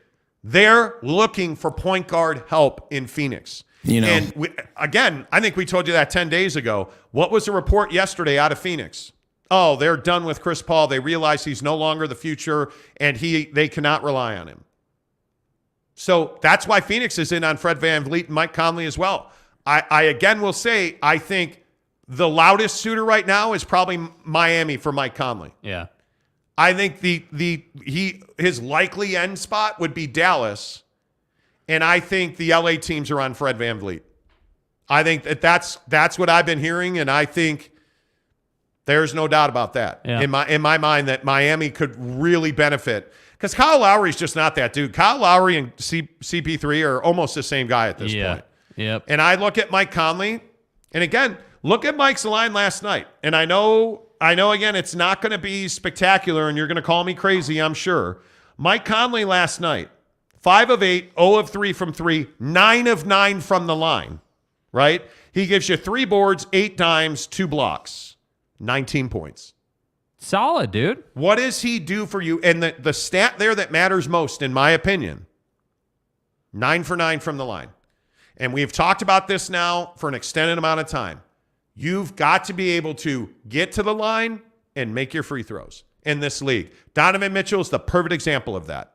They're looking for point guard help in Phoenix. And again, I think we told you that 10 days ago. What was the report yesterday out of Phoenix? Oh, they're done with Chris Paul. They realize he's no longer the future, and they cannot rely on him. So that's why Phoenix is in on Fred VanVleet and Mike Conley as well. I again will say, I think the loudest suitor right now is probably Miami for Mike Conley. Yeah. I think his likely end spot would be Dallas, and I think the LA teams are on Fred VanVleet. I think that's what I've been hearing, and I think there's no doubt about that in my mind that Miami could really benefit. Because Kyle Lowry's just not that dude. Kyle Lowry and CP3 are almost the same guy at this point. Yep. And I look at Mike Conley, and again, look at Mike's line last night. And I know again, it's not going to be spectacular, and you're going to call me crazy, I'm sure. Mike Conley last night, 5 of 8, 0 of 3 from 3, 9 of 9 from the line, right? He gives you 3 boards, 8 dimes, 2 blocks, 19 points. Solid, dude. What does he do for you? And the stat there that matters most, in my opinion, 9 for 9 from the line. And we've talked about this now for an extended amount of time. You've got to be able to get to the line and make your free throws in this league. Donovan Mitchell is the perfect example of that.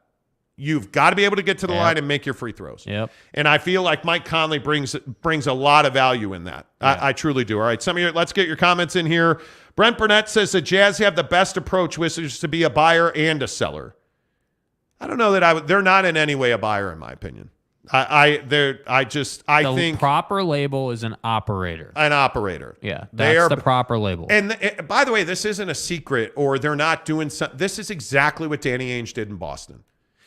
You've got to be able to get to the line and make your free throws. Yep. And I feel like Mike Conley brings a lot of value in that. Yeah. I truly do. All right, let's get your comments in here. Brent Burnett says the Jazz have the best approach, which is to be a buyer and a seller. I don't know that they're not in any way a buyer, in my opinion. I think proper label is an operator. An operator. Yeah, that's the proper label. And by the way, this isn't a secret, or they're not doing something. This is exactly what Danny Ainge did in Boston.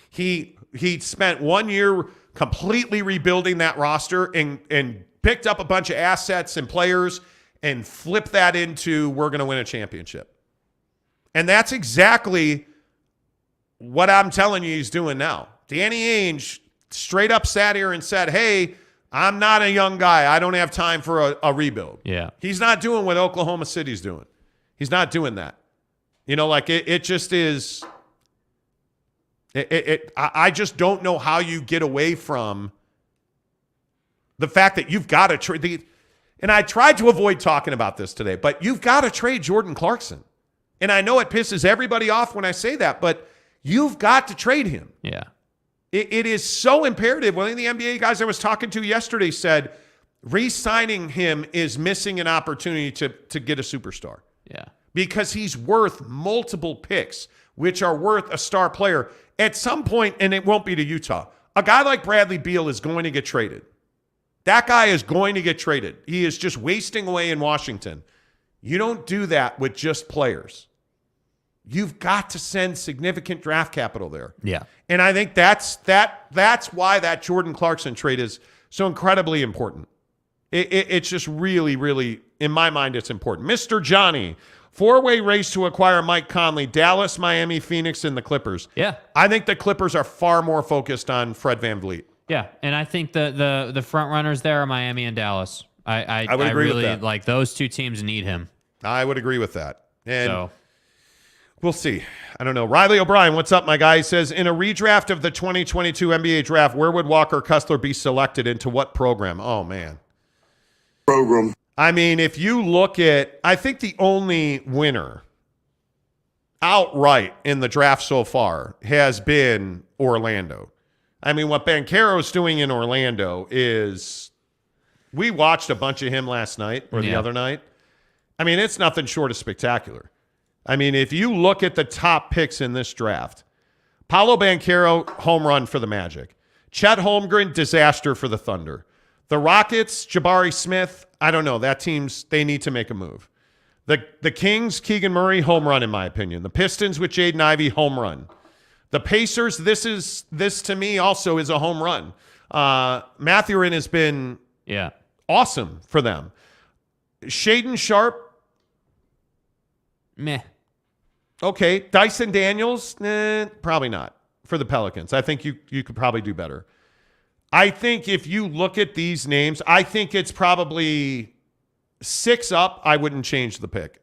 He spent 1 year completely rebuilding that roster and picked up a bunch of assets and players and flipped that into we're going to win a championship. And that's exactly what I'm telling you he's doing now. Danny Ainge straight up sat here and said, hey, I'm not a young guy. I don't have time for a rebuild. Yeah. He's not doing what Oklahoma City's doing. He's not doing that. It just is... I just don't know how you get away from the fact that you've got to trade. And I tried to avoid talking about this today, but you've got to trade Jordan Clarkson. And I know it pisses everybody off when I say that, but you've got to trade him. Yeah. It is so imperative. One of the NBA guys I was talking to yesterday said re-signing him is missing an opportunity to get a superstar. Yeah. Because he's worth multiple picks, which are worth a star player. At some point, and it won't be to Utah, a guy like Bradley Beal is going to get traded. That guy is going to get traded. He is just wasting away in Washington. You don't do that with just players. You've got to send significant draft capital there. Yeah. And I think that's why that Jordan Clarkson trade is so incredibly important. It's just really, really, in my mind, it's important. Mr. Johnny, 4-way race to acquire Mike Conley, Dallas, Miami, Phoenix, and the Clippers. Yeah. I think the Clippers are far more focused on Fred VanVleet. Yeah, and I think the front runners there are Miami and Dallas. I would agree really with that. like those two teams need him. I would agree with that. And so we'll see. I don't know. Riley O'Brien, what's up, my guy? He says, in a redraft of the 2022 NBA draft, where would Walker Kessler be selected into what program? Oh, man. Program. I mean, if you look at, I think the only winner outright in the draft so far has been Orlando. I mean, what Banchero's doing in Orlando is, we watched a bunch of him last night or the other night. I mean, it's nothing short of spectacular. I mean, if you look at the top picks in this draft, Paolo Banchero, home run for the Magic. Chet Holmgren, disaster for the Thunder. The Rockets, Jabari Smith, I don't know. That team's, they need to make a move. The Kings, Keegan Murray, home run in my opinion. The Pistons with Jaden Ivey, home run. The Pacers, this to me also is a home run. Mathurin has been awesome for them. Shaden Sharp, meh. Okay. Dyson Daniels, probably not for the Pelicans. I think you could probably do better. I think if you look at these names, I think it's probably 6 up. I wouldn't change the pick.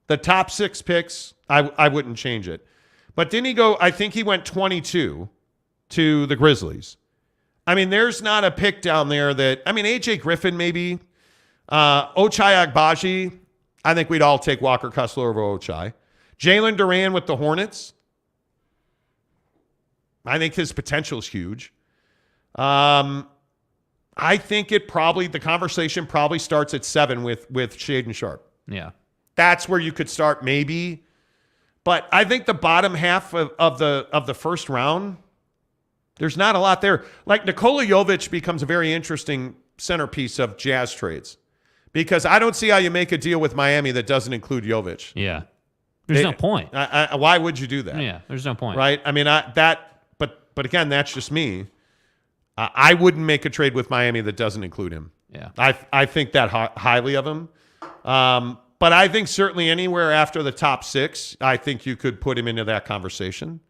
The top 6 picks, I wouldn't change it. But didn't he go, I think he went 22 to the Grizzlies. I mean, there's not a pick down there that, I mean, AJ Griffin maybe. Ochai Agbaji, I think we'd all take Walker Kessler over Ochai. Jalen Duran with the Hornets. I think his potential is huge. I think the conversation probably starts at 7 with Shaden Sharp. Yeah. That's where you could start maybe. But I think the bottom half of the first round, there's not a lot there. Like Nikola Jovic becomes a very interesting centerpiece of Jazz trades because I don't see how you make a deal with Miami that doesn't include Jovic. Yeah. There's no point. Why would you do that? Yeah, there's no point. Right? I mean, but again, that's just me. I wouldn't make a trade with Miami that doesn't include him. Yeah. I think that highly of him. But I think certainly anywhere after the top 6, I think you could put him into that conversation.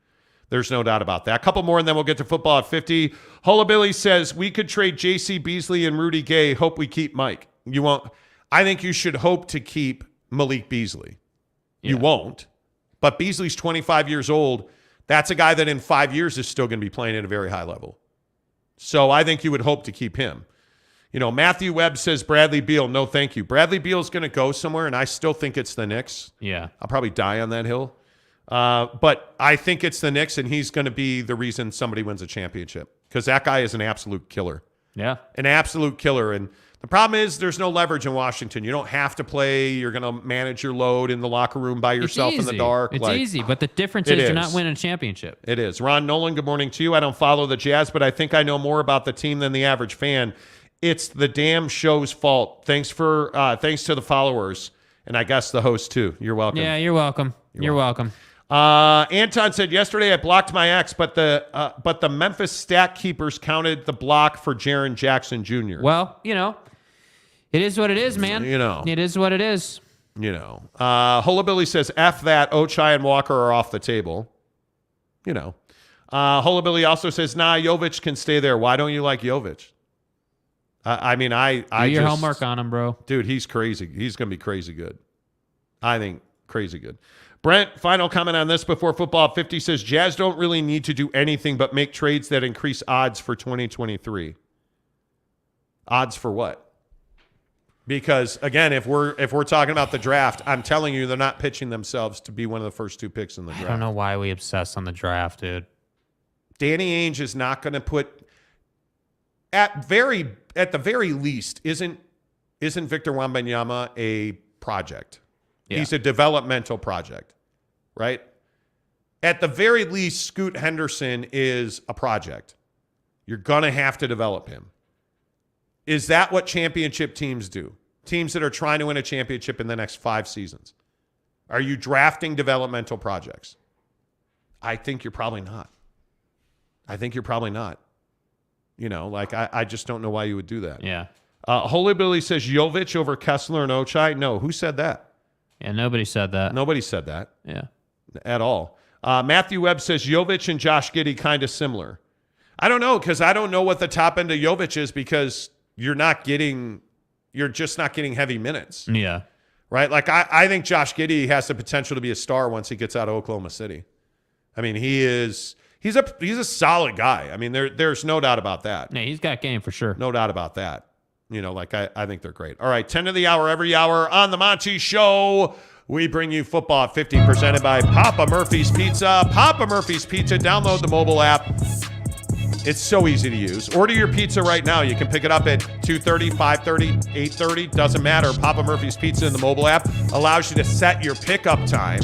There's no doubt about that. A couple more, and then we'll get to football at 50. Hullabilly says, we could trade J.C. Beasley and Rudy Gay. Hope we keep Mike. You won't. I think you should hope to keep Malik Beasley. Yeah. You won't. But Beasley's 25 years old. That's a guy that in 5 years is still going to be playing at a very high level. So I think you would hope to keep him. Matthew Webb says Bradley Beal, no thank you. Bradley Beal's going to go somewhere, and I still think it's the Knicks. Yeah. I'll probably die on that hill. But I think it's the Knicks, and he's going to be the reason somebody wins a championship because that guy is an absolute killer. Yeah. An absolute killer. And the problem is there's no leverage in Washington. You don't have to play. You're going to manage your load in the locker room by yourself in the dark. It's easy, but the difference is you're not winning a championship. It is. Ron Nolan, good morning to you. I don't follow the Jazz, but I think I know more about the team than the average fan. It's the damn show's fault. Thanks to the followers, and I guess the host too. You're welcome. Yeah, you're welcome. You're welcome. Anton said yesterday I blocked my ex, but the Memphis stat keepers counted the block for Jaren Jackson Jr. Well, it is what it is, man. It is what it is. Hullabilly says F that. Ochai and Walker are off the table. Hullabilly also says, nah, Jovic can stay there. Why don't you like Jovic? I do your homework on him, bro. Dude, he's crazy. He's going to be crazy good. I think crazy good. Brent, final comment on this before football 50 says, Jazz don't really need to do anything but make trades that increase odds for 2023. Odds for what? Because, again, if we're talking about the draft, I'm telling you they're not pitching themselves to be one of the first 2 picks in the draft. I don't know why we obsess on the draft, dude. Danny Ainge is not going to put at the very least, isn't Victor Wembanyama a project? Yeah. He's a developmental project, right? At the very least, Scoot Henderson is a project. You're going to have to develop him. Is that what championship teams do? Teams that are trying to win a championship in the next 5 seasons. Are you drafting developmental projects? I think you're probably not. I just don't know why you would do that. Yeah. Holy Billy says Jovic over Kessler and Ochai. No, who said that? Yeah, nobody said that. Nobody said that. Yeah. At all. Matthew Webb says Jovic and Josh Giddey kind of similar. I don't know, because I don't know what the top end of Jovic is, because you're just not getting heavy minutes. Yeah. Right? Like, I think Josh Giddey has the potential to be a star once he gets out of Oklahoma City. I mean, he's a solid guy. I mean, there's no doubt about that. Yeah, he's got game for sure. No doubt about that. I think they're great. All right, 10 to the hour every hour on the Monty Show. We bring you football at 50 presented by Papa Murphy's Pizza. Papa Murphy's Pizza. Download the mobile app. It's so easy to use. Order your pizza right now. You can pick it up at 2:30, 5:30, 8:30. Doesn't matter. Papa Murphy's Pizza in the mobile app allows you to set your pickup time.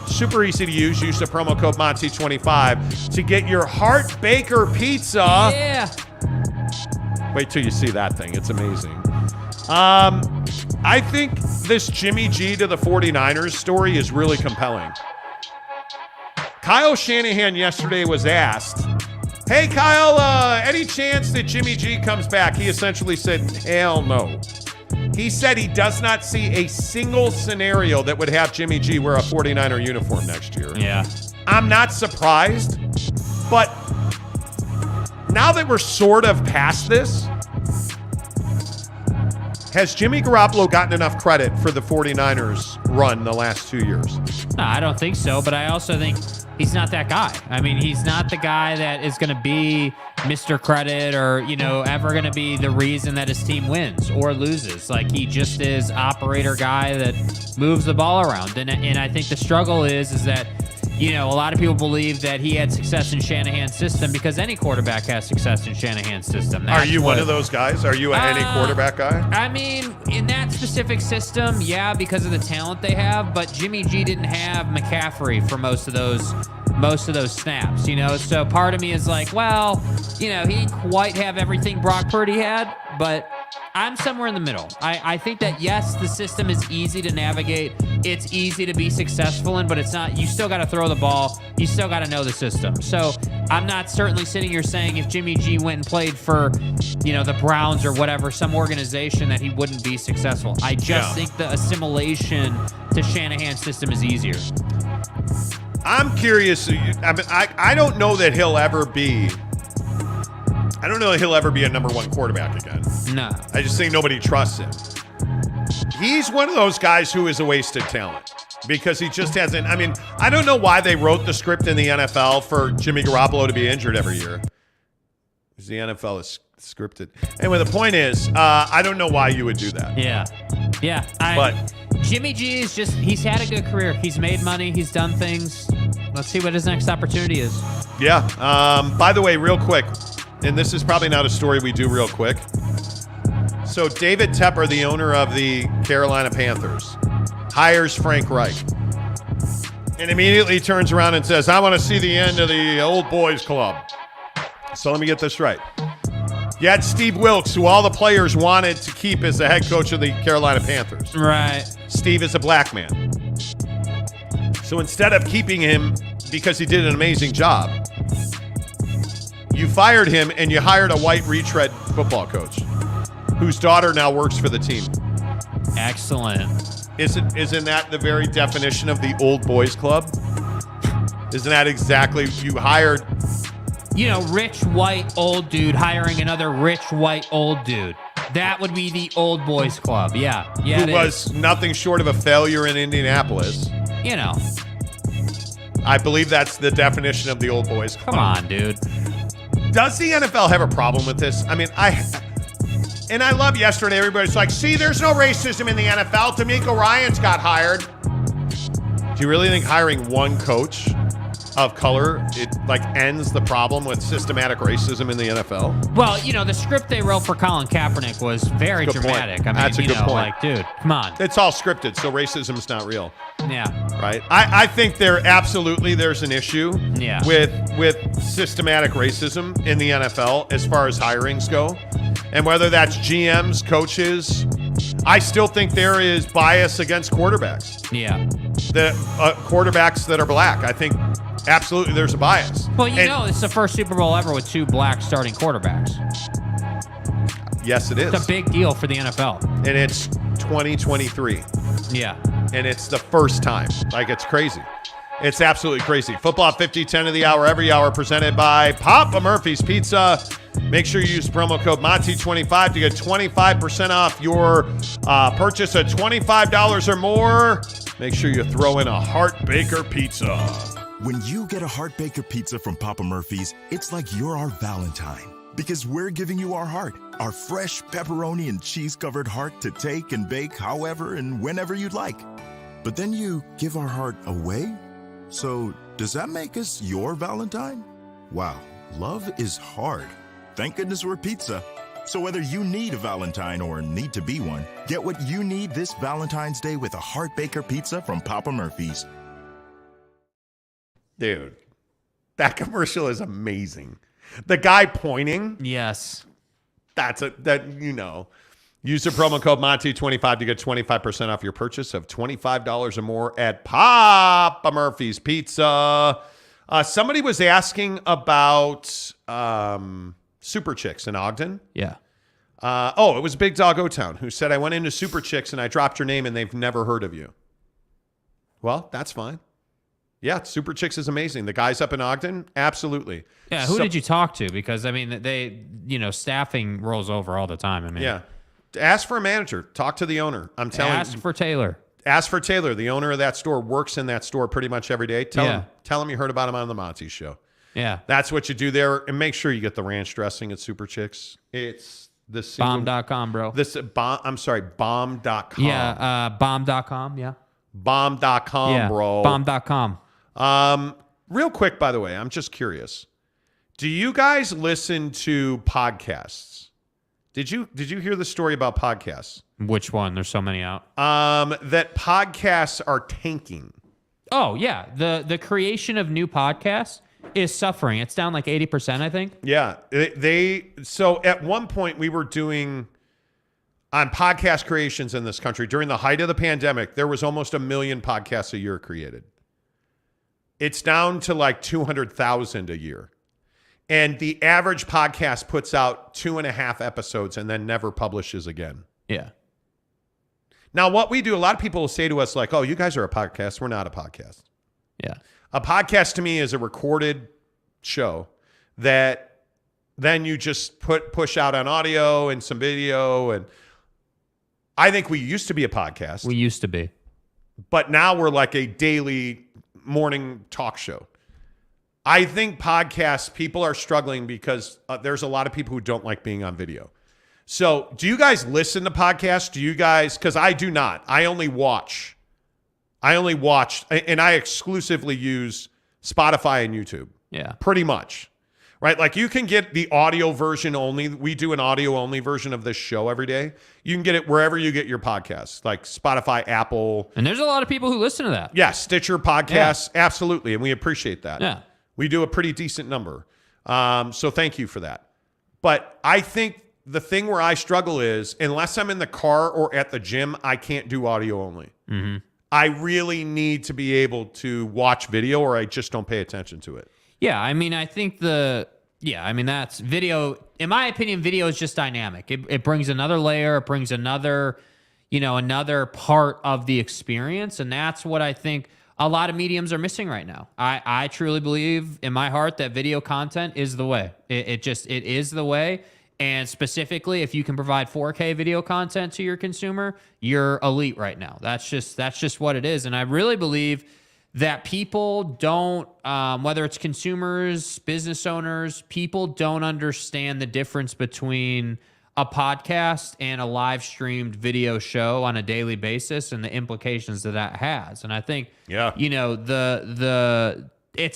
Super easy to use. Use the promo code Monty25 to get your Heart Baker Pizza. Yeah. Wait till you see that thing. It's amazing. I think this Jimmy G to the 49ers story is really compelling. Kyle Shanahan yesterday was asked, hey, Kyle, any chance that Jimmy G comes back? He essentially said, hell no. He said he does not see a single scenario that would have Jimmy G wear a 49er uniform next year. Yeah. I'm not surprised, but now that we're sort of past this, has Jimmy Garoppolo gotten enough credit for the 49ers run the last 2 years? No, I don't think so, but I also think he's not that guy. I mean, he's not the guy that is going to be Mr. Credit or, ever going to be the reason that his team wins or loses. Like, he just is operator guy that moves the ball around. And I think the struggle is that, a lot of people believe that he had success in Shanahan's system because any quarterback has success in Shanahan's system. Are you one of those guys? Are you any quarterback guy? I mean, in that specific system, yeah, because of the talent they have. But Jimmy G didn't have McCaffrey for most of those snaps, So part of me is like, well, he didn't quite have everything Brock Purdy had, but I'm somewhere in the middle. I think that, yes, the system is easy to navigate. It's easy to be successful in, but it's not. You still got to throw the ball. You still got to know the system. So I'm not certainly sitting here saying if Jimmy G went and played for, the Browns or whatever, some organization, that he wouldn't be successful. I just think the assimilation to Shanahan's system is easier. I'm curious. I don't know that he'll ever be. I don't know that he'll ever be a number one quarterback again. No. I just think nobody trusts him. He's one of those guys who is a wasted talent because he just hasn't. I mean, I don't know why they wrote the script in the NFL for Jimmy Garoppolo to be injured every year. Because the NFL is scripted. Anyway, the point is, I don't know why you would do that. Yeah. Yeah. But Jimmy G is he's had a good career. He's made money. He's done things. Let's see what his next opportunity is. Yeah. By the way, real quick, and this is probably not a story we do real quick. So David Tepper, the owner of the Carolina Panthers, hires Frank Reich. And immediately turns around and says, I want to see the end of the old boys club. So let me get this right. You had Steve Wilkes, who all the players wanted to keep as the head coach of the Carolina Panthers. Right. Steve is a black man. So instead of keeping him because he did an amazing job, you fired him and you hired a white retread football coach whose daughter now works for the team. Excellent. Isn't that the very definition of the old boys club? Isn't that exactly, you hired... Rich white old dude hiring another rich white old dude. That would be the old boys club. Yeah. Yeah. Who was nothing short of a failure in Indianapolis. I believe that's the definition of the old boys club. Come on, dude. Does the NFL have a problem with this? I mean, I love yesterday, everybody's like, see, there's no racism in the NFL. D'Amico Ryans got hired. Do you really think hiring one coach of color, it ends the problem with systematic racism in the NFL? Well, the script they wrote for Colin Kaepernick was very dramatic. I mean, that's a good point. Dude, come on. It's all scripted, so racism is not real. Yeah. Right? I think there's an issue with systematic racism in the NFL as far as hirings go. And whether that's GMs, coaches, I still think there is bias against quarterbacks. Yeah. The quarterbacks that are black, I think absolutely there's a bias. Well, it's the first Super Bowl ever with 2 black starting quarterbacks. Yes, it is. It's a big deal for the NFL. And it's 2023. Yeah. And it's the first time. It's crazy. It's absolutely crazy. Football 50-10 of the hour, every hour, presented by Papa Murphy's Pizza. Make sure you use promo code Monty25 to get 25% off your purchase of $25 or more. Make sure you throw in a Heart Baker pizza. When you get a Heart Baker pizza from Papa Murphy's, it's like you're our Valentine. Because we're giving you our heart, our fresh pepperoni and cheese-covered heart to take and bake however and whenever you'd like. But then you give our heart away? So does that make us your Valentine? Wow, love is hard. Thank goodness we're pizza. So whether you need a Valentine or need to be one, get what you need this Valentine's Day with a Heart Baker pizza from Papa Murphy's. Dude, that commercial is amazing. The guy pointing. Yes. Use the promo code Monty25 to get 25% off your purchase of $25 or more at Papa Murphy's Pizza. Somebody was asking about Super Chicks in Ogden. Yeah. It was Big Dog O-Town who said, I went into Super Chicks and I dropped your name and they've never heard of you. Well, that's fine. Yeah, Super Chicks is amazing. The guys up in Ogden, absolutely. Yeah, who did you talk to? Because, I mean, staffing rolls over all the time. I mean, yeah. Ask for a manager. Talk to the owner. I'm telling you. Ask for Taylor. Ask for Taylor. The owner of that store works in that store pretty much every day. Tell him you heard about him on the Monty Show. Yeah. That's what you do there. And make sure you get the ranch dressing at Super Chicks. It's the Bomb.com, bro. Bomb.com. Yeah, bomb.com, yeah. Bomb.com, yeah, bro. Bomb.com. Real quick, by the way, I'm just curious. Do you guys listen to podcasts? Did you hear the story about podcasts? Which one? There's so many out. That podcasts are tanking. Oh, yeah. The creation of new podcasts is suffering. It's down like 80%, I think. Yeah. So at one point we were doing on podcast creations in this country during the height of the pandemic, there was almost 1 million podcasts a year created. It's down to like 200,000 a year. And the average podcast puts out 2.5 episodes and then never publishes again. Yeah. Now, what we do, a lot of people will say to us like, oh, you guys are a podcast. We're not a podcast. Yeah. A podcast to me is a recorded show that then you just push out on audio and some video. And I think we used to be a podcast. We used to be. But now we're like a daily morning talk show. I think podcasts, people are struggling because there's a lot of people who don't like being on video. So do you guys listen to podcasts? Do you guys, because I do not. I only watch, and I exclusively use Spotify and YouTube. Yeah. Pretty much. Right? Like you can get the audio version only. We do an audio only version of this show every day. You can get it wherever you get your podcasts, like Spotify, Apple. And there's a lot of people who listen to that. Yeah, Stitcher podcasts. Yeah. Absolutely. And we appreciate that. Yeah. We do a pretty decent number. So thank you for that. But I think the thing where I struggle is unless I'm in the car or at the gym, I can't do audio only. Mm-hmm. I really need to be able to watch video or I just don't pay attention to it. Yeah, I mean, I think that's video. In my opinion, video is just dynamic. It brings another layer. It brings another part of the experience. And that's what I think a lot of mediums are missing right now. I truly believe in my heart that video content is the way. It is the way. And specifically, if you can provide 4K video content to your consumer, you're elite right now. That's just what it is. And I really believe that people don't, whether it's consumers, business owners, people don't understand the difference between a podcast and a live streamed video show on a daily basis and the implications that has. And I think, it's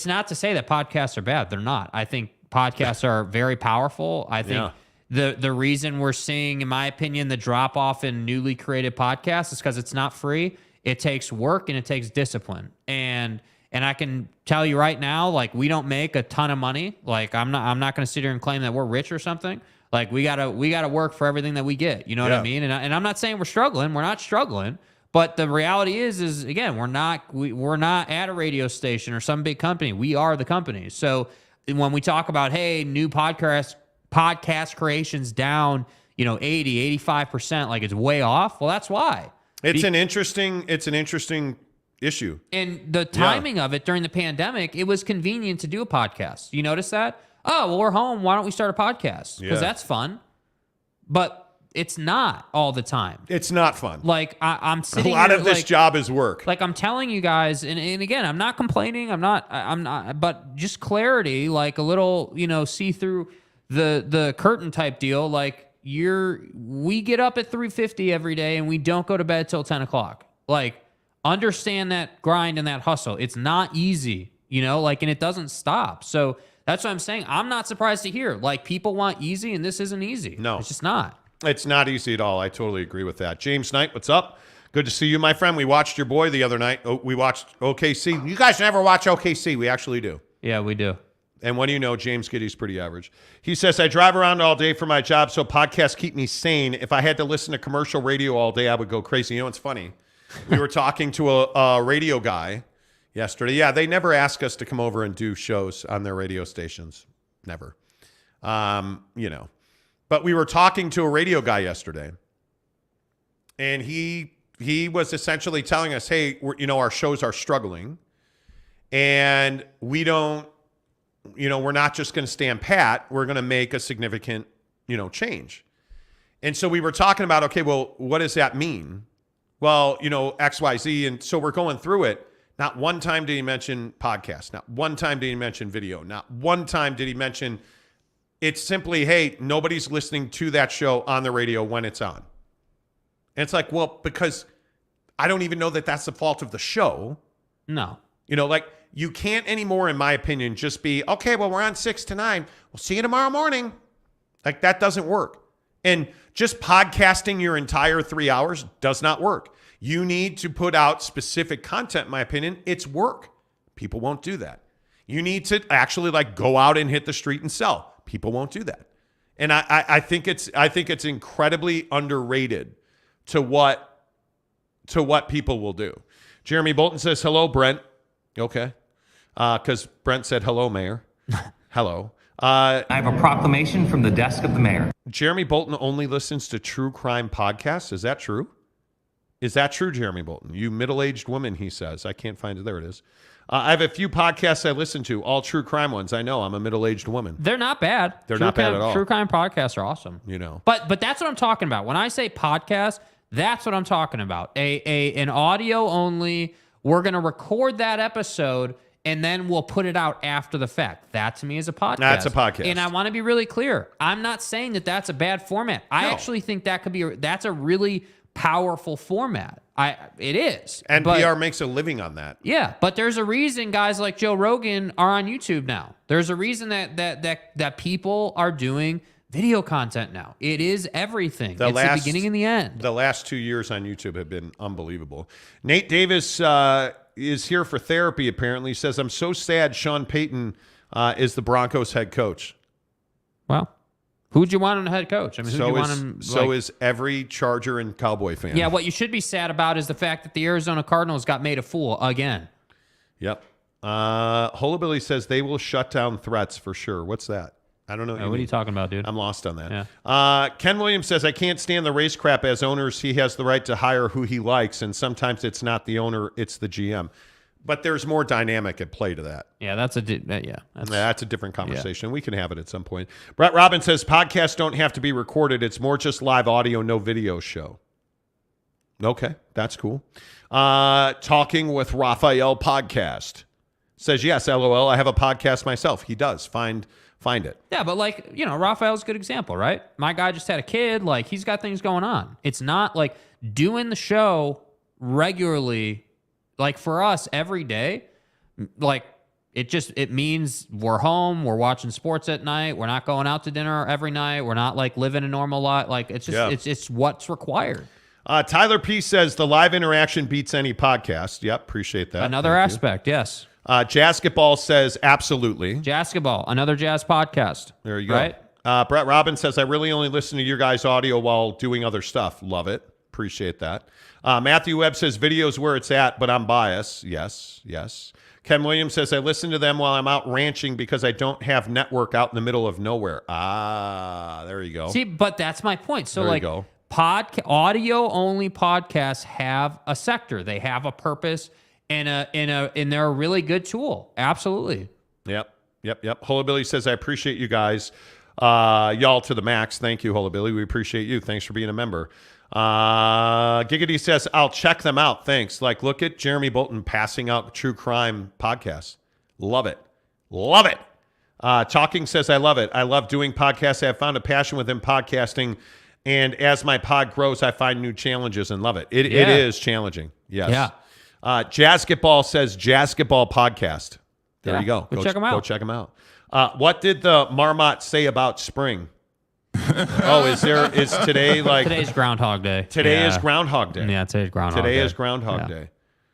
not to say that podcasts are bad. They're not. I think podcasts are very powerful. I think the reason we're seeing, in my opinion, the drop off in newly created podcasts is because it's not free. It takes work and it takes discipline. And I can tell you right now, like, we don't make a ton of money. Like, I'm not going to sit here and claim that we're rich or something. Like, we gotta work for everything that we get. You know what I mean? And I'm not saying we're struggling. We're not struggling. But the reality is again, we're not at a radio station or some big company. We are the company. So when we talk about, hey, new podcast creations down, 80, 85%, like it's way off. Well, that's why. It's an interesting issue. And the timing of it during the pandemic, it was convenient to do a podcast. You notice that? Oh, well, we're home. Why don't we start a podcast? Because that's fun. But it's not all the time. It's not fun. Like, I'm sitting here. A lot of this job is work. Like, I'm telling you guys, and again, I'm not complaining. I'm not, but just clarity, like a little, see through the curtain type deal. Like, we get up at 3:50 every day and we don't go to bed till 10 o'clock. Like, understand that grind and that hustle. It's not easy, and it doesn't stop. So that's what I'm saying. I'm not surprised to hear, like, people want easy and this isn't easy. No, it's just not. It's not easy at all. I totally agree with that. James Knight, what's up? Good to see you, my friend. We watched your boy the other night. We watched OKC. You guys never watch OKC. We actually do. Yeah, we do. And what do you know? James Giddy's pretty average. He says, I drive around all day for my job, so podcasts keep me sane. If I had to listen to commercial radio all day, I would go crazy. It's funny. We were talking to a radio guy yesterday. Yeah, they never ask us to come over and do shows on their radio stations. Never. But we were talking to a radio guy yesterday, and he was essentially telling us, hey, our shows are struggling, and we don't, we're not just going to stand pat. We're going to make a significant, change. And so we were talking about, okay, well, what does that mean? Well, X, Y, Z. And so we're going through it. Not one time did he mention podcast. Not one time did he mention video. Not one time did he mention, it's simply, hey, nobody's listening to that show on the radio when it's on. And it's like, well, because I don't even know that that's the fault of the show. No. Like, you can't anymore, in my opinion, just be, okay, well, we're on 6 to 9. We'll see you tomorrow morning. Like, that doesn't work. And just podcasting your entire 3 hours does not work. You need to put out specific content, in my opinion. It's work. People won't do that. You need to actually, like, go out and hit the street and sell. People won't do that. And I think it's incredibly underrated to what people will do. Jeremy Bolton says, hello, Brent. Okay. Because Brent said, hello, Mayor. Hello. I have a proclamation from the desk of the mayor. Jeremy Bolton only listens to true crime podcasts. Is that true? Is that true, Jeremy Bolton? You middle-aged woman, he says. I can't find it. There it is. I have a few podcasts I listen to, all true crime ones. I know I'm a middle-aged woman. They're not bad. They're not bad at all. True crime podcasts are awesome. But that's what I'm talking about. When I say podcast, that's what I'm talking about. An audio only. We're going to record that episode and then we'll put it out after the fact. That to me is a podcast. That's a podcast. And I want to be really clear. I'm not saying that that's a bad format. I actually think that could be that's a really powerful format. It is. NPR makes a living on that. Yeah, but there's a reason guys like Joe Rogan are on YouTube now. There's a reason that people are doing video content now. It is everything. It's the beginning and the end. The last 2 years on YouTube have been unbelievable. Nate Davis is here for therapy, apparently. He says, I'm so sad Sean Payton is the Broncos head coach. Well, who'd you want on the head coach? I mean, who'd you want him? So is every Charger and Cowboy fan. Yeah, what you should be sad about is the fact that the Arizona Cardinals got made a fool again. Yep. Holabilly says they will shut down threats for sure. What's that? I don't know. What are you talking about, dude? I'm lost on that. Yeah. Ken Williams says, I can't stand the race crap. As owners, he has the right to hire who he likes, and sometimes it's not the owner, it's the GM. But there's more dynamic at play to that. Yeah, that's a different conversation. We can have it at some point. Brett Robbins says, podcasts don't have to be recorded. It's more just live audio, no video show. Okay, that's cool. Talking with Raphael podcast says, yes, LOL, I have a podcast myself. He does. Find it. Yeah, but like, Raphael's a good example, right? My guy just had a kid. Like, he's got things going on. It's not like doing the show regularly, like for us every day, like it means we're home, we're watching sports at night, we're not going out to dinner every night, we're not like living a normal life. Like it's just it's what's required. Tyler P says the live interaction beats any podcast. Yep, appreciate that. Another aspect, yes. Jazzketball says absolutely. Jazzketball, another jazz podcast. There you go. Right? Brett Robbins says, I really only listen to your guys' audio while doing other stuff. Love it. Appreciate that. Matthew Webb says, video's where it's at, but I'm biased. Yes. Ken Williams says, I listen to them while I'm out ranching because I don't have network out in the middle of nowhere. There you go. See, but that's my point. So there you go. Audio-only podcasts have a sector. They have a purpose. And they're a really good tool. Absolutely. Yep. Holabilly says, I appreciate you guys. Y'all to the max. Thank you, Holabilly. We appreciate you. Thanks for being a member. Giggity says, I'll check them out. Thanks. Like, look at Jeremy Bolton passing out true crime podcasts. Love it. Talking says, I love it. I love doing podcasts. I have found a passion within podcasting. And as my pod grows, I find new challenges and love it. It is challenging. Yes. Yeah. Jazzketball says Jazzketball podcast. There you go. Go check them out. Go check them out. What did the Marmot say about spring? Is today like today's Groundhog Day? Today is Groundhog Day. Yeah, today's Groundhog Day. Today is Groundhog Day.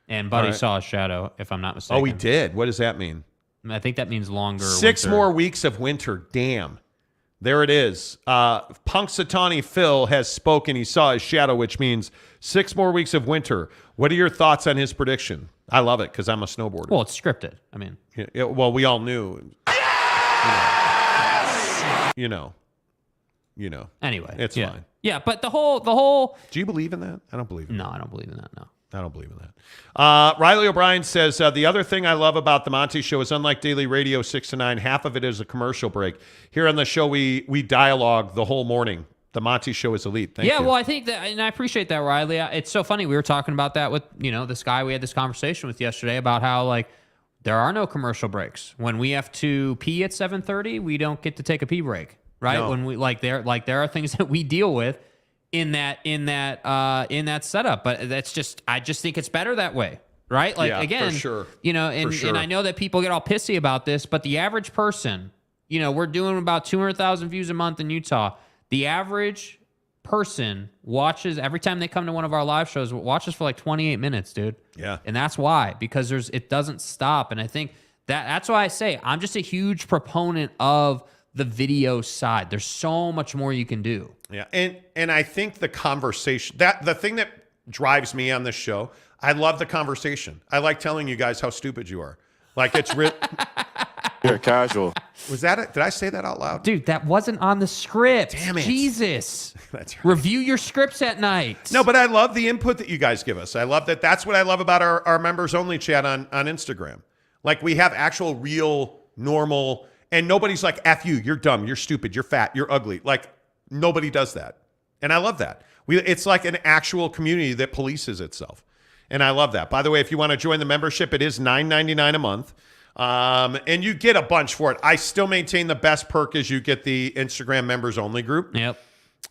And Buddy saw a shadow, if I'm not mistaken. Oh, he did. What does that mean? I think that means longer. 6 winter. more weeks of winter. Damn. There it is. Punxsutawney Phil has spoken. He saw his shadow, which means 6 more weeks of winter. What are your thoughts on his prediction? I love it because I'm a snowboarder. Well, it's scripted. I mean, well, we all knew. You know. Anyway, it's fine. Yeah, but the whole. Do you believe in that? I don't believe in that. No, I don't believe in that. No. I don't believe in that. Riley O'Brien says, the other thing I love about the Monty Show is unlike daily radio 6 to 9, half of it is a commercial break. Here on the show, we dialogue the whole morning. The Monty Show is elite. Thank you. Well, I think that, and I appreciate that, Riley. It's so funny. We were talking about that with, this guy we had this conversation with yesterday about how, like, there are no commercial breaks. When we have to pee at 7:30, we don't get to take a pee break, right? No. When we there are things that we deal with in that setup, but I just think it's better that way, right? Like, again, for sure. And I know that people get all pissy about this, but the average person, we're doing about 200,000 views a month in Utah. The average person watches every time they come to one of our live shows, watches for like 28 minutes, dude. Yeah. And that's why, because it doesn't stop. And I think that's why I say I'm just a huge proponent of the video side. There's so much more you can do. Yeah. And I think the conversation, the thing that drives me on this show, I love the conversation. I like telling you guys how stupid you are. Like, it's real. You're casual. Was that it? Did I say that out loud? Dude, that wasn't on the script. Damn it. Jesus. That's right. Review your scripts at night. No, but I love the input that you guys give us. I love that. That's what I love about our members only chat on Instagram. Like, we have actual, real, normal, and nobody's like, F you, you're dumb, you're stupid, you're fat, you're ugly. Like, nobody does that. And I love that. It's like an actual community that polices itself. And I love that. By the way, if you want to join the membership, it is $9.99 a month. And you get a bunch for it. I still maintain the best perk is you get the Instagram members only group. Yep.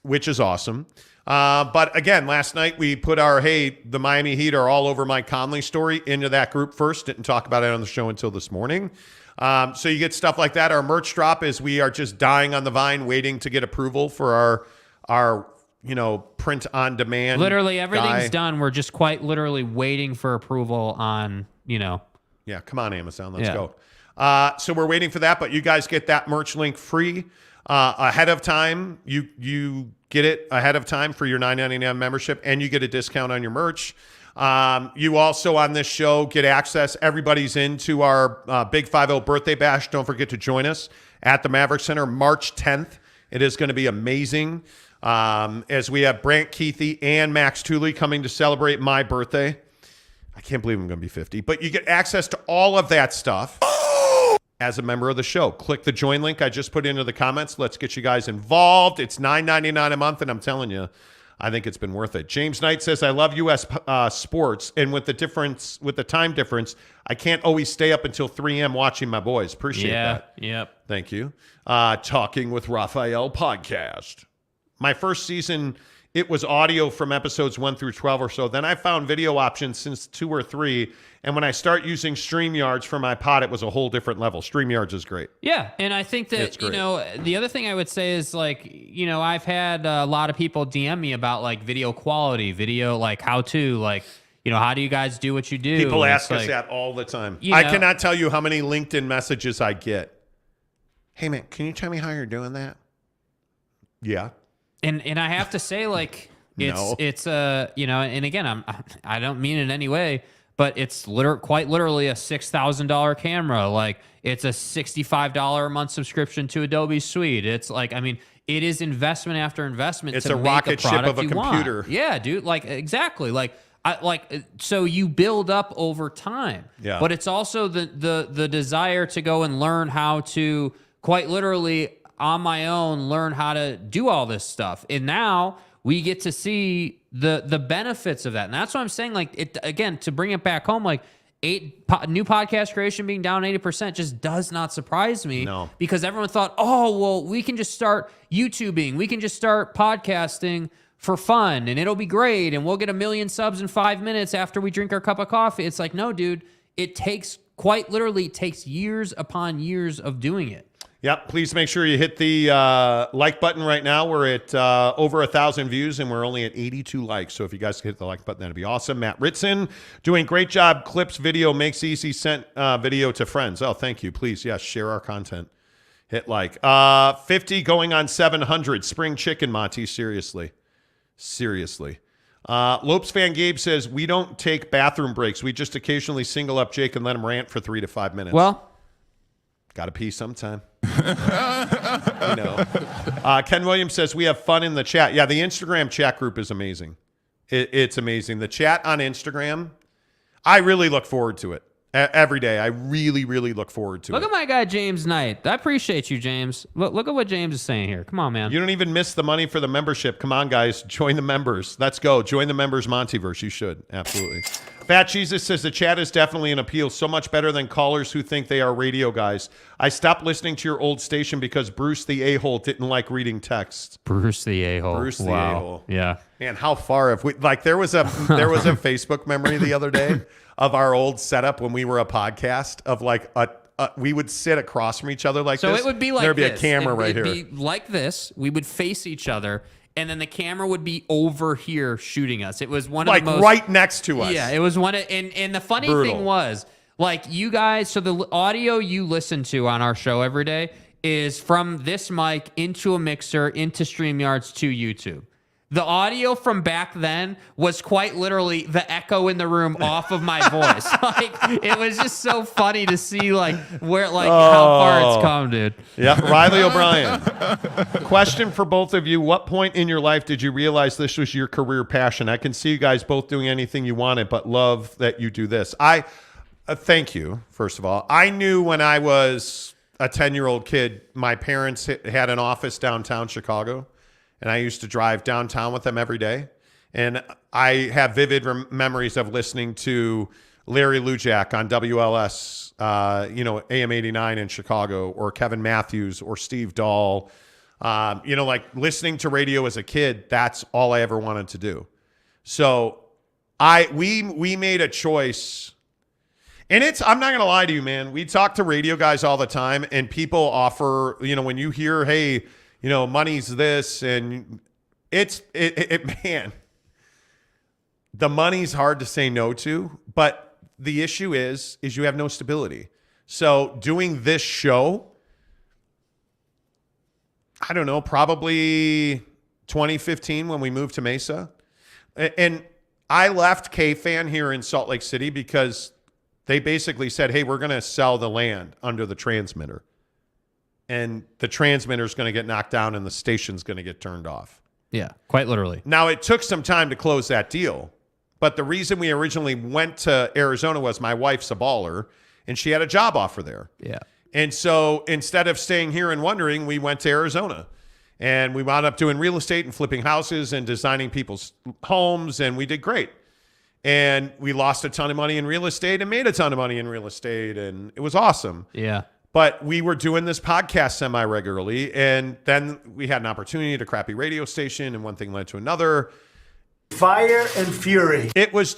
Which is awesome. But again, last night we put the Miami Heat are all over Mike Conley story into that group first. Didn't talk about it on the show until this morning. So you get stuff like that. Our merch drop is we are just dying on the vine waiting to get approval for our print on demand. Literally everything's done. We're just quite literally waiting for approval on, Yeah, come on, Amazon. Let's go. So we're waiting for that, but you guys get that merch link free ahead of time. You get it ahead of time for your $9.99 membership, and you get a discount on your merch. You also on this show get access. Everybody's into our Big 5-0 birthday bash. Don't forget to join us at the Maverick Center March 10th. It is going to be amazing as we have Brant Keithy and Max Tooley coming to celebrate my birthday. I can't believe I'm going to be 50, but you get access to all of that stuff as a member of the show. Click the join link I just put into the comments. Let's get you guys involved. It's $9.99 a month, and I'm telling you, I think it's been worth it. James Knight says, I love U.S. sports, and with the time difference, I can't always stay up until 3 a.m. watching my boys. Appreciate that. Yep. Thank you. Talking with Raphael podcast. My first season, it was audio from episodes 1 through 12 or so. Then I found video options since 2 or 3. And when I start using StreamYards for my pod, it was a whole different level. StreamYards is great. Yeah. And I think that, the other thing I would say is I've had a lot of people DM me about video quality, video how to, how do you guys do what you do? People ask us that all the time. I cannot tell you how many LinkedIn messages I get. Hey, man, can you tell me how you're doing that? Yeah. And I have to say, it's and again, I don't mean it in any way, but it's quite literally a $6,000 camera. It's a $65 a month subscription to Adobe Suite. It's it is investment after investment. It's to a make rocket ship of a computer. Want. Yeah, dude. Exactly. So you build up over time. Yeah. But it's also the desire to go and learn how to quite literally on my own learn how to do all this stuff. And now we get to see the benefits of that. And that's what I'm saying. Again, to bring it back home, new podcast creation being down 80% just does not surprise me. No. Because everyone thought, oh, well, we can just start YouTubing. We can just start podcasting for fun and it'll be great. And we'll get 1 million subs in 5 minutes after we drink our cup of coffee. It's no, dude, it takes years upon years of doing it. Yep. Please make sure you hit the like button right now. We're at over 1,000 views, and we're only at 82 likes. So if you guys could hit the like button, that'd be awesome. Matt Ritson doing great job. Clips video makes easy. Sent video to friends. Oh, thank you. Please, yes, share our content. Hit like. 50 going on 700. Spring chicken, Monty. Seriously. Lopes fan Gabe says, we don't take bathroom breaks. We just occasionally single up Jake and let him rant for 3 to 5 minutes. Well, got to pee sometime. Ken Williams says we have fun in the chat. Yeah, the Instagram chat group is amazing. It's amazing. The chat on Instagram, I really look forward to it every day. I really, really look forward to it. Look at my guy, James Knight. I appreciate you, James. Look at what James is saying here. Come on, man. You don't even miss the money for the membership. Come on, guys. Join the members. Let's go. Join the members Montyverse. You should. Absolutely. Fat Jesus says the chat is definitely an appeal. So much better than callers who think they are radio guys. I stopped listening to your old station because Bruce the A-hole didn't like reading texts. Bruce the A-hole. Bruce the A-hole. Yeah. Man, how far have we... there was a Facebook memory the other day of our old setup when we were a podcast of we would sit across from each other this. So it would be like there'd this. Be a camera right here. It'd be like this. We would face each other, and then the camera would be over here shooting us. It was one of the most... right next to us. Yeah, it was one of... And the funny thing was, you guys... So the audio you listen to on our show every day is from this mic into a mixer, into StreamYards, to YouTube. The audio from back then was quite literally the echo in the room off of my voice. It was just so funny to see how far it's come, dude. Yeah, Riley O'Brien. Question for both of you. What point in your life did you realize this was your career passion? I can see you guys both doing anything you wanted, but love that you do this. I thank you, first of all. I knew when I was a 10-year-old kid, my parents had an office downtown Chicago. And I used to drive downtown with them every day. And I have vivid memories of listening to Larry Lujak on WLS, AM 89 in Chicago, or Kevin Matthews or Steve Dahl. Like listening to radio as a kid, that's all I ever wanted to do. So we made a choice. And I'm not going to lie to you, man. We talk to radio guys all the time, and people offer, when you hear, hey, money's this, and man, the money's hard to say no to, but the issue is you have no stability. So doing this show, I don't know, probably 2015 when we moved to Mesa. And I left K-Fan here in Salt Lake City because they basically said, hey, we're going to sell the land under the transmitter. And the transmitter is going to get knocked down and the station's going to get turned off. Yeah, quite literally. Now, it took some time to close that deal. But the reason we originally went to Arizona was my wife's a baller, and she had a job offer there. Yeah. And so instead of staying here and wondering, we went to Arizona. And we wound up doing real estate and flipping houses and designing people's homes, and we did great. And we lost a ton of money in real estate and made a ton of money in real estate, and it was awesome. Yeah. But we were doing this podcast semi-regularly, and then we had an opportunity at a crappy radio station, and one thing led to another. Fire and fury. It was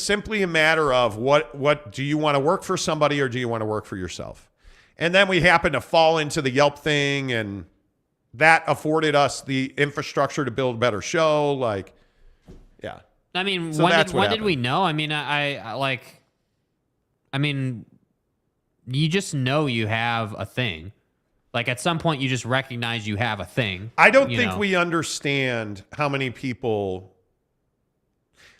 simply a matter of what do you want to work for somebody or do you want to work for yourself? And then we happened to fall into the Yelp thing, and that afforded us the infrastructure to build a better show. Like, yeah. I mean, So when did we know? I mean, you just know you have a thing. Like at some point, you just recognize you have a thing. I don't think we understand how many people.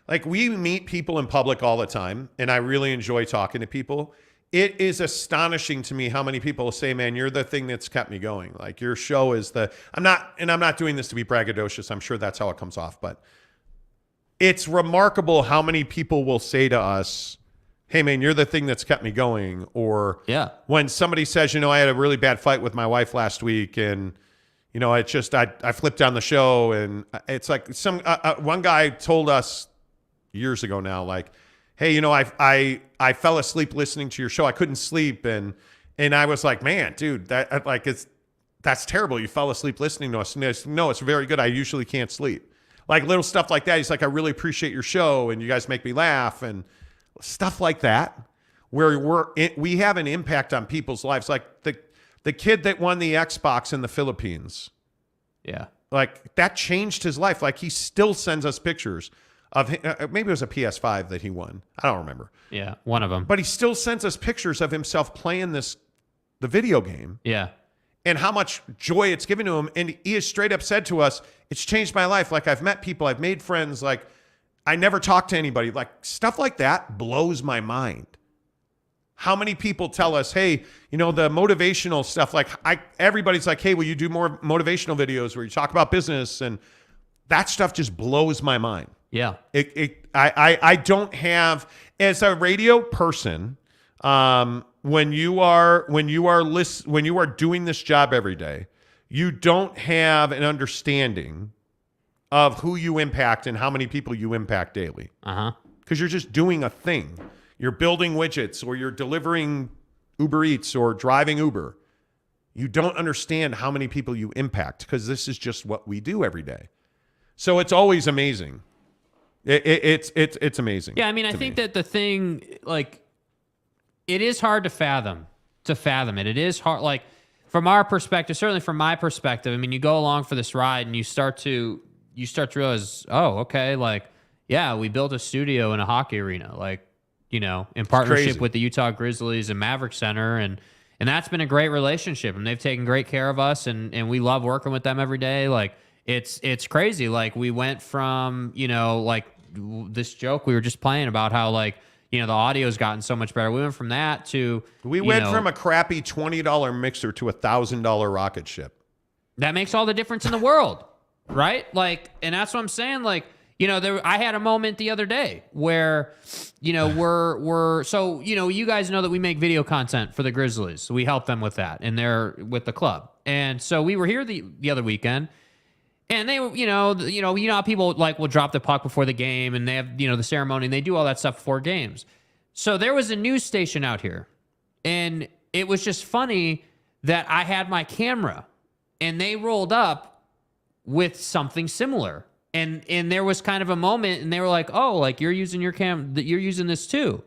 Like, we meet people in public all the time, and I really enjoy talking to people. It is astonishing to me how many people say, man, you're the thing that's kept me going. Like, your show is I'm not doing this to be braggadocious. I'm sure that's how it comes off. But it's remarkable how many people will say to us, hey, man, you're the thing that's kept me going. Or when somebody says, I had a really bad fight with my wife last week, and, it's just I flipped down the show. And it's like one guy told us years ago now, like, hey, I fell asleep listening to your show. I couldn't sleep. And I was like, man, dude, that's terrible. You fell asleep listening to us. And no, it's very good. I usually can't sleep. Like little stuff like that. He's like, I really appreciate your show, and you guys make me laugh, and stuff like that, where we have an impact on people's lives. Like the kid that won the Xbox in the Philippines. Yeah. Like, that changed his life. Like, he still sends us pictures of him. Maybe it was a PS5 that he won. I don't remember. Yeah, one of them. But he still sends us pictures of himself playing the video game. Yeah. And how much joy it's given to him. And he has straight up said to us, it's changed my life. Like, I've met people, I've made friends. Like, I never talked to anybody. Like, stuff like that blows my mind. How many people tell us, hey, the motivational stuff, like everybody's like, hey, will you do more motivational videos where you talk about business? And that stuff just blows my mind. Yeah. I don't have, as a radio person, when you are doing this job every day, you don't have an understanding of who you impact and how many people you impact daily. Because you're just doing a thing. You're building widgets, or you're delivering Uber Eats or driving Uber. You don't understand how many people you impact, because this is just what we do every day. So it's always amazing. It's amazing. Yeah, I mean, I think that the thing, like, it is hard to fathom it. It is hard, like, from our perspective, certainly from my perspective. I mean, you go along for this ride and you start to realize, oh, okay, like, yeah, we built a studio in a hockey arena, like, in partnership with the Utah Grizzlies and Maverick Center, and that's been a great relationship, and they've taken great care of us, and we love working with them every day. Like, it's crazy. Like, we went from, like this joke we were just playing about how, like, the audio's gotten so much better. We went from that to we went from a crappy $20 mixer to $1,000 rocket ship. That makes all the difference in the world, right? Like, and that's what I'm saying. Like, I had a moment the other day where, we're so, you guys know that we make video content for the Grizzlies. So we help them with that, and they're with the club. And so we were here the other weekend, and they, how people like will drop the puck before the game, and they have, the ceremony, and they do all that stuff before games. So there was a news station out here, and it was just funny that I had my camera, and they rolled up with something similar. And there was kind of a moment, and they were like, "Oh, like you're using your you're using this too,"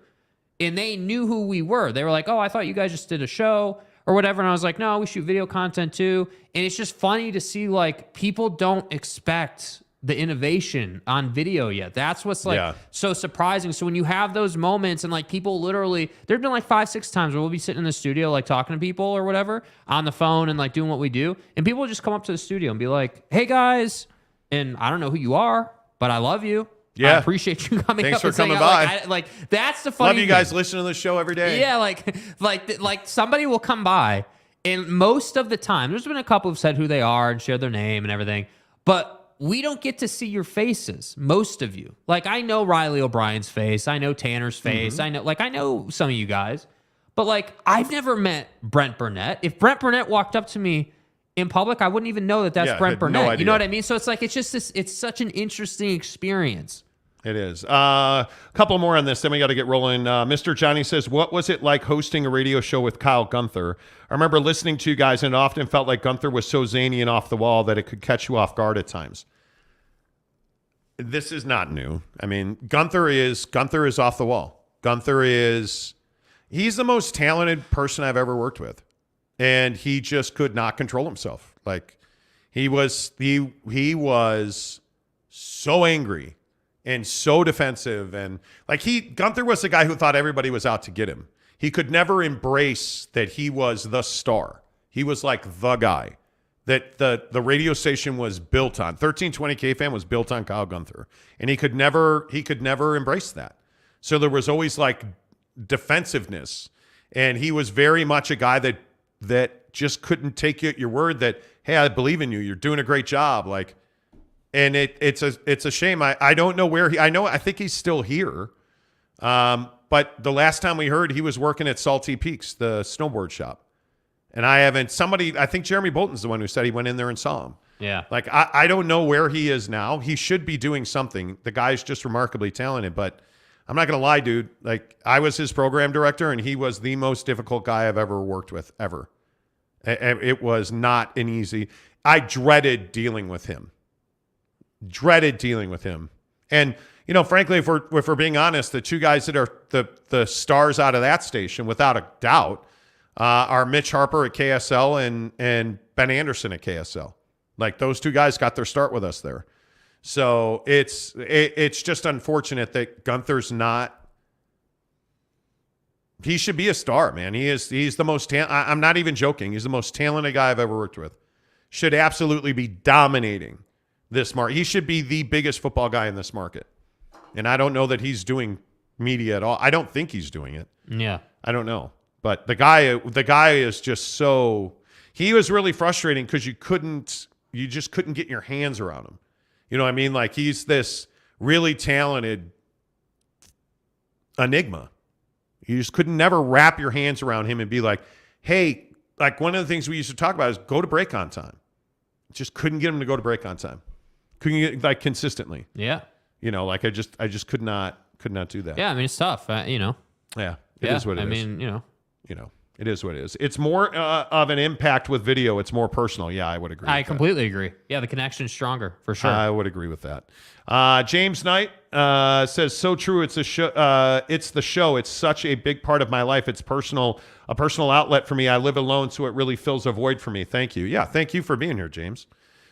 and they knew who we were. They were like, "Oh, I thought you guys just did a show or whatever," and I was like, "No, we shoot video content too." And it's just funny to see like people don't expect the innovation on video yet. That's what's like so surprising. So when you have those moments and like people literally, there've been like 5-6 times where we'll be sitting in the studio like talking to people or whatever on the phone and like doing what we do, and people will just come up to the studio and be like, "Hey guys." And I don't know who you are, but I love you. Yeah. I appreciate you coming Thanks up for and saying, coming by. like that's the funny Love you guys thing. listening to the show every day. Yeah, like somebody will come by, and most of the time, there's been a couple who've said who they are and shared their name and everything, but we don't get to see your faces, most of you. Like, I know Riley O'Brien's face. I know Tanner's face. I know some of you guys, but like, I've never met Brent Burnett. If Brent Burnett walked up to me in public, I wouldn't even know that that's Brent Burnett. No idea. You know what I mean? So it's like, it's just this, it's such an interesting experience. It is. A couple more on this, then we got to get rolling. Mr. Johnny says, what was it like hosting a radio show with Kyle Gunther? I remember listening to you guys, and it often felt like Gunther was so zany and off the wall that it could catch you off guard at times. This is not new. I mean, Gunther is off the wall. He's the most talented person I've ever worked with. And he just could not control himself. Like, he was so angry and so defensive, and like Gunther was the guy who thought everybody was out to get him. He could never embrace that he was the star. He was like the guy that the radio station was built on. 1320 KFAN was built on Kyle Gunther, and he could never embrace that. So there was always like defensiveness, and he was very much a guy that just couldn't take you at your word that, hey, I believe in you. You're doing a great job. Like, and it's a shame. I don't know where I think he's still here. But the last time we heard, he was working at Salty Peaks, the snowboard shop. And I think Jeremy Bolton's the one who said he went in there and saw him. Yeah. Like, I don't know where he is now. He should be doing something. The guy's just remarkably talented, but I'm not going to lie, dude. Like, I was his program director, and he was the most difficult guy I've ever worked with, ever. It was not an easy. I dreaded dealing with him. And, you know, frankly, if we're being honest, the two guys that are the stars out of that station, without a doubt, are Mitch Harper at KSL and Ben Anderson at KSL. Like, those two guys got their start with us there. So it's just unfortunate that Gunther's not. He should be a star, man. He's the most I'm not even joking. He's the most talented guy I've ever worked with. Should absolutely be dominating this market. He should be the biggest football guy in this market. And I don't know that he's doing media at all. I don't think he's doing it. Yeah. I don't know. But the guy is just so, he was really frustrating because you just couldn't get your hands around him. You know what I mean? Like, he's this really talented enigma. You just couldn't never wrap your hands around him and be like, hey, like, one of the things we used to talk about is go to break on time. Just couldn't get him to go to break on time. Couldn't get, like, consistently. Yeah. You know, like, I just could not do that. Yeah, I mean, it's tough, you know. Yeah, it is what it is. I mean, you know, it is what it is. It's more of an impact with video. It's more personal. Yeah, I would agree. I completely agree. Yeah, the connection's stronger for sure. I would agree with that. James Knight says, so true. It's the show. It's such a big part of my life. It's a personal outlet for me. I live alone, so it really fills a void for me. Thank you. Yeah, thank you for being here, James.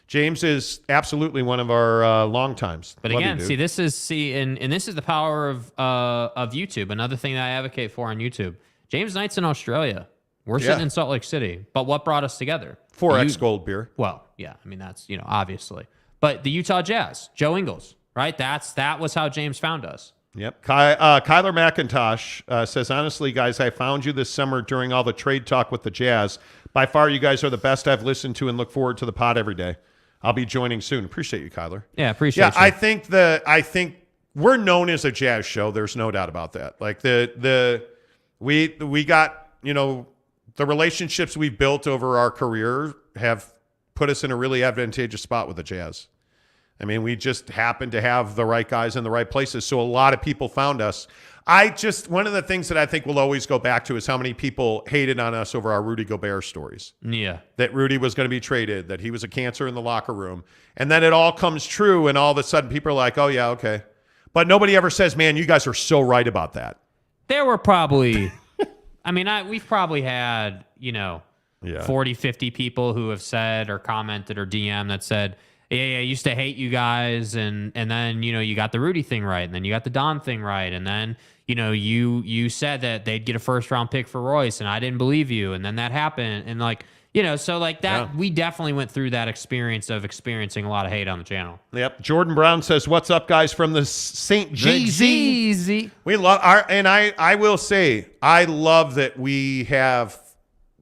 James is absolutely one of our long times. But again, this is the power of YouTube. Another thing that I advocate for on YouTube. James Knight's in Australia. We're sitting in Salt Lake City. But what brought us together? 4X Gold beer. Well, yeah. I mean, that's, obviously. But the Utah Jazz, Joe Ingles, right? That was how James found us. Yep. Kyler McIntosh says, honestly, guys, I found you this summer during all the trade talk with the Jazz. By far, you guys are the best I've listened to and look forward to the pod every day. I'll be joining soon. Appreciate you, Kyler. Yeah, appreciate you. I think we're known as a jazz show. There's no doubt about that. Like, we got, the relationships we've built over our career have put us in a really advantageous spot with the Jazz. I mean, we just happened to have the right guys in the right places. So a lot of people found us. One of the things that I think we'll always go back to is how many people hated on us over our Rudy Gobert stories. Yeah. That Rudy was going to be traded, that he was a cancer in the locker room. And then it all comes true, and all of a sudden people are like, oh, yeah, okay. But nobody ever says, man, you guys are so right about that. There were probably, we've probably had, 40, 50 people who have said or commented or DM that said, yeah, I used to hate you guys, and then, you got the Rudy thing right, and then you got the Don thing right, and then, you said that they'd get a first-round pick for Royce, and I didn't believe you, and then that happened, and we definitely went through that experience of experiencing a lot of hate on the channel. Yep. Jordan Brown says, what's up, guys, from the St. GZ. We love I will say, I love that we have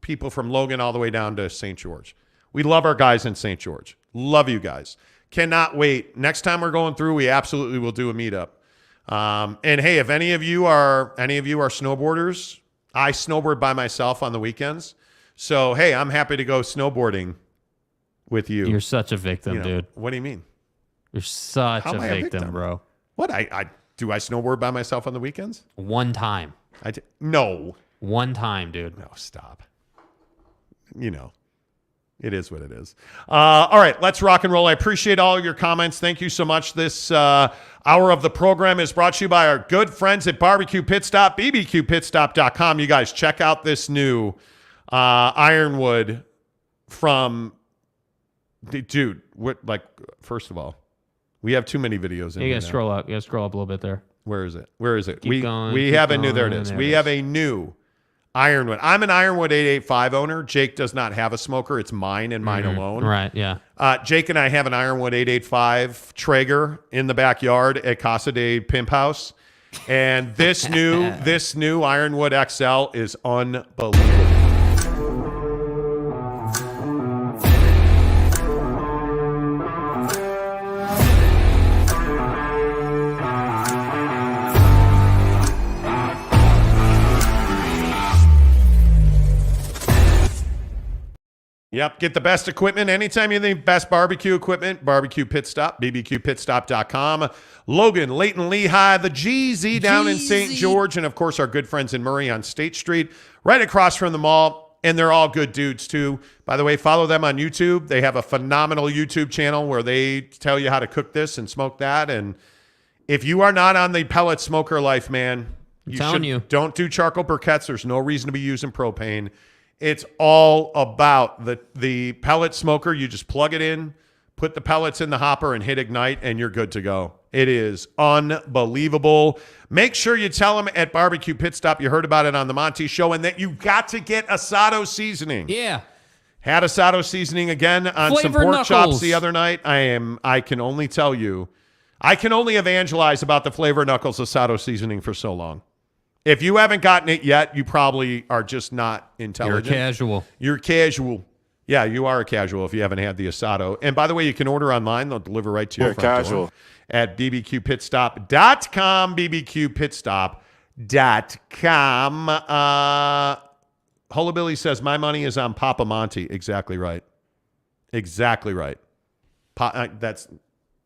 people from Logan all the way down to St. George. We love our guys in St. George. Love you guys. Cannot wait. Next time we're going through, we absolutely will do a meetup. And hey, if any of you are snowboarders, I snowboard by myself on the weekends. So, hey, I'm happy to go snowboarding with you. You're such a victim, dude. What do you mean? You're such a victim, bro. What? Do I snowboard by myself on the weekends? One time. No. One time, dude. No, stop. It is what it is. All right, let's rock and roll. I appreciate all your comments. Thank you so much. This hour of the program is brought to you by our good friends at Barbecue Pit Stop, bbqpitstop.com. You guys, check out this new ironwood from... Dude, first of all, we have too many videos in here. You gotta scroll up. You gotta scroll up a little bit there. Where is it? Keep going. We have a new... There it is. We have a new... Ironwood. I'm an Ironwood 885 owner. Jake does not have a smoker. It's mine and mine alone. Right, yeah. Jake and I have an Ironwood 885 Traeger in the backyard at Casa de Pimp House. And this new Ironwood XL is unbelievable. Yep, get the best equipment anytime you need best barbecue equipment. Barbecue Pit Stop, bbqpitstop.com. Logan, Layton, Lehigh, the GZ down in St. George, and of course our good friends in Murray on State Street, right across from the mall. And they're all good dudes too. By the way, follow them on YouTube. They have a phenomenal YouTube channel where they tell you how to cook this and smoke that. And if you are not on the pellet smoker life, man, don't do charcoal briquettes. There's no reason to be using propane. It's all about the pellet smoker. You just plug it in, put the pellets in the hopper, and hit ignite, and you're good to go. It is unbelievable. Make sure you tell them at Barbecue Pit Stop you heard about it on the Monty Show and that you got to get asado seasoning. Yeah. Had asado seasoning again on some pork chops the other night. I can only tell you, I can only evangelize about the Flavor Knuckles asado seasoning for so long. If you haven't gotten it yet, you probably are just not intelligent. You're casual. Yeah, you are a casual if you haven't had the asado. And by the way, you can order online. They'll deliver right to your front door at bbqpitstop.com, bbqpitstop.com. Hullabilly says, my money is on Papa Monty. Exactly right. Exactly right. That's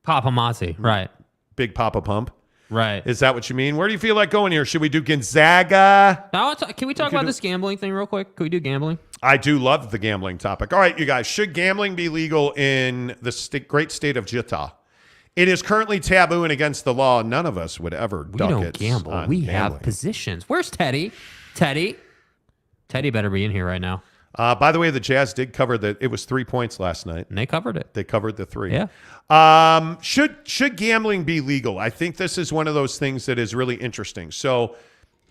Papa Monty, right. Big Papa Pump. Right. Is that what you mean? Where do you feel like going here? Should we do Gonzaga? Can we talk about this gambling thing real quick? Can we do gambling? I do love the gambling topic. All right, you guys. Should gambling be legal in the great state of Utah? It is currently taboo and against the law. None of us would ever duck it. We don't gamble. We have positions. Where's Teddy? Teddy better be in here right now. By the way, the Jazz did cover that. It was 3 points last night. And they covered it. They covered the 3. Yeah. Should gambling be legal? I think this is one of those things that is really interesting. So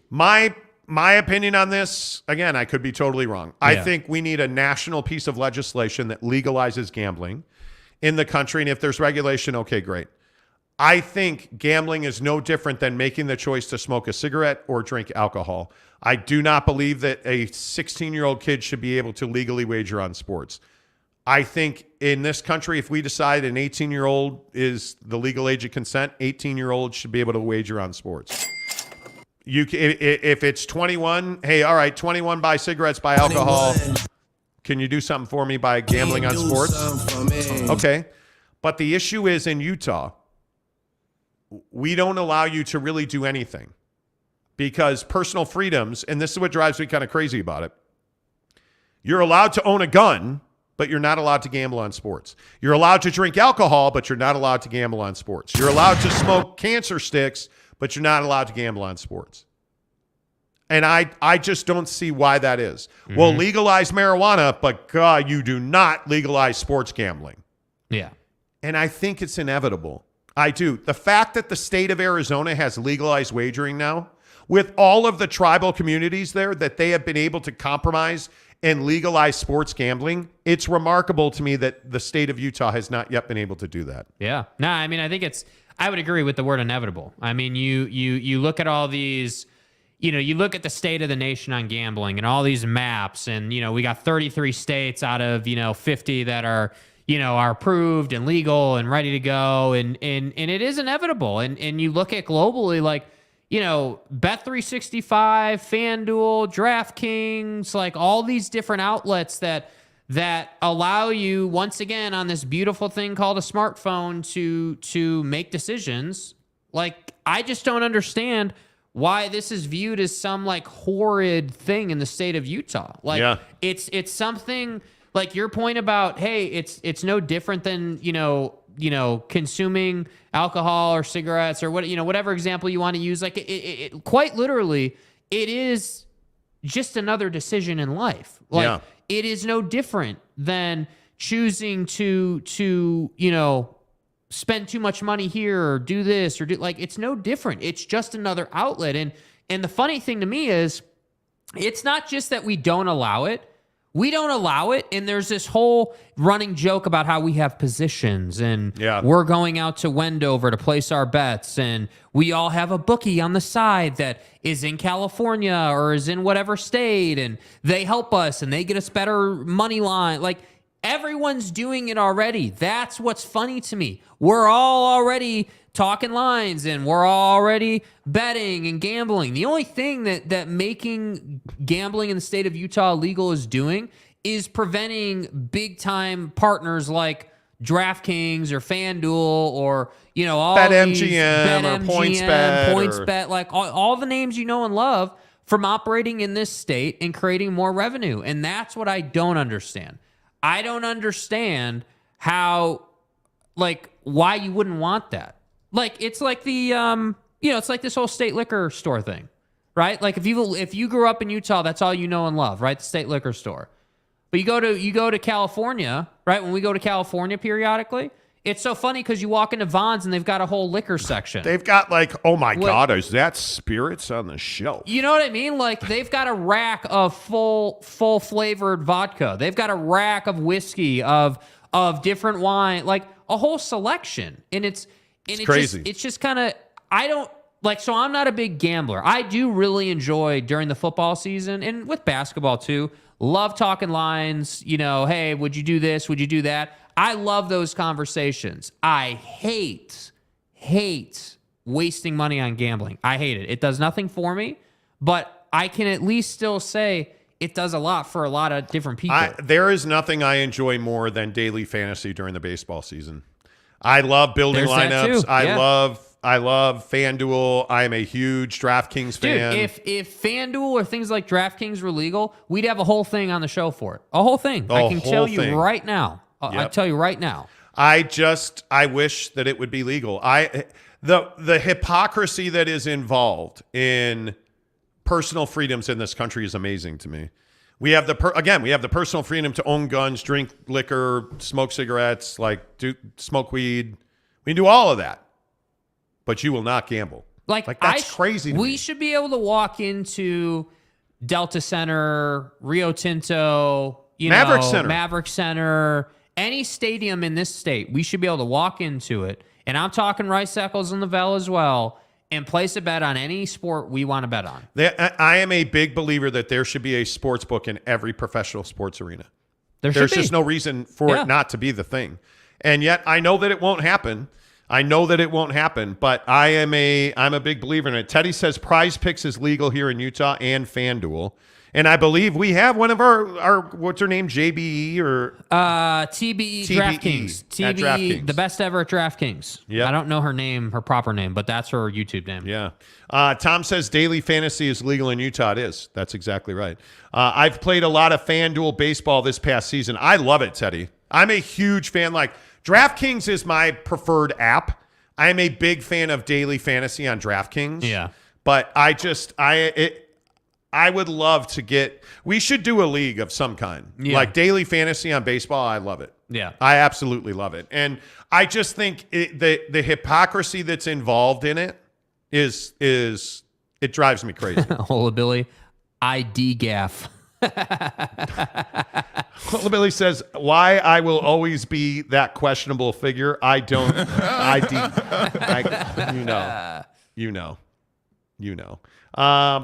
my opinion on this, again, I could be totally wrong. Yeah. I think we need a national piece of legislation that legalizes gambling in the country. And if there's regulation, okay, great. I think gambling is no different than making the choice to smoke a cigarette or drink alcohol. I do not believe that a 16-year-old kid should be able to legally wager on sports. I think in this country, if we decide an 18-year-old is the legal age of consent, 18-year-olds should be able to wager on sports. If it's 21, hey, all right, 21 buy cigarettes, buy alcohol. 21. Can you do something for me by gambling on sports? Okay. But the issue is in Utah, we don't allow you to really do anything. because personal freedoms, and this is what drives me kind of crazy about it. You're allowed to own a gun, but you're not allowed to gamble on sports. You're allowed to drink alcohol, but you're not allowed to gamble on sports. You're allowed to smoke cancer sticks, but you're not allowed to gamble on sports. And I just don't see why that is. Mm-hmm. Well, legalize marijuana, but God, you do not legalize sports gambling. Yeah. And I think it's inevitable. I do. The fact that the state of Arizona has legalized wagering now, with all of the tribal communities there, that they have been able to compromise and legalize sports gambling, it's remarkable to me that the state of Utah has not yet been able to do that. Yeah. No, I mean, I would agree with the word inevitable. I mean, you look at all these, you look at the state of the nation on gambling and all these maps, and, we got 33 states out of, 50 that are, are approved and legal and ready to go. And it is inevitable. And you look at globally, like, Bet365, FanDuel, DraftKings, like all these different outlets that allow you, once again, on this beautiful thing called a smartphone to make decisions. Like, I just don't understand why this is viewed as some like horrid thing in the state of Utah. Like, it's something like your point about, hey, it's no different than, consuming alcohol or cigarettes or whatever example you want to use. Like it quite literally, it is just another decision in life. Like it is no different than choosing to spend too much money here or do this or do, like, it's no different. It's just another outlet. And the funny thing to me is, it's not just that we don't allow it. We don't allow it, and there's this whole running joke about how we have positions, and we're going out to Wendover to place our bets, and we all have a bookie on the side that is in California or is in whatever state, and they help us, and they get us better money line. Like, everyone's doing it already. That's what's funny to me. We're all already talking lines, and we're already betting and gambling. The only thing that making gambling in the state of Utah illegal is doing is preventing big-time partners like DraftKings or FanDuel or, all BetMGM or PointsBet, like all the names you know and love, from operating in this state and creating more revenue. And that's what I don't understand. I don't understand how, like, why you wouldn't want that. Like, it's like the, it's like this whole state liquor store thing, right? Like, if you grew up in Utah, that's all you know and love, right? The state liquor store. But you go to California, right? When we go to California periodically, it's so funny because you walk into Vons and they've got a whole liquor section. They've got like, oh my God, is that spirits on the shelf? You know what I mean? Like, they've got a rack of full flavored vodka. They've got a rack of whiskey, of different wine, like a whole selection. And it's crazy. It's just kind of, I don't like, so I'm not a big gambler. I do really enjoy during the football season and with basketball too. Love talking lines, hey, would you do this? Would you do that? I love those conversations. I hate wasting money on gambling. I hate it. It does nothing for me, but I can at least still say it does a lot for a lot of different people. There is nothing I enjoy more than daily fantasy during the baseball season. I love building lineups. I love FanDuel. I am a huge DraftKings fan. Dude, if FanDuel or things like DraftKings were legal, we'd have a whole thing on the show for it. A whole thing. I can tell you right now. I'll tell you right now. I wish that it would be legal. The hypocrisy that is involved in personal freedoms in this country is amazing to me. We have the personal freedom to own guns, drink liquor, smoke cigarettes, smoke weed. We can do all of that, but you will not gamble. Like that's crazy. We should be able to walk into Delta Center, Rio Tinto, Maverick Center, any stadium in this state. We should be able to walk into it, and I'm talking Rice Eccles and Lavelle as well, and place a bet on any sport we want to bet on. I am a big believer that there should be a sports book in every professional sports arena. There's just no reason for it not to be the thing. And yet I know that it won't happen I know that it won't happen, but I'm a big believer in it. Teddy says Prize Picks is legal here in Utah and FanDuel. And I believe we have one of our what's her name, JBE or TBE DraftKings. TBE, DraftKings. the best ever at DraftKings. Yep. I don't know her proper name, but that's her YouTube name. Yeah. Tom says daily fantasy is legal in Utah. It is. That's exactly right. I've played a lot of FanDuel baseball this past season. I love it, Teddy. I'm a huge fan. Like, DraftKings is my preferred app. I'm a big fan of daily fantasy on DraftKings. Yeah. But I would love to we should do a league of some kind. Yeah. Like daily fantasy on baseball, I love it. Yeah. I absolutely love it. And I just think the hypocrisy that's involved in it is it drives me crazy. Holabilly, ID gaff. Holabilly says, why I will always be that questionable figure. I don't you know.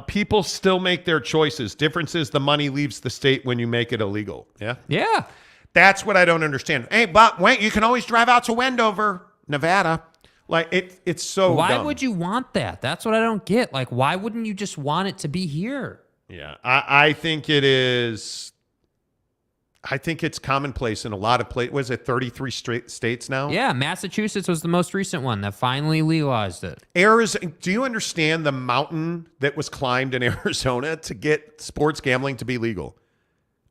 People still make their choices. Difference is the money leaves the state when you make it illegal. Yeah. Yeah. That's what I don't understand. Hey, but wait, you can always drive out to Wendover, Nevada. Like it's so Why dumb. would you want that? That's what I don't get. Like, why wouldn't you just want it to be here? Yeah. I think it is. I think it's commonplace in a lot of places. Was it 33 states now? Yeah, Massachusetts was the most recent one that finally legalized it. Arizona. Do you understand the mountain that was climbed in Arizona to get sports gambling to be legal?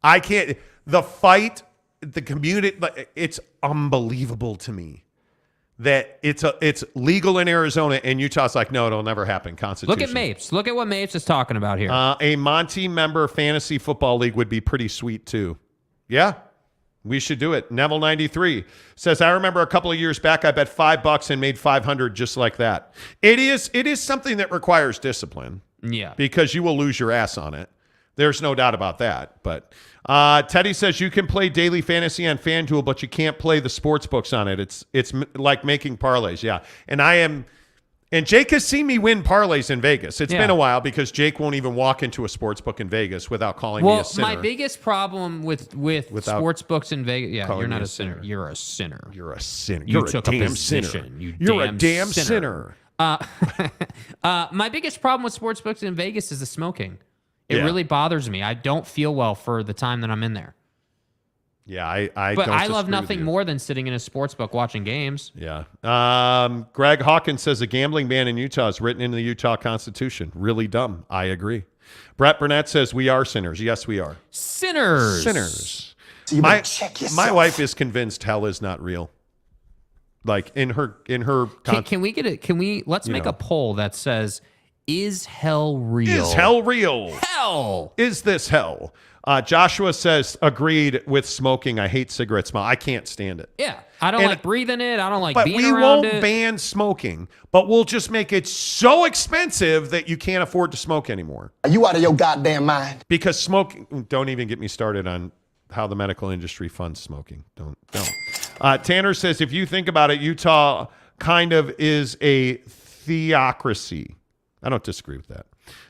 I can't. The fight, the community. It's unbelievable to me that it's legal in Arizona and Utah's like, no, it'll never happen. Constitution. Look at Mapes. Look at what Mapes is talking about here. A Monty member fantasy football league would be pretty sweet too. Yeah, we should do it. Neville93 says, I remember a couple of years back, I bet $5 and made 500 just like that. It is something that requires discipline. Yeah. Because you will lose your ass on it. There's no doubt about that. But Teddy says you can play daily fantasy on FanDuel, but you can't play the sports books on it. It's like making parlays. Yeah. And Jake has seen me win parlays in Vegas. It's been a while because Jake won't even walk into a sports book in Vegas without calling me a sinner. My biggest problem with sports books in Vegas, you're not a sinner. You're a sinner. You're a sinner. You You're took a a damn position. sinner. You're a damn sinner. My biggest problem with sports books in Vegas is the smoking. It really bothers me. I don't feel well for the time that I'm in there. Yeah, I But don't I love disagree with nothing you. more than sitting in a sports book watching games. Yeah. Greg Hawkins says a gambling ban in Utah is written into the Utah Constitution. Really dumb. I agree. Brett Burnett says we are sinners. Yes, we are. Sinners. So you better check yourself. My wife is convinced hell is not real. Like in her Can we get it? Let's make a poll that says, is hell real? Is hell real? Hell. Is this hell? Joshua says, agreed with smoking. I hate cigarette smell. I can't stand it. Yeah. I don't like breathing it. I don't like But being we around won't it. ban smoking, but we'll just make it so expensive that you can't afford to smoke anymore. Are you out of your goddamn mind? Because smoking, don't even get me started on how the medical industry funds smoking. Don't. Tanner says, if you think about it, Utah kind of is a theocracy. I don't disagree with that.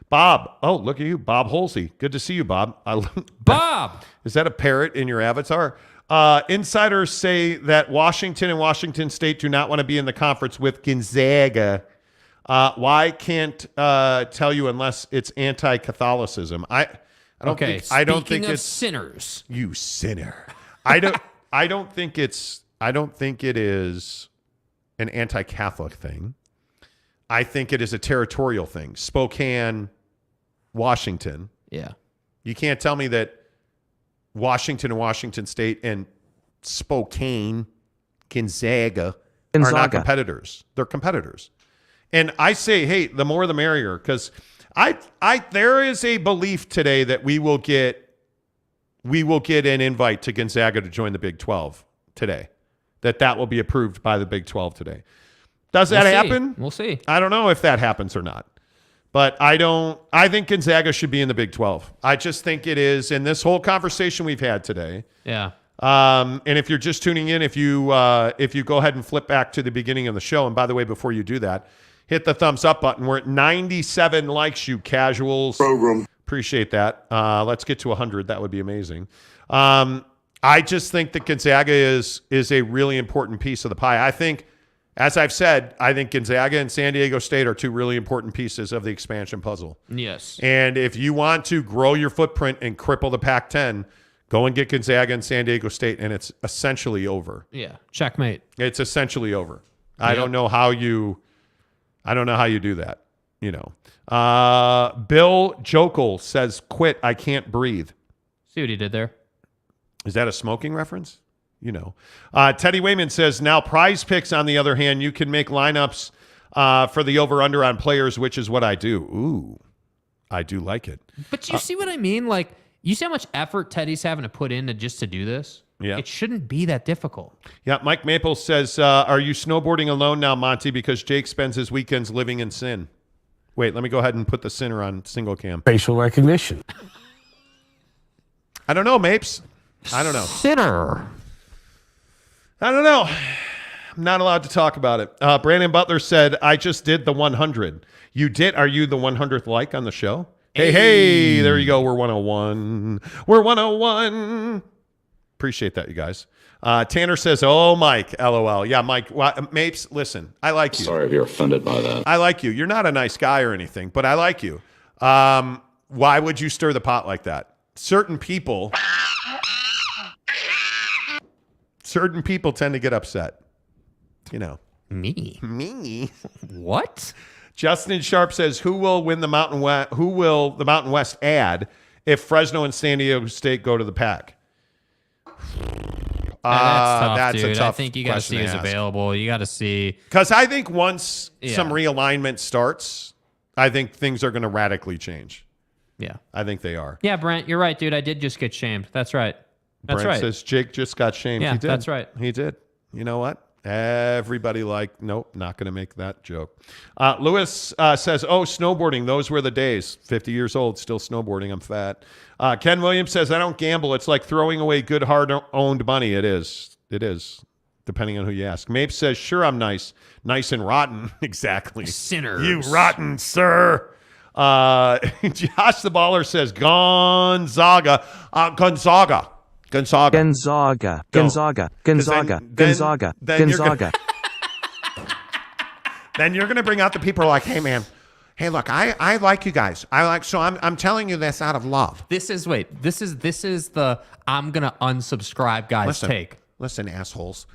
Bob, oh, look at you, Bob Holsey. Good to see you, Bob. Bob! Is that a parrot in your avatar? Insiders say that Washington and Washington State do not want to be in the conference with Gonzaga. Why can't tell you unless it's anti-Catholicism? I don't think Speaking of it's sinners. You sinner. I don't think it is an anti-Catholic thing. I think it is a territorial thing. Spokane, Washington. Yeah. You can't tell me that Washington and Washington State and Spokane, Gonzaga are not competitors. They're competitors. And I say, hey, the more the merrier, because there is a belief today that we will get an invite to Gonzaga to join the Big 12 today. That will be approved by the Big 12 today. Does that happen? We'll see. I don't know if that happens or not. But I think Gonzaga should be in the Big 12. I just think it is. In this whole conversation we've had today. Yeah. And if you're just tuning in, if you go ahead and flip back to the beginning of the show, and by the way, before you do that, hit the thumbs up button. We're at 97 likes, you casuals. Program. Appreciate that. Let's get to 100. That would be amazing. I just think that Gonzaga is a really important piece of the pie. I think As I've said, I think Gonzaga and San Diego State are two really important pieces of the expansion puzzle. Yes. And if you want to grow your footprint and cripple the Pac-10, go and get Gonzaga and San Diego State, and it's essentially over. Yeah, checkmate. It's essentially over. I don't know how you do that. Bill Jokel says, "Quit. I can't breathe." See what he did there? Is that a smoking reference? Teddy Wayman says, "Now Prize Picks, on the other hand, you can make lineups for the over-under on players, which is what I do." Ooh, I do like it. But you see what I mean? Like, you see how much effort Teddy's having to put in to do this? Yeah. It shouldn't be that difficult. Yeah, Mike Maple says, "Are you snowboarding alone now, Monty, because Jake spends his weekends living in sin?" Wait, let me go ahead and put the sinner on single cam. Facial recognition. I don't know, Mapes. I don't know. Sinner. I don't know. I'm not allowed to talk about it. Brandon Butler said, "I just did the 100. You did? Are you the 100th like on the show?" Hey, there you go. We're 101. We're 101. Appreciate that, you guys. Tanner says, "Oh, Mike, LOL." Yeah, Mike. Mapes, listen, I like you. Sorry if you're offended by that. I like you. You're not a nice guy or anything, but I like you. Why would you stir the pot like that? Certain people tend to get upset. Me. What? Justin Sharp says, "Who will win the Mountain West? Who will the Mountain West add if Fresno and San Diego State go to the Pac?" That's tough, that's dude. a tough I think you got to see who's available. You got to see. Because I think once some realignment starts, I think things are going to radically change. Yeah. I think they are. Yeah, Brent, you're right, dude. I did just get shamed. That's right. That's Brent right. says Jake just got shamed. Yeah, He did. that's right. He did. You know what? Everybody nope, not going to make that joke. Lewis says, "Oh, snowboarding. Those were the days. 50 years old, still snowboarding. I'm fat." Ken Williams says, "I don't gamble. It's like throwing away good, hard-earned money." It is. It is, depending on who you ask. Mape says, "Sure, I'm nice. Nice and rotten." Exactly. Sinners. You rotten, sir. Josh the Baller says, Gonzaga. Gonzaga. Gonzaga. Gonzaga. Go. Gonzaga. Gonzaga. Gonzaga. Gonzaga. Then you're gonna bring out the people who are like, "Hey man, hey look, I like you guys. I'm telling you this out of love." This is the I'm gonna unsubscribe guys take. Listen, assholes.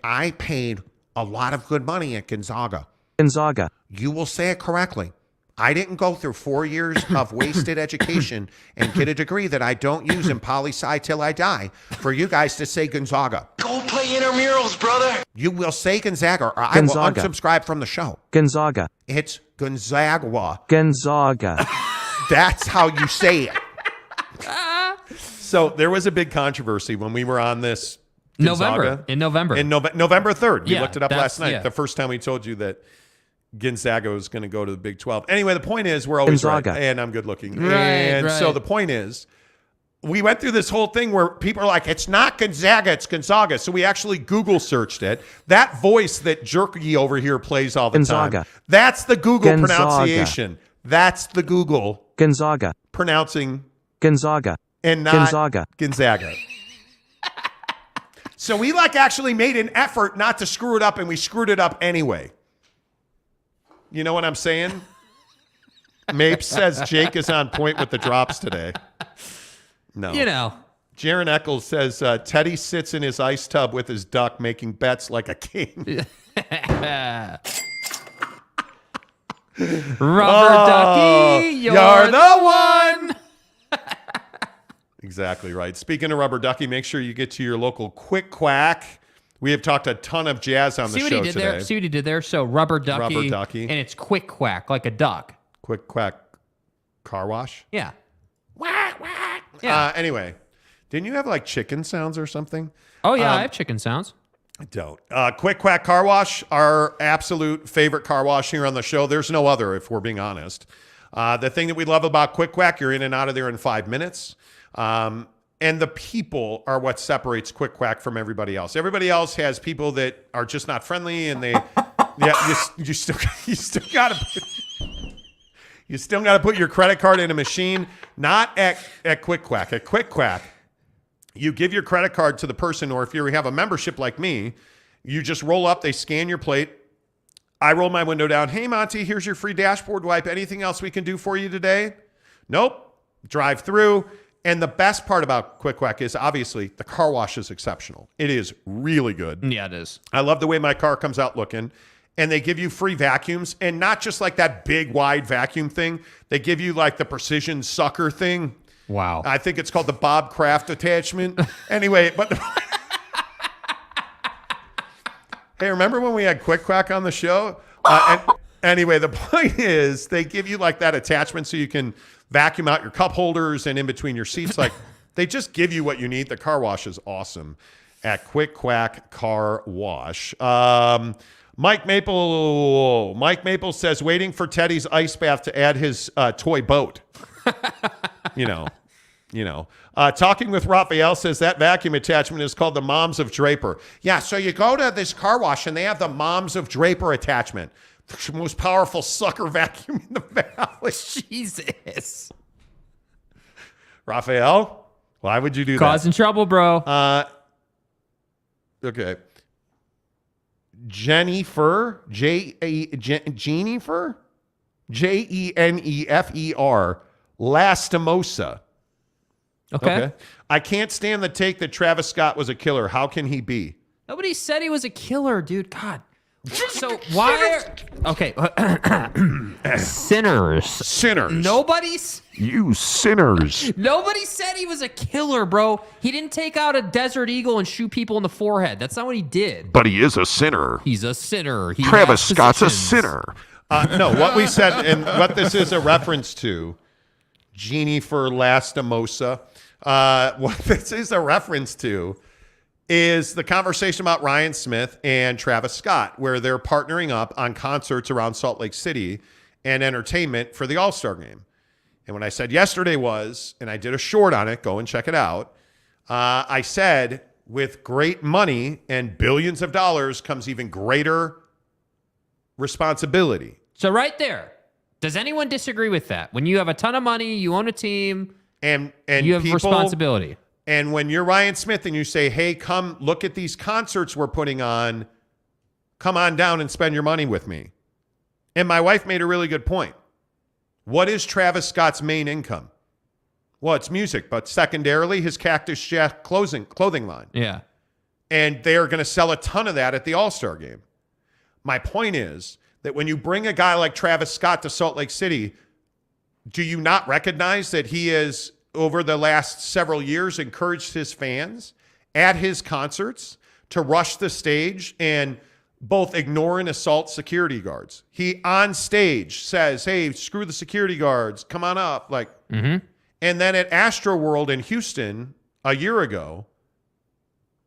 I paid a lot of good money at Gonzaga. Gonzaga. You will say it correctly. I didn't go through 4 years of wasted education and get a degree that I don't use in poli-sci till I die for you guys to say Gonzaga. Go play intramurals, brother. You will say Gonzaga, or I will unsubscribe from the show. Gonzaga. It's Gonzaga. Gonzaga. That's how you say it. So there was a big controversy when we were on this Gonzaga. November 3rd. We Yeah, looked it up last night. yeah. The first time we told you that Gonzaga was going to go to the Big 12. Anyway, the point is we're always Gonzaga. right, and I'm good looking. Right. So the point is we went through this whole thing where people are like, "It's not Gonzaga, it's Gonzaga." So we actually Google searched it. That voice that Jerky over here plays all the Gonzaga. time. That's the Google Gonzaga. pronunciation. That's the Google Gonzaga. pronouncing Gonzaga. and not Gonzaga. Gonzaga. So we actually made an effort not to screw it up, and we screwed it up anyway. You know what I'm saying? Mape says Jake is on point with the drops today. No. Jaron Eccles says Teddy sits in his ice tub with his duck making bets like a king. Rubber ducky, you're the one. Exactly right. Speaking of rubber ducky, make sure you get to your local Quick Quack. We have talked a ton of jazz on the show today. See what he did there? So rubber ducky, and it's quick quack like a duck. Quick Quack car wash? Yeah. Whack, whack. Yeah. Anyway, didn't you have chicken sounds or something? Oh, yeah, I have chicken sounds. I don't. Quick Quack Car Wash, our absolute favorite car wash here on the show. There's no other, if we're being honest. The thing that we love about Quick Quack, you're in and out of there in 5 minutes. And the people are what separates Quick Quack from everybody else. Everybody else has people that are just not friendly, and you still got to put your credit card in a machine. Not at Quick Quack. At Quick Quack, you give your credit card to the person, or if you have a membership like me, you just roll up, they scan your plate, I roll my window down. Hey, Monty, here's your free dashboard wipe. Anything else we can do for you today? Nope. Drive through. And the best part about Quick Quack is obviously the car wash is exceptional. It is really good. Yeah, it is. I love the way my car comes out looking. And they give you free vacuums, and not just like that big, wide vacuum thing. They give you like the precision sucker thing. Wow. I think it's called the Bob Kraft attachment. Anyway, but hey, remember when we had Quick Quack on the show? Anyway, the point is they give you like that attachment so you can vacuum out your cup holders and in between your seats. Like they just give you what you need. The car wash is awesome at Quick Quack Car Wash. Mike Maple says waiting for Teddy's ice bath to add his toy boat. Talking with Raphael says that vacuum attachment is called the Moms of Draper. Yeah, so you go to this car wash and they have the Moms of Draper attachment. The most powerful sucker vacuum in the valley. Jesus. Raphael, why would you do that? Causing trouble, bro. Okay. Jennifer, Jennifer, Jenefer, Lastimosa. Okay. I can't stand the take that Travis Scott was a killer. How can he be? Nobody said he was a killer, dude. God. So why okay. Sinners. Nobody's. You sinners. Nobody said he was a killer, bro. He didn't take out a Desert Eagle and shoot people in the forehead. That's not what he did. But he is a sinner. He's a sinner. Travis Scott's a sinner. No, what we said and what this is a reference to, Jennifer Lastimosa, what this is a reference to is the conversation about Ryan Smith and Travis Scott, where they're partnering up on concerts around Salt Lake City and entertainment for the All-Star Game. And what I said yesterday was, and I did a short on it, go and check it out. I said, with great money and billions of dollars comes even greater responsibility. So right there, does anyone disagree with that? When you have a ton of money, you own a team, and you have responsibility. And when you're Ryan Smith and you say, hey, come look at these concerts we're putting on, come on down and spend your money with me. And my wife made a really good point. What is Travis Scott's main income? Well, it's music, but secondarily, his Cactus Jack clothing line. Yeah. And they're going to sell a ton of that at the All-Star Game. My point is that when you bring a guy like Travis Scott to Salt Lake City, do you not recognize that he has, over the last several years, encouraged his fans at his concerts to rush the stage and both ignore and assault security guards? He on stage says, hey, screw the security guards, come on up. And then at Astroworld in Houston a year ago,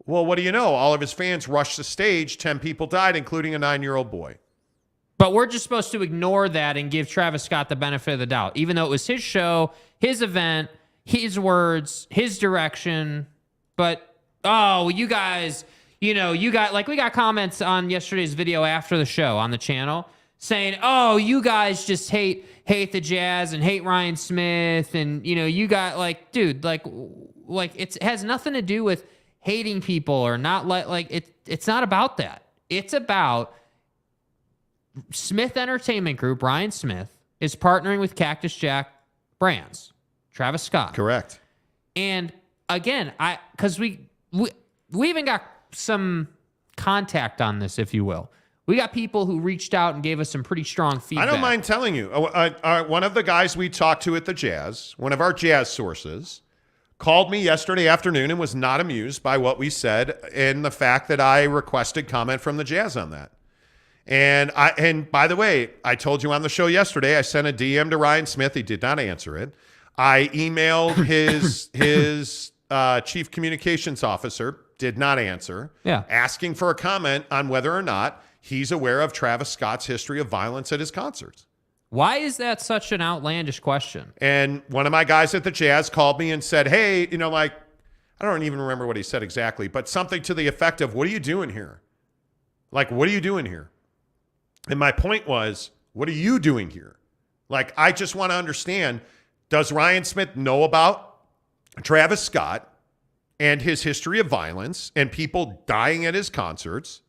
well, what do you know? All of his fans rushed the stage. 10 people died, including a 9-year-old boy. But we're just supposed to ignore that and give Travis Scott the benefit of the doubt, even though it was his show, his event, his words, his direction. But, you guys, we got comments on yesterday's video after the show on the channel saying, you guys just hate the Jazz and hate Ryan Smith. And, you got it has nothing to do with hating people or not it's not about that. It's about Smith Entertainment Group, Ryan Smith, is partnering with Cactus Jack Brands, Travis Scott. Correct. And again, because we even got some contact on this, if you will. We got people who reached out and gave us some pretty strong feedback. I don't mind telling you. One of the guys we talked to at the Jazz, one of our Jazz sources, called me yesterday afternoon and was not amused by what we said and the fact that I requested comment from the Jazz on that. And by the way, I told you on the show yesterday, I sent a DM to Ryan Smith. He did not answer it. I emailed his chief communications officer, did not answer, asking for a comment on whether or not he's aware of Travis Scott's history of violence at his concerts. Why is that such an outlandish question? And one of my guys at the Jazz called me and said, hey, I don't even remember what he said exactly, but something to the effect of, what are you doing here? What are you doing here? And my point was, what are you doing here? I just want to understand, does Ryan Smith know about Travis Scott and his history of violence and people dying at his concerts?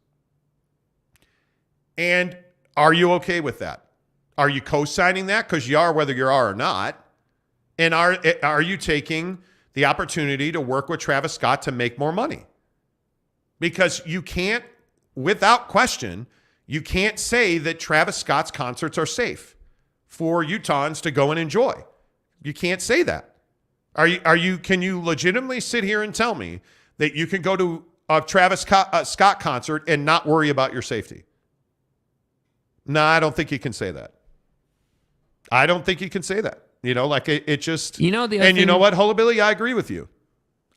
And Are you okay with that? Are you co-signing that? Because you are, whether you are or not. And are you taking the opportunity to work with Travis Scott to make more money? Because you can't, without question, you can't say that Travis Scott's concerts are safe for Utahns to go and enjoy. You can't say that. Can you legitimately sit here and tell me that you can go to a Travis Scott concert and not worry about your safety? No, I don't think you can say that. I don't think you can say that. You know, like it just, you know what, Hullabilly, I agree with you.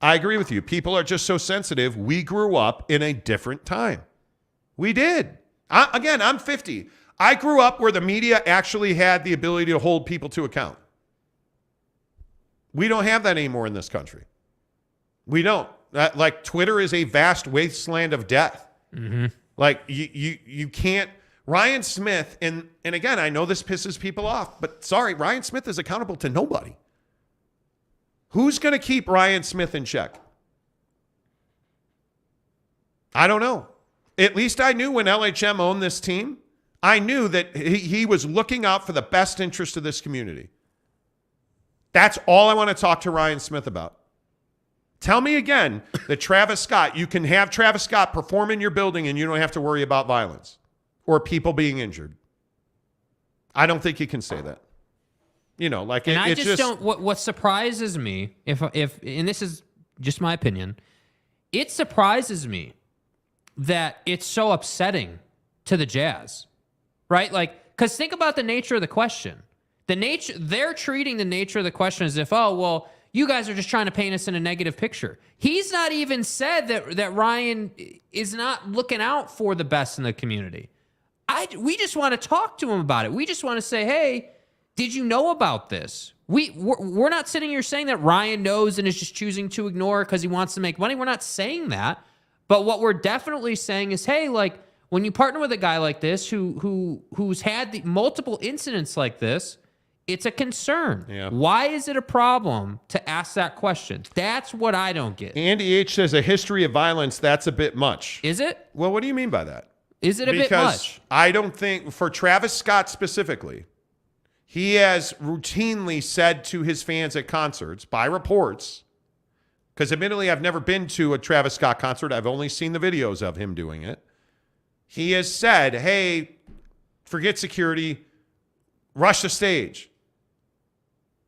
I agree with you. People are just so sensitive. We grew up in a different time. We did. I'm 50. I grew up where the media actually had the ability to hold people to account. We don't have that anymore in this country. We don't. Like, Twitter is a vast wasteland of death. Mm-hmm. Like, you can't. Ryan Smith, and again, I know this pisses people off, but sorry, Ryan Smith is accountable to nobody. Who's going to keep Ryan Smith in check? I don't know. At least I knew when LHM owned this team, I knew that he was looking out for the best interest of this community. That's all I want to talk to Ryan Smith about. Tell me again that Travis Scott, you can have Travis Scott perform in your building and you don't have to worry about violence or people being injured. I don't think you can say that. You know, like, and I just don't. What surprises me, if and this is just my opinion, it surprises me that it's so upsetting to the Jazz, right? Like, because think about the nature of the question. They're treating the nature of the question as if, oh, well, you guys are just trying to paint us in a negative picture. He's not even said that Ryan is not looking out for the best in the community. We just want to talk to him about it. We just want to say, hey, did you know about this? We're not sitting here saying that Ryan knows and is just choosing to ignore because he wants to make money. We're not saying that. But what we're definitely saying is, hey, like, when you partner with a guy like this who's had multiple incidents like this, it's a concern. Yeah. Why is it a problem to ask that question? That's what I don't get. Andy H. says a history of violence, that's a bit much. Is it? Well, what do you mean by that? Is it a bit much? I don't think, for Travis Scott specifically, he has routinely said to his fans at concerts, by reports, because admittedly I've never been to a Travis Scott concert. I've only seen the videos of him doing it. He has said, hey, forget security, rush the stage.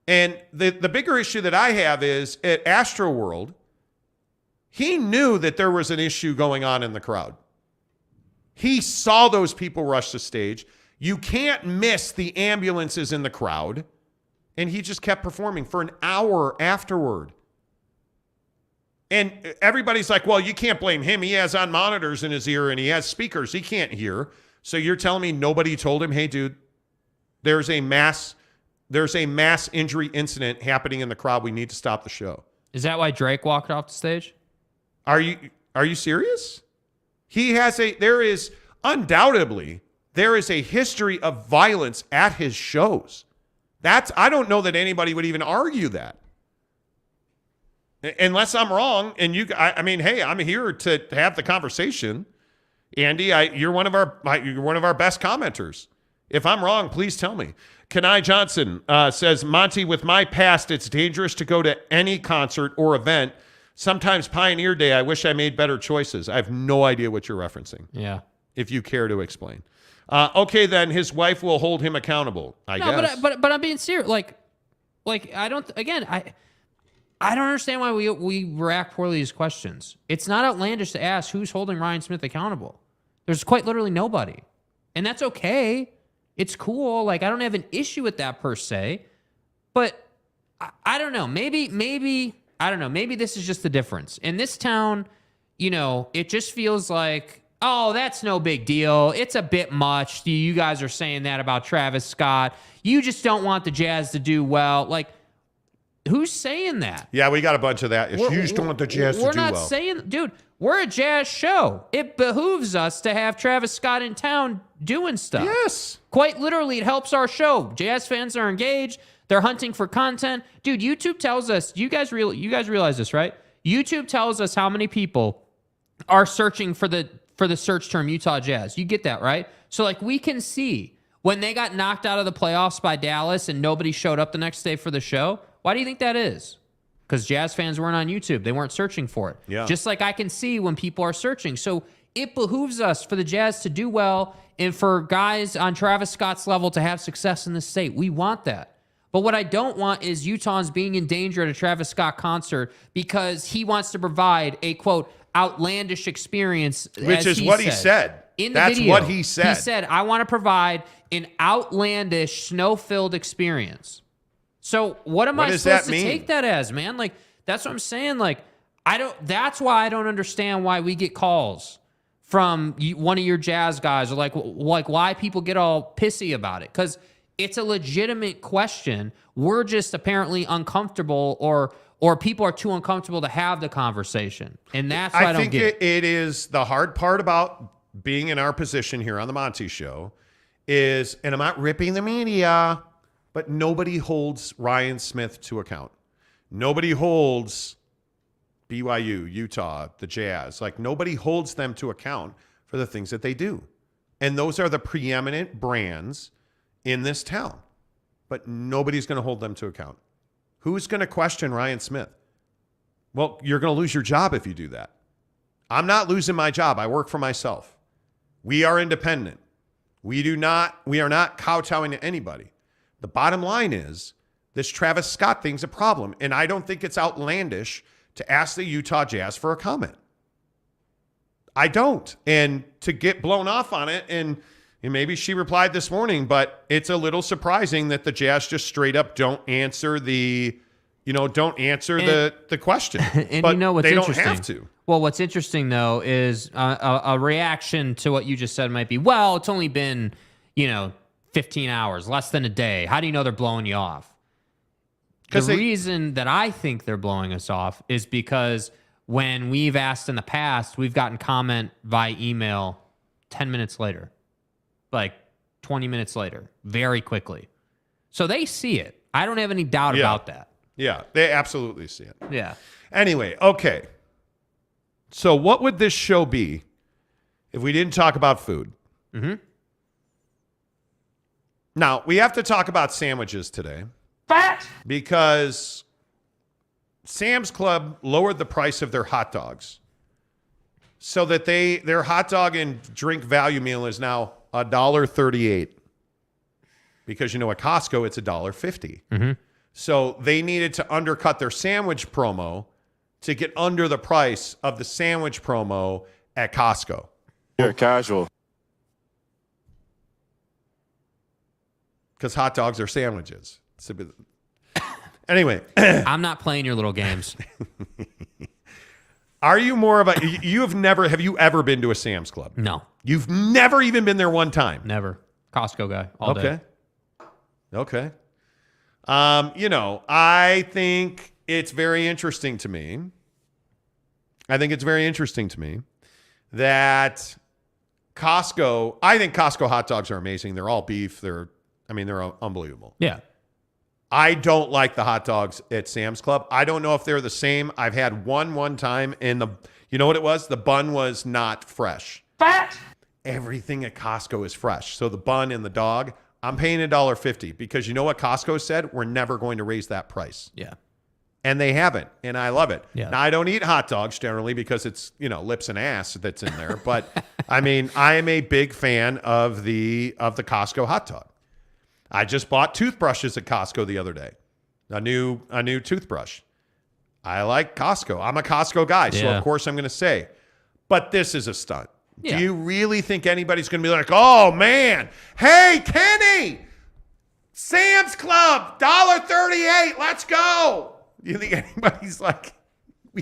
And the bigger issue that I have is at Astroworld, he knew that there was an issue going on in the crowd. He saw those people rush the stage. You can't miss the ambulances in the crowd. And he just kept performing for an hour afterward. And everybody's like, well, you can't blame him. He has on monitors in his ear and he has speakers. He can't hear. So you're telling me nobody told him, hey, dude, there's a mass injury incident happening in the crowd. We need to stop the show. Is that why Drake walked off the stage? Are you serious? There is undoubtedly a history of violence at his shows. I don't know that anybody would even argue that. Unless I'm wrong, and I mean, hey, I'm here to have the conversation. Andy, you're one of our best commenters. If I'm wrong, please tell me. Kenai Johnson says, Monty, with my past, it's dangerous to go to any concert or event. Sometimes Pioneer Day, I wish I made better choices. I have no idea what you're referencing. Yeah. If you care to explain. Okay, then his wife will hold him accountable, I guess. But I'm being serious. Like I don't understand why we react poorly to these questions. It's not outlandish to ask who's holding Ryan Smith accountable. There's quite literally nobody. And that's okay. It's cool. Like, I don't have an issue with that per se. But I don't know. Maybe I don't know. Maybe this is just the difference. In this town, you know, it just feels like, oh, that's no big deal. It's a bit much. You guys are saying that about Travis Scott. You just don't want the Jazz to do well. Like, who's saying that? Yeah, we got a bunch of that. You just don't want the Jazz to do well. We're not saying, dude, we're a Jazz show. It behooves us to have Travis Scott in town doing stuff. Yes. Quite literally, it helps our show. Jazz fans are engaged. They're hunting for content. Dude, YouTube tells us, you guys realize this, right? YouTube tells us how many people are searching for the for the search term Utah Jazz. You get that, right? So, like, we can see when they got knocked out of the playoffs by Dallas and nobody showed up the next day for the show. Why do you think that is? Because Jazz fans weren't on YouTube. They weren't searching for it. Yeah. Just like I can see when people are searching. So it behooves us for the Jazz to do well and for guys on Travis Scott's level to have success in this state. We want that. But what I don't want is Utahns being in danger at a Travis Scott concert because he wants to provide a, quote, outlandish experience. Which is what he said. In the That's video, what he said. He said, I want to provide an outlandish, snow-filled experience. So what am I supposed to take that as, man? Like, that's what I'm saying. Like, that's why I don't understand why we get calls from one of your Jazz guys, or like why people get all pissy about it. Because it's a legitimate question. We're just apparently uncomfortable, or people are too uncomfortable to have the conversation. And that's why I don't get it. I think it is the hard part about being in our position here on the Monty Show is, and I'm not ripping the media, but nobody holds Ryan Smith to account. Nobody holds BYU, Utah, the Jazz. Like, nobody holds them to account for the things that they do. And those are the preeminent brands in this town. But nobody's going to hold them to account. Who's going to question Ryan Smith? Well, you're going to lose your job if you do that. I'm not losing my job. I work for myself. We are independent. We are not kowtowing to anybody. The bottom line is this Travis Scott thing's a problem, and I don't think it's outlandish to ask the Utah Jazz for a comment. I don't. And to get blown off on it, and maybe she replied this morning, but it's a little surprising that the Jazz just straight up don't answer the question. And but you know what's they don't interesting? have to. Well, what's interesting, though, is a reaction to what you just said might be, well, it's only been, 15 hours, less than a day. How do you know they're blowing you off? The reason that I think they're blowing us off is because when we've asked in the past, we've gotten comment via email 10 minutes later, like 20 minutes later, very quickly. So they see it. I don't have any doubt about that. Yeah, they absolutely see it. Yeah. Anyway, okay. So what would this show be if we didn't talk about food? Mm-hmm. Now, we have to talk about sandwiches today. Fat! Because Sam's Club lowered the price of their hot dogs so that their hot dog and drink value meal is now $1.38. Because at Costco, it's $1.50. Mm-hmm. So they needed to undercut their sandwich promo to get under the price of the sandwich promo at Costco. You're casual. Because hot dogs are sandwiches. Anyway. I'm not playing your little games. Are you more of a... have you ever been to a Sam's Club? No. You've never even been there one time? Never. Costco guy all day. Okay. I think it's very interesting to me. That Costco... I think Costco hot dogs are amazing. They're all beef. They're unbelievable. Yeah. I don't like the hot dogs at Sam's Club. I don't know if they're the same. I've had one time, and you know what it was? The bun was not fresh. Fat! Everything at Costco is fresh. So the bun and the dog, I'm paying $1.50 because you know what Costco said? We're never going to raise that price. Yeah. And they haven't, and I love it. Yeah. Now, I don't eat hot dogs generally because it's, lips and ass that's in there. But, I am a big fan of the Costco hot dog. I just bought toothbrushes at Costco the other day. A new toothbrush. I like Costco. I'm a Costco guy, so of course I'm going to say. But this is a stunt. Yeah. Do you really think anybody's going to be like, oh, man, hey, Kenny, Sam's Club, $1.38, let's go. Do you think anybody's like...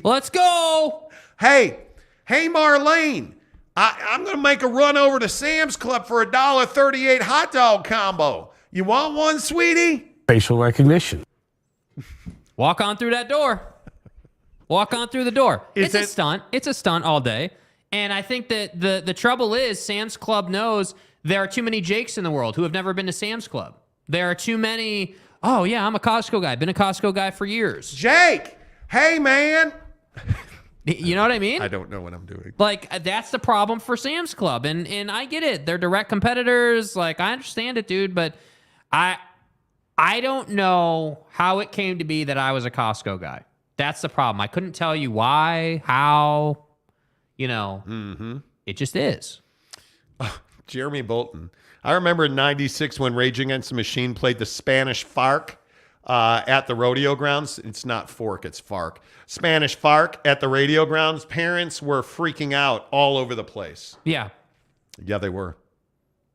Let's go. Hey, Marlene, I'm going to make a run over to Sam's Club for a $1.38 hot dog combo. You want one, sweetie? Facial recognition. Walk on through that door. Walk on through the door. It's a stunt. It's a stunt all day. And I think that the trouble is Sam's Club knows there are too many Jakes in the world who have never been to Sam's Club. There are too many, oh, yeah, I'm a Costco guy. Been a Costco guy for years. Jake, hey, man. You know what I mean? I don't know what I'm doing. Like, that's the problem for Sam's Club. And I get it. They're direct competitors. Like, I understand it, dude. But I don't know how it came to be that I was a Costco guy. That's the problem. I couldn't tell you why, how, It just is. Jeremy Bolton. I remember in 96 when Rage Against the Machine played the Spanish Farc at the rodeo grounds. It's not fork, it's Farc. Spanish Farc at the rodeo grounds. Parents were freaking out all over the place. Yeah. Yeah, they were.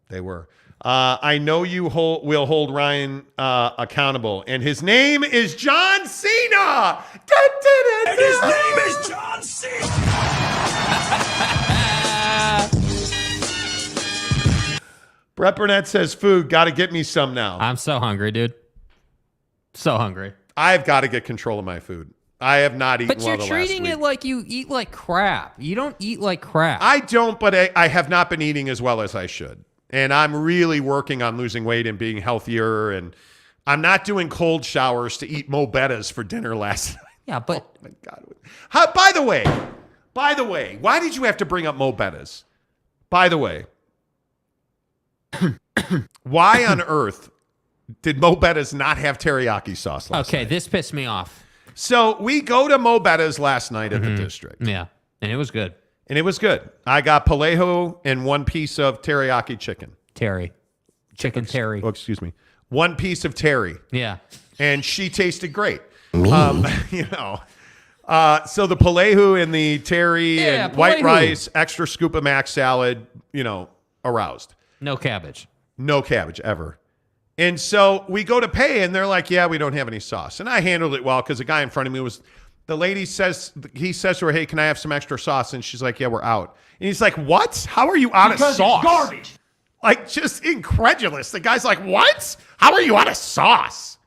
They were. I know you will hold Ryan accountable, and his name is John Cena. And his name is John Cena. Brett Burnett says, food, got to get me some now. I'm so hungry, dude. So hungry. I've got to get control of my food. I have not eaten well the last week. But you're treating it like you eat like crap. You don't eat like crap. I don't, but I have not been eating as well as I should. And I'm really working on losing weight and being healthier. And I'm not doing cold showers to eat Mo Bettas for dinner last night. Yeah, but... Oh, my God. By the way, why did you have to bring up Mo Bettas? By the way, why on earth did Mo Bettas not have teriyaki sauce last night? Okay, this pissed me off. So we go to Mo Bettas last night at the district. Yeah, and it was good. And it was good. I got Palejo and one piece of teriyaki chicken. Chicken terry. Oh, excuse me. One piece of terry. Yeah. And she tasted great. So the Palejo and the terry and white rice, extra scoop of mac salad, aroused. No cabbage. No cabbage ever. And so we go to pay, and they're like, yeah, we don't have any sauce. And I handled it well because the guy in front of me the lady says to her, hey, can I have some extra sauce? And she's like, yeah, we're out. And he's like, what? How are you out of sauce? It's garbage. Like, just incredulous. The guy's like, what? How are you out of sauce?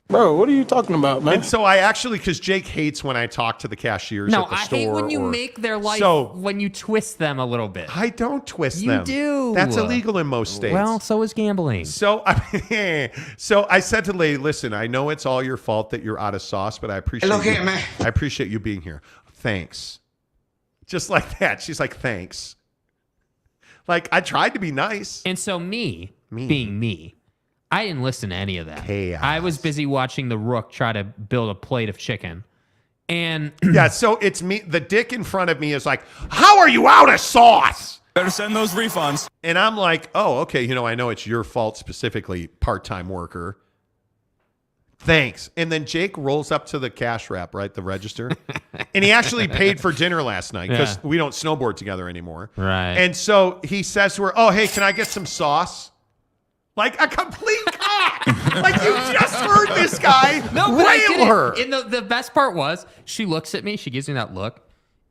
Bro, what are you talking about, man? And so I actually, because Jake hates when I talk to the cashiers at the store. No, I hate when you make their life, when you twist them a little bit. I don't twist them. You do. That's illegal in most states. Well, so is gambling. So I said to the lady, listen, I know it's all your fault that you're out of sauce, but I appreciate I appreciate you being here. Thanks. Just like that. She's like, thanks. Like, I tried to be nice. And so being me, I didn't listen to any of that. Chaos. I was busy watching the Rook try to build a plate of chicken. And yeah, so it's me. The dick in front of me is like, how are you out of sauce? Better send those refunds. And I'm like, oh, okay. I know it's your fault specifically, part-time worker. Thanks. And then Jake rolls up to the cash wrap, right? The register. And he actually paid for dinner last night because we don't snowboard together anymore. Right. And so he says to her, oh, hey, can I get some sauce? Like a complete cock. Like, you just heard this guy rail her. And the best part was, she looks at me, she gives me that look,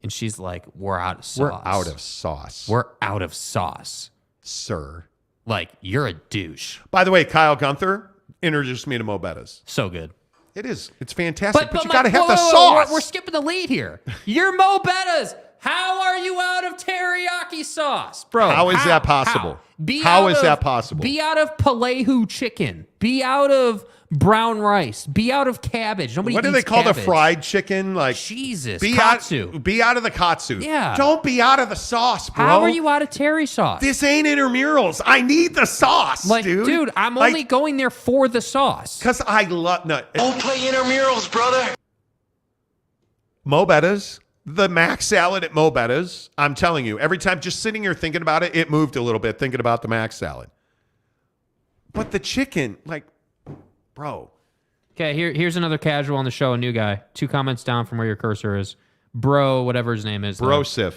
and she's like, we're out of sauce. We're out of sauce. We're out of sauce. Sir. Like, you're a douche. By the way, Kyle Gunther introduced me to Mo Bettas. So good. It is. It's fantastic. But you got to have whoa, the sauce. We're skipping the lead here. You're Mo Bettas. How are you out of teriyaki sauce? Bro, how is that possible? How is that possible? Be out of Palejo chicken. Be out of brown rice. Be out of cabbage. Nobody What do eats they call cabbage. the fried chicken? Like, Jesus, be katsu. Be out of the katsu. Yeah. Don't be out of the sauce, bro. How are you out of terry sauce? This ain't intramurals. I need the sauce, dude. I'm only going there for the sauce. Because I love... Don't play intramurals, brother. Mo Bettas, the mac salad at Mo Bettas, I'm telling you, every time just sitting here thinking about it, it moved a little bit thinking about the mac salad. But the chicken, like, bro... Okay, here's another casual on the show, a new guy. 2 comments down from where your cursor is. Bro, whatever his name is. Brosif.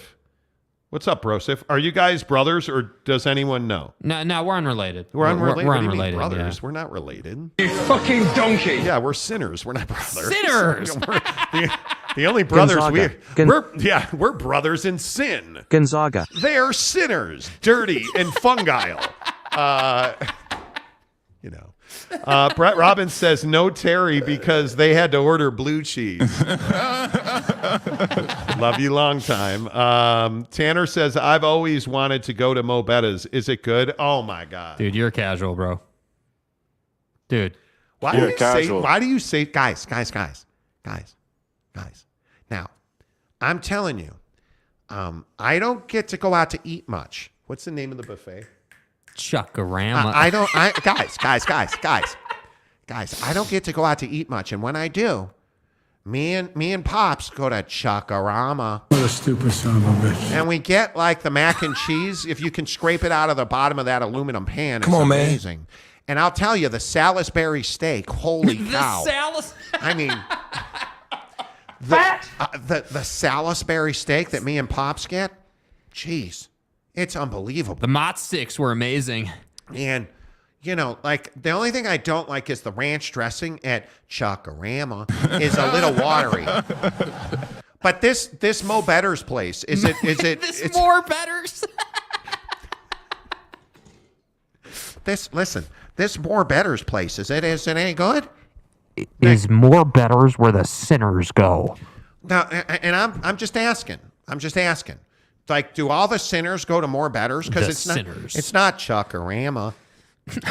What's up, Brosif? Are you guys brothers, or does anyone know? No, we're unrelated. We're unrelated? We're What do you mean unrelated, brothers. yeah. We're not related. You fucking donkey. Yeah, we're sinners. We're not brothers. Sinners! the only brothers Gonzaga. we're brothers in sin. Gonzaga. They're sinners, dirty and fungal. Brett Robbins says no Terry because they had to order blue cheese. Love you long time. Tanner says, I've always wanted to go to Mo Bettas. Is it good? Oh my God. Dude, you're casual, bro. Dude. Why do you say guys? Now, I'm telling you, I don't get to go out to eat much. What's the name of the buffet? Chuckarama. Guys, I don't get to go out to eat much. And when I do, me and Pops go to Chuckarama. What a stupid son of a bitch. And we get like the mac and cheese. If you can scrape it out of the bottom of that aluminum pan, Come it's on, man. amazing. And I'll tell you, the Salisbury steak, holy cow. I mean, the Salisbury steak that me and Pops get, jeez, it's unbelievable. The Mott sticks were amazing. And, you know, like, the only thing I don't like is the ranch dressing at Chuckarama is a little watery. But this Mo Better's place, is it This more Betters? This More Better's place, is it any good? Is more Betters where the sinners go? Now, and I'm just asking. Like, do all the sinners go to More Betters? Because it's not Chuckarama.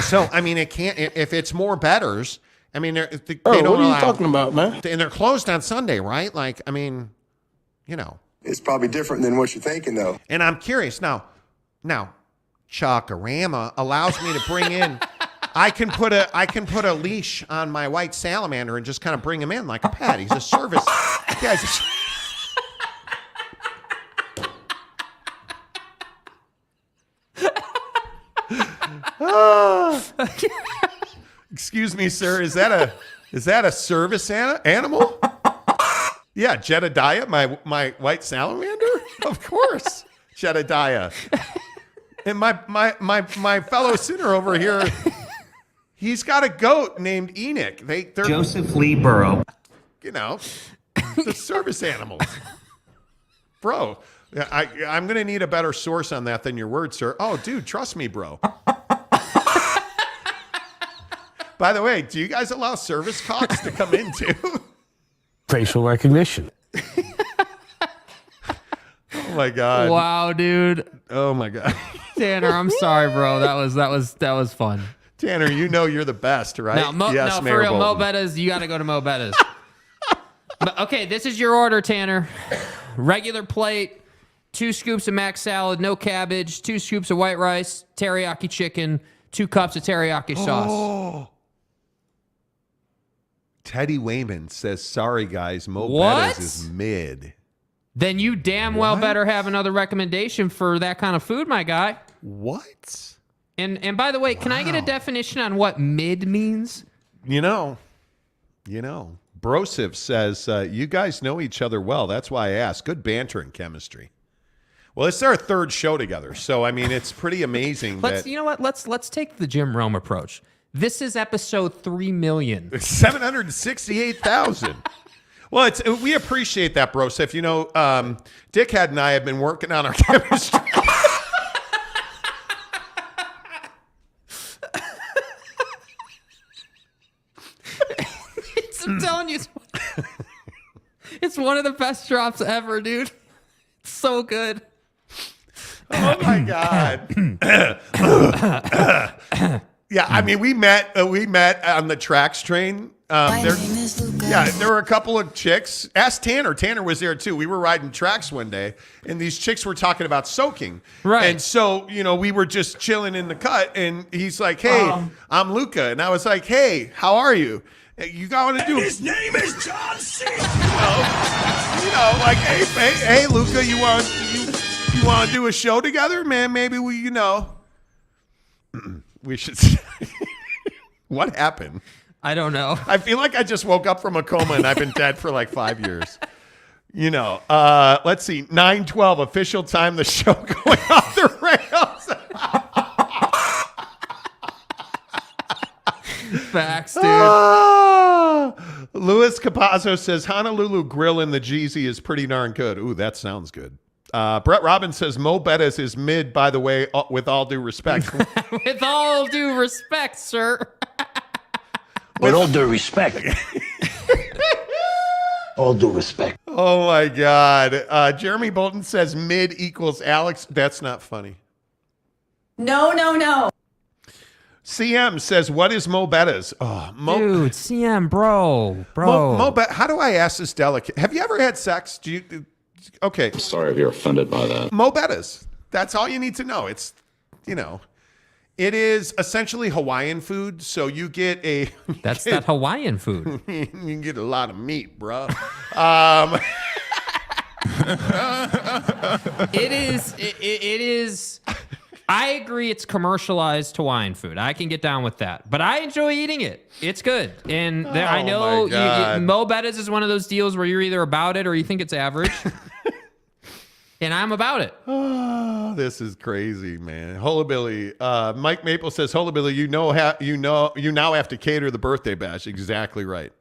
So I mean, it can't. If it's More Betters, I mean, they don't what are allow, you talking about, man? And they're closed on Sunday, right? Like, I mean, you know, It's probably different than what you're thinking, though. and I'm curious now. Chuckarama allows me to bring in. I can put a leash on my white salamander and just kind of bring him in like a pet. He's a service. Guys. Excuse me, sir. Is that a service animal? Yeah, Jedediah, my white salamander. Of course, Jedediah. And my fellow sinner over here, he's got a goat named Enoch. They're Joseph Lee Burrow. You know, the service animals. Bro, I'm going to need a better source on that than your word, sir. Oh, dude, trust me, bro. By the way, do you guys allow service cocks to come in too? Facial recognition. Oh my God. Wow, dude. Oh my God. Tanner, I'm sorry, bro. That was fun. Tanner, you know you're the best, right? Yes, Mayor for real, Mo Bolton. Bettas, you got to go to Mo Bettas. But, okay, this is your order, Tanner. Regular plate, 2 scoops of mac salad, no cabbage, 2 scoops of white rice, teriyaki chicken, 2 cups of teriyaki sauce. Oh. Teddy Wayman says, sorry, guys, Mo What? Bettas is mid. Then you damn well better have another recommendation for that kind of food, my guy. What? And by the way, can I get a definition on what mid means? You know, Brosif says, you guys know each other well. That's why I asked. Good banter and chemistry. Well, it's our 3rd show together. So, I mean, it's pretty amazing. You know what? Let's take the Jim Rome approach. This is episode 3,768,000. Well, we appreciate that, Brosif. You know, Dickhead and I have been working on our chemistry. I'm telling you, it's one of the best drops ever, dude. It's so good. Oh my God. Yeah, I mean, we met on the Trax train. There were a couple of chicks. Ask Tanner. Tanner was there too. We were riding tracks one day, and these chicks were talking about soaking. Right. And so, you know, we were just chilling in the cut, and he's like, "Hey, I'm Luca," and I was like, "Hey, how are you? You got to do?" His name is John C. You know, like, hey, Luca, you want to do a show together, man? Maybe we should. What happened? I don't know. I feel like I just woke up from a coma and I've been dead for like 5 years. You know, let's see, 9:12 official time. The show going off the rails. Facts, dude. Louis Capazzo says Honolulu Grill in the Jeezy is pretty darn good. Ooh, that sounds good. Brett Robbins says Mo Bettas is mid, by the way, with all due respect. With all due respect, sir. With all due respect. All due respect. Oh, my God. Jeremy Bolton says mid equals Alex. That's not funny. No. CM says, what is Mo Bettas? Oh, Dude, CM, bro. Mo how do I ask this delicate? Have you ever had sex? Okay. I'm sorry if you're offended by that. Mo Betta's. That's all you need to know. It's, it is essentially Hawaiian food. So you get a... That's that Hawaiian food. You can get a lot of meat, bro. It is. I agree it's commercialized Hawaiian food. I can get down with that. But I enjoy eating it. It's good. And I know Mo Betta's is one of those deals where you're either about it or you think it's average. And I'm about it. Oh, this is crazy, man. Holabilly. Mike Maple says, Holabilly, you now have to cater the birthday bash. Exactly right.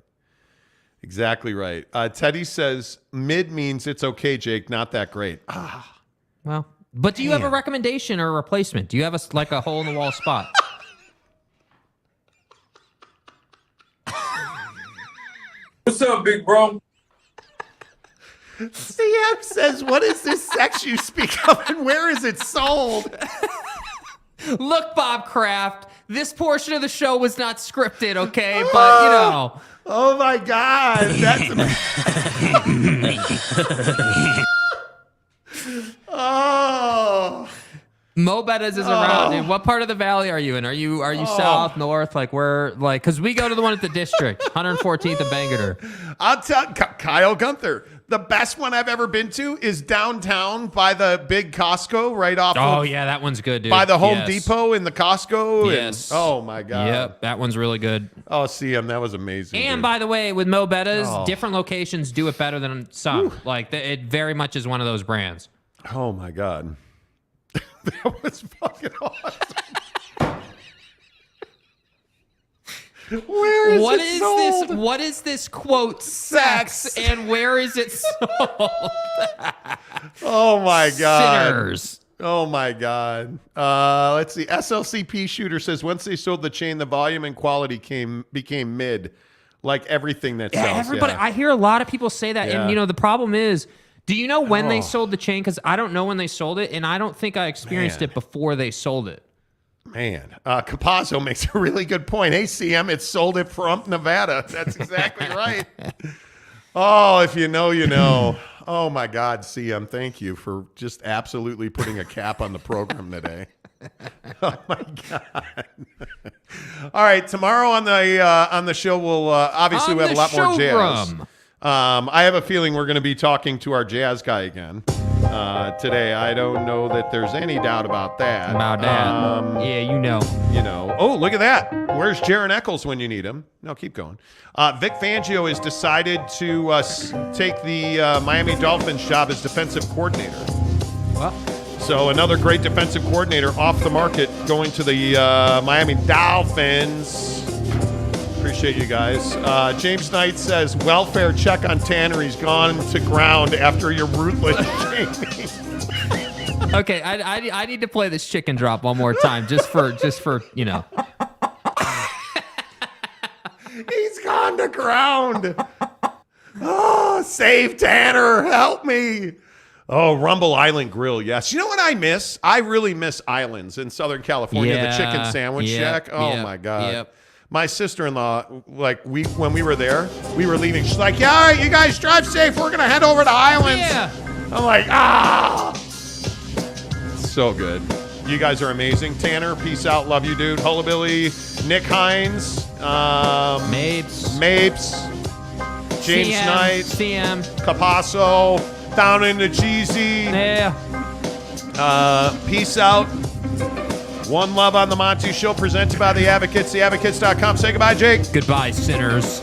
Exactly right. Teddy says, mid means it's okay, Jake. Not that great. Well, but do you have a recommendation or a replacement? Do you have a hole in the wall spot? What's up, big bro? CM says, what is this sex you speak of and where is it sold? Look, Bob Kraft, this portion of the show was not scripted, okay? But, Oh, my God. That's Mo Betta's is around, dude. What part of the valley are you in? Are you south, north? Because we go to the one at the district, 114th and Bangor. I'll tell Kyle Gunther. The best one I've ever been to is downtown by the big Costco right off. Oh, yeah, that one's good, dude. By the Home Depot in the Costco. Yes. Oh, my God. Yep, that one's really good. Oh, CM, that was amazing. And by the way, with Mo Betta's, different locations do it better than some. It very much is one of those brands. Oh, my God. That was fucking awesome. Where is it sold? What is this quote sex and where is it sold? Oh my God. Sinners. Oh my God. Let's see. SLCP Shooter says once they sold the chain, the volume and quality became mid, like everything that sells. Everybody. I hear a lot of people say that, and the problem is, do you know when they sold the chain? Because I don't know when they sold it, and I don't think I experienced it before they sold it. Man, Capazzo makes a really good point. Hey, CM, it's sold at Frump, Nevada. That's exactly right. Oh, if you know, you know. Oh, my God, CM, thank you for just absolutely putting a cap on the program today. Oh, my God. All right, tomorrow on the show, we'll obviously we have a lot more jazz. I have a feeling we're going to be talking to our jazz guy again today. I don't know that there's any doubt about that. Yeah, you know. Oh, look at that. Where's Jaron Eccles when you need him? No, keep going. Vic Fangio has decided to take the Miami Dolphins job as defensive coordinator. Well, so another great defensive coordinator off the market going to the Miami Dolphins. Appreciate you guys. James Knight says, welfare check on Tanner. He's gone to ground after your ruthless shaming. Okay, I need to play this chicken drop one more time, just for He's gone to ground. Oh, save Tanner. Help me. Oh, Rumble Island Grill. Yes. You know what I miss? I really miss Islands in Southern California. The chicken sandwich shack. Oh, my God. Yep. My sister-in-law, when we were there, we were leaving. She's like, yeah, all right, you guys drive safe. We're going to head over to Islands. Yeah. I'm like, so good. You guys are amazing. Tanner, peace out. Love you, dude. Holabilly, Nick Hines. Mapes. James Knight. CM. Capasso. Down in the Jeezy. Yeah. Peace out. One love on the Monty Show, presented by The Advocates, theadvocates.com. Say goodbye, Jake. Goodbye, sinners.